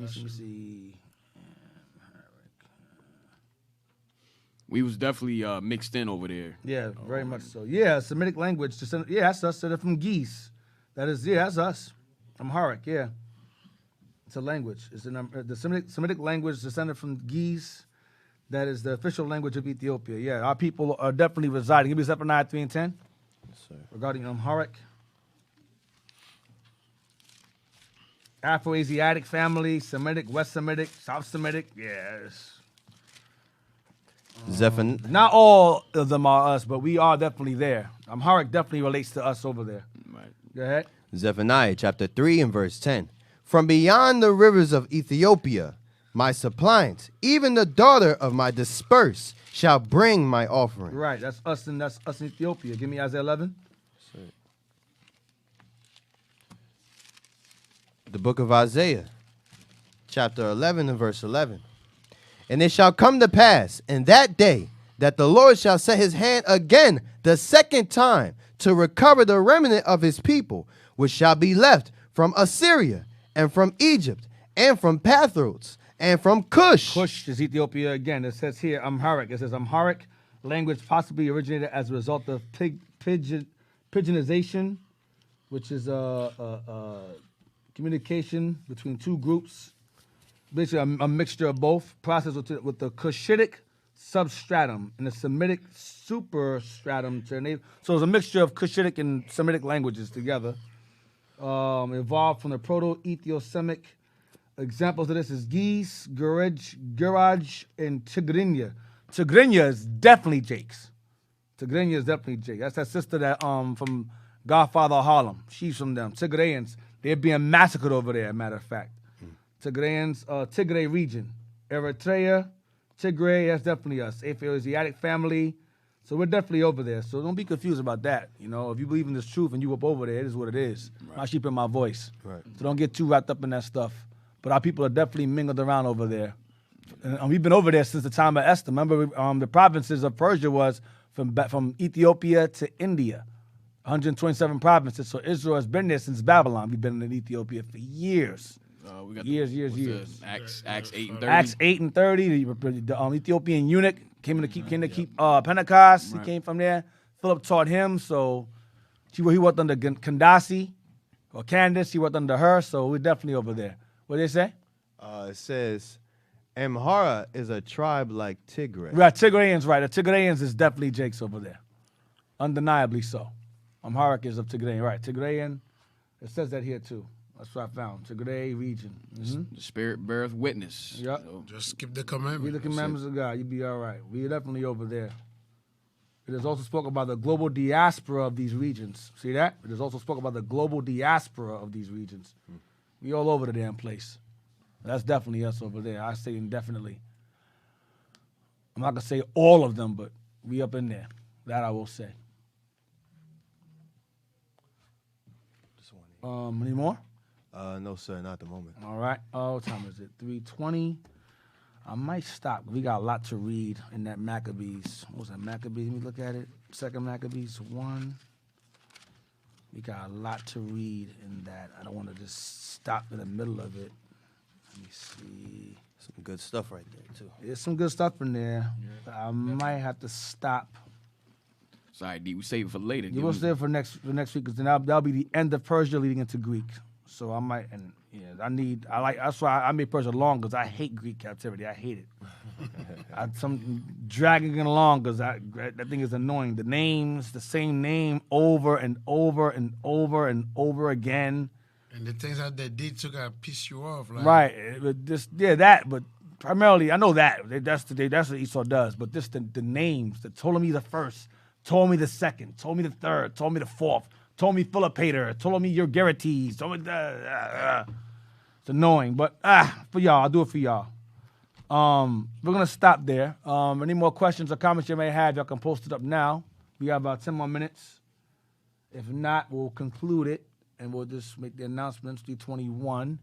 We was definitely mixed in over there. Yeah, very much so. Yeah, Semitic language. Yeah, that's us. They're from Geese. That's us. Amharic, yeah. It's a language. It's the Semitic language descended from Geese. That is the official language of Ethiopia. Yeah, our people are definitely residing. Give me Zephaniah 3 and 10. Yes, sir. Regarding Amharic. Afro-Asiatic family, Semitic, West Semitic, South Semitic. Yes. Not all of them are us, but we are definitely there. Amharic definitely relates to us over there. Right. Go ahead. Zephaniah chapter 3 and verse 10. From beyond the rivers of Ethiopia, my suppliant, even the daughter of my dispersed, shall bring my offering. Right, that's us in Ethiopia. Give me Isaiah 11. The book of Isaiah, chapter 11 and verse 11. And it shall come to pass in that day that the Lord shall set his hand again the second time to recover the remnant of his people, which shall be left from Assyria and from Egypt and from Pathros and from Cush. Cush is Ethiopia again. It says here Amharic. It says Amharic language possibly originated as a result of pigeonization, which is communication between two groups. basically a mixture of both. Processed with the Cushitic substratum and the Semitic superstratum. So it's a mixture of Cushitic and Semitic languages together. Evolved from the Proto-Ethio-Semitic. Examples of this is Geese, Guraj, and Tigrinya. Tigrinya is definitely Jake's. Tigrinya is definitely Jake. That's that sister that from Godfather of Harlem. She's from them. Tigrayans, they're being massacred over there, matter of fact. Tigrayans, Tigray region. Eritrea, Tigray, that's definitely us. Afro-Asiatic family. So we're definitely over there. So don't be confused about that. You know, if you believe in this truth and you up over there, it is what it is. Right. My sheep in my voice. Right. So don't get too wrapped up in that stuff. But our people are definitely mingled around over there. And we've been over there since the time of Esther. Remember, the provinces of Persia was from Ethiopia to India. 127 provinces. So Israel has been there since Babylon. We've been in Ethiopia for years. We got years. Acts 8 and 30. Acts 8 and 30. The Ethiopian eunuch came to keep Pentecost. Right. He came from there. Philip taught him. So he worked under Candace or Candace. He worked under her. So we're definitely over there. What did they say? It says Amhara is a tribe like Tigray. Right, Tigrayans, right. The Tigrayans is definitely Jake's over there. Undeniably so. Amharic is of Tigrayan, right. Tigrayan, it says that here too. That's what I found. Tigray region. Mm-hmm. The Spirit beareth witness. Yep. So just keep the commandments. Keep the commandments of God. You'll be all right. We're definitely over there. It is also spoken about the global diaspora of these regions. See that? It is also spoken about the global diaspora of these regions. We all over the damn place. That's definitely us over there. I say indefinitely. I'm not going to say all of them, but we up in there. That I will say. Any more? No, sir, not at the moment. All right. What time is it? 3:20. I might stop. We got a lot to read in that Maccabees. What was that, Maccabees? Let me look at it. Second Maccabees 1. We got a lot to read in that. I don't want to just stop in the middle of it. Let me see. Some good stuff right there, too. There's some good stuff in there. Yeah. I might have to stop. Sorry, D, we save it for later. You will save it for next week, because then that'll be the end of Persia leading into Greek. So I might, and yeah, that's why I made Persia long, because I hate Greek captivity. I hate it. I'm dragging it along because that thing is annoying. The names, the same name over and over and over and over again. And the things that they did to piss you off. Like. Right. But primarily, I know that. That's what Esau does. But just the names, the Ptolemy the first, Ptolemy the second, Ptolemy the third, Ptolemy the fourth, Ptolemy Philopator, Ptolemy Euergetes, Ptolemy it's annoying. But for y'all, I'll do it for y'all. We're going to stop there. Any more questions or comments you may have, y'all can post it up now. We got about 10 more minutes. If not, we'll conclude it, and we'll just make the announcements, 3:21.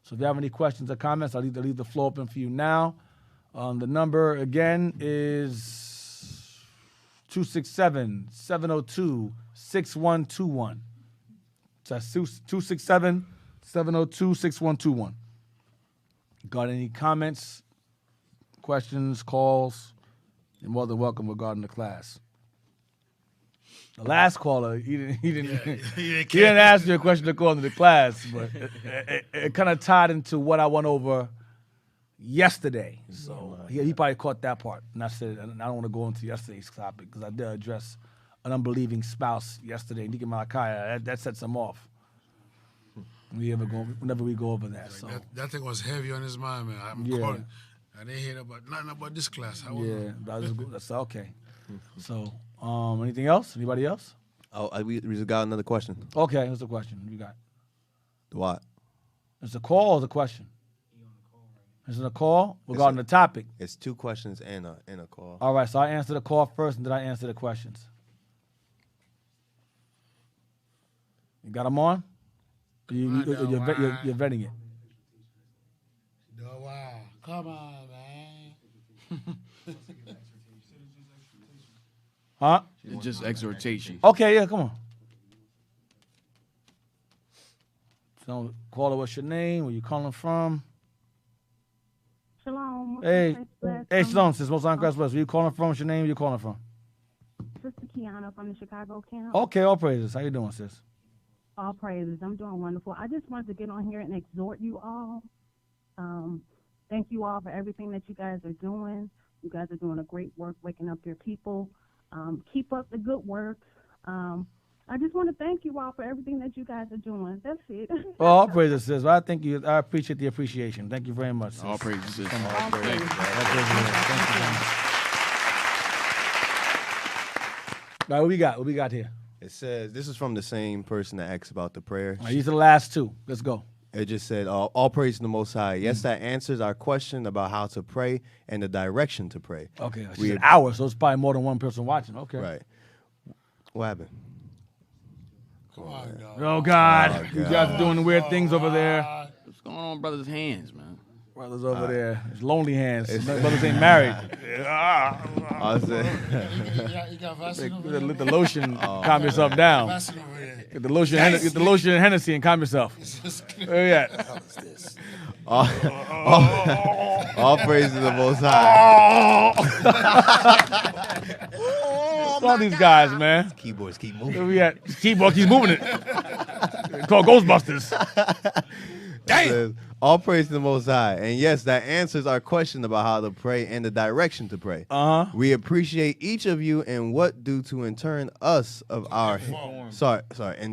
So if you have any questions or comments, I'll leave the floor open for you now. The number, again, is 267-702-6121. So that's 267-702-6121. Got any comments, questions, calls? You're more than welcome regarding the class. The last caller, he didn't ask you a question according to the class, but it kind of tied into what I went over yesterday. So he probably caught that part. And I said, and I don't want to go into yesterday's topic because I did address an unbelieving spouse yesterday, Deacon Malachi. That sets him off. Whenever we go over that. So that thing was heavy on his mind, man. I didn't hear nothing about this class. That's okay. So, anything else? Anybody else? Oh, we just got another question. Okay, what's the question you got? What? It's a call or the question? Is it a call regarding the topic? It's two questions and a call. All right, so I answer the call first, and then I answer the questions. You got them on? You're vetting it. Wow. Come on, man. Huh? It's just exhortation. Okay, yeah, come on. So, caller, what's your name? Where you calling from? Shalom. Hey, Shalom, sis. Most on Christ bless. Where you calling from? What's your name? Where you calling from? Sister Kiana from the Chicago camp. Okay, all praises. How you doing, sis? All praises. I'm doing wonderful. I just wanted to get on here and exhort you all. thank you all for everything that you guys are doing. You guys are doing a great work waking up your people. Keep up the good work. I just want to thank you all for everything that you guys are doing. That's it. Well, all praises, sis. Well, I thank you. I appreciate the appreciation. Thank you very much, sis. All praises, sis. All praises. Thank you. Thank you. All right, what we got? What we got here? It says, this is from the same person that asked about the prayer. All right, these are the last two. Let's go. It just said, all praise to the Most High. Yes, that answers our question about how to pray and the direction to pray. Okay, it's an hour, so it's probably more than one person watching. Okay. Right. What happened? Oh, God. You guys are doing weird things over there. What's going on, brothers' hands, man? Brothers over there. It's lonely hands. Brothers ain't married. I said, let the lotion calm yourself down. Get the lotion and Hennessy and calm yourself. Where you at? all praise to the Most High. All these guys, man. Keyboards keep moving. Where we at? Keyboard keeps moving it. It's called Ghostbusters. Damn. All praise to the Most High. And yes, that answers our question about how to pray and the direction to pray. We appreciate each of you and what do to in turn us of our... Sorry.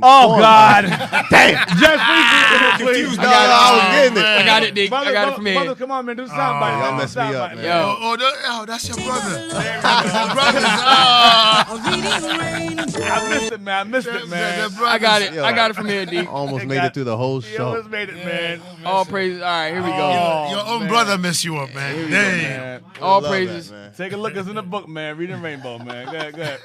Oh, God. Damn. Just please. I was getting it. I got it, Dick. I got it from here. Brother, come on, man. Do something. Y'all messed me up, man. Yo. That's your brother. I missed it, man. I got it. I got it from here, D. Almost made it through the whole You show. almost made it, man. All praises. All right, here we go. Your own brother messed you up, man. Damn. All praises. Take a look. It's in the book, man. Reading Rainbow, man. Go ahead.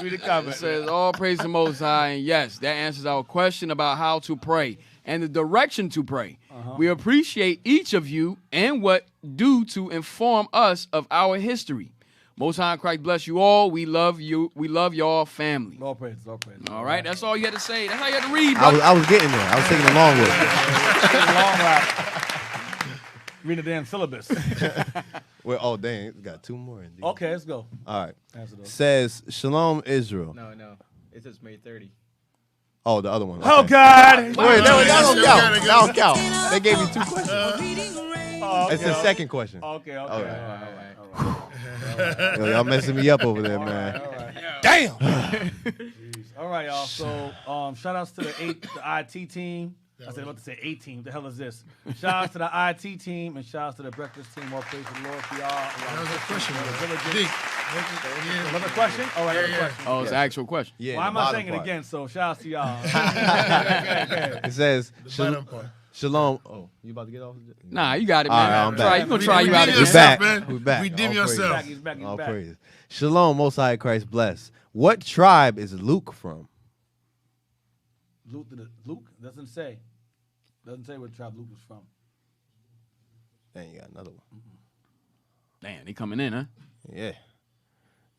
Read the comment. It says, all praise the Most High. And yes, that answers our question about how to pray and the direction to pray. We appreciate each of you and what do to inform us of our history. Most High Christ bless you all. We love you. We love y'all family. All praises. All praises. All right, that's all you had to say. That's how you had to read, I brother. was getting there. I was taking a long way. Long ride. Read the damn syllabus. Well, oh, dang. We got two more. Indeed. Okay, let's go. All right. Says, Shalom, Israel. No. It says May 30. Oh, the other one. Oh, God. Wait, that don't count. That don't count. They gave you two questions. It's the second question. Okay. All right. Yo, y'all messing me up over there, man. Damn. All right, y'all. So, shout outs to the IT team. I was about to say 18. What the hell is this? Shout outs to the IT team and shout outs to the breakfast team. All praise the Lord for y'all. That was a question. Another question? All right, another question. Oh, it's an actual question. Yeah, Why am I saying it again? So, shout outs to y'all. It says, Shalom. Oh, you about to get off? Nah, you got it, man. All right, I'm back. You're going to try you out again. We're back. man. We're back. Redeem All yourself. praises. He's back. All praises. Shalom, Most High Christ bless. What tribe is Luke from? Luke doesn't say. Doesn't say what tribe Luke was from. Then you got another one. Damn, they coming in, huh? Yeah.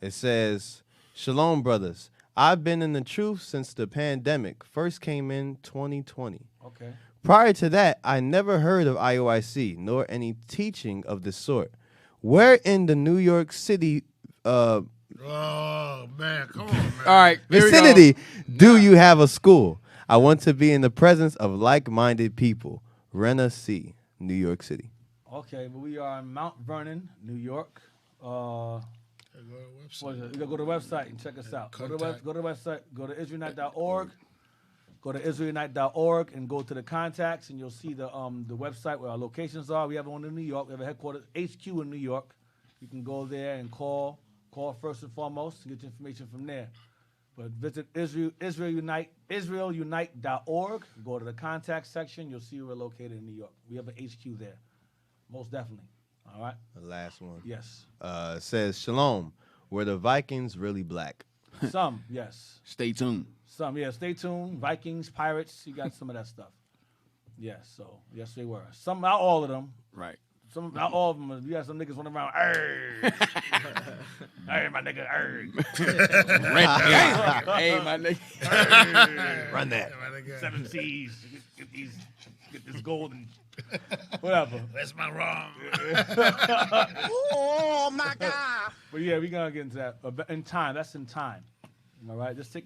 It says, Shalom, brothers. I've been in the truth since the pandemic first came in 2020. Okay. Prior to that, I never heard of IOIC, nor any teaching of this sort. Where in the New York City Oh, man. Come on, man. All right. vicinity do you have a school? I want to be in the presence of like-minded people. Rena C., New York City. Okay, well, we are in Mount Vernon, New York. You gotta go to the website and check us out. Go to the website, go to israelunite.org. Go to israelunite.org and go to the contacts, and you'll see the website where our locations are. We have one in New York. We have a headquarters, HQ in New York. You can go there and call first and foremost and get your information from there. But visit israelunite.org. Go to the contact section. You'll see we're located in New York. We have an HQ there, most definitely. All right. The last one. Yes. Says, Shalom, were the Vikings really black? Some, yes. Stay tuned. Some, yeah. Stay tuned. Vikings, pirates. You got some of that stuff. Yes. So yes, they were. Some, not all of them. Right. Some, not all of them. You got some niggas running around. Hey, my nigga. Hey, my nigga. Run that. 7 C's. Get this gold and whatever. That's my wrong. Oh my God. But yeah, we're gonna get into that in time. That's in time. All right. Just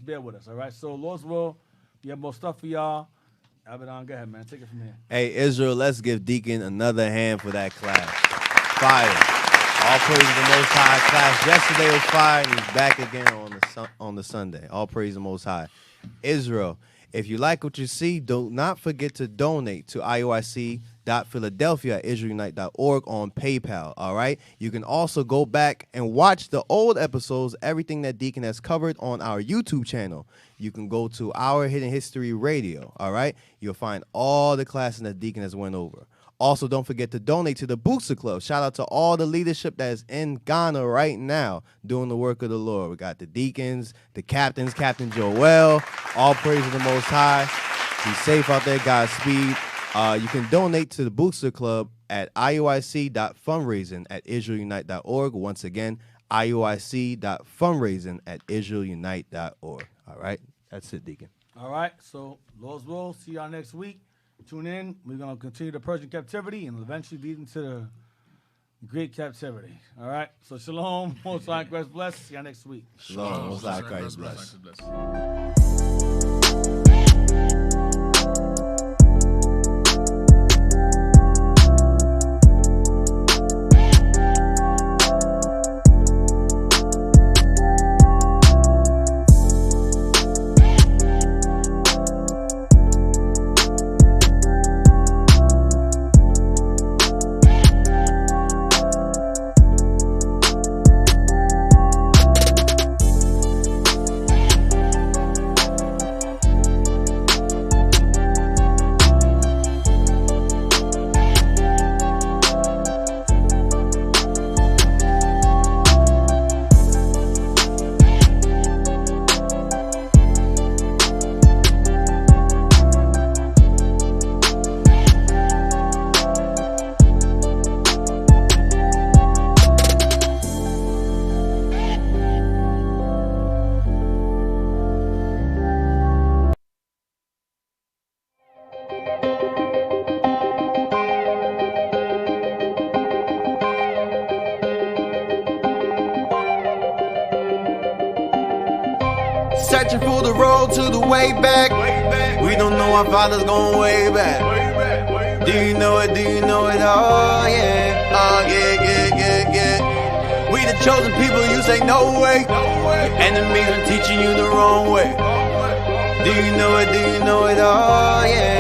bear with us. All right. So Lord's will, we have more stuff for y'all. Abaddon, go ahead, man. Take it from here. Hey, Israel, let's give Deacon another hand for that class. Fire. All praise to the Most High. Class yesterday was fire, and he's back again on the Sunday. All praise the Most High. Israel, if you like what you see, do not forget to donate to IOIC.Philadelphia@IsraelUnite.org on PayPal, all right? You can also go back and watch the old episodes, everything that Deacon has covered on our YouTube channel. You can go to Our Hidden History Radio, all right? You'll find all the classes that Deacon has went over. Also, don't forget to donate to the Booster Club. Shout out to all the leadership that is in Ghana right now doing the work of the Lord. We got the deacons, the captains, Captain Joel. All praise to the Most High. Be safe out there, Godspeed. You can donate to the Booster Club at IOIC.fundraising@IsraelUnite.org. Once again, IOIC.fundraising@IsraelUnite.org. All right, that's it, Deacon. All right, so Lord's will. See y'all next week. Tune in. We're going to continue the Persian captivity and eventually lead into the great captivity. All right, so shalom. Most High Christ bless. See y'all next week. Shalom. Most High Christ bless. Searching for the road to the way back. We don't know our father's going way back. Do you know it? Do you know it? Oh yeah. Oh yeah. We the chosen people, you say no way. Your enemies are teaching you the wrong way. Do you know it? Do you know it? Oh yeah.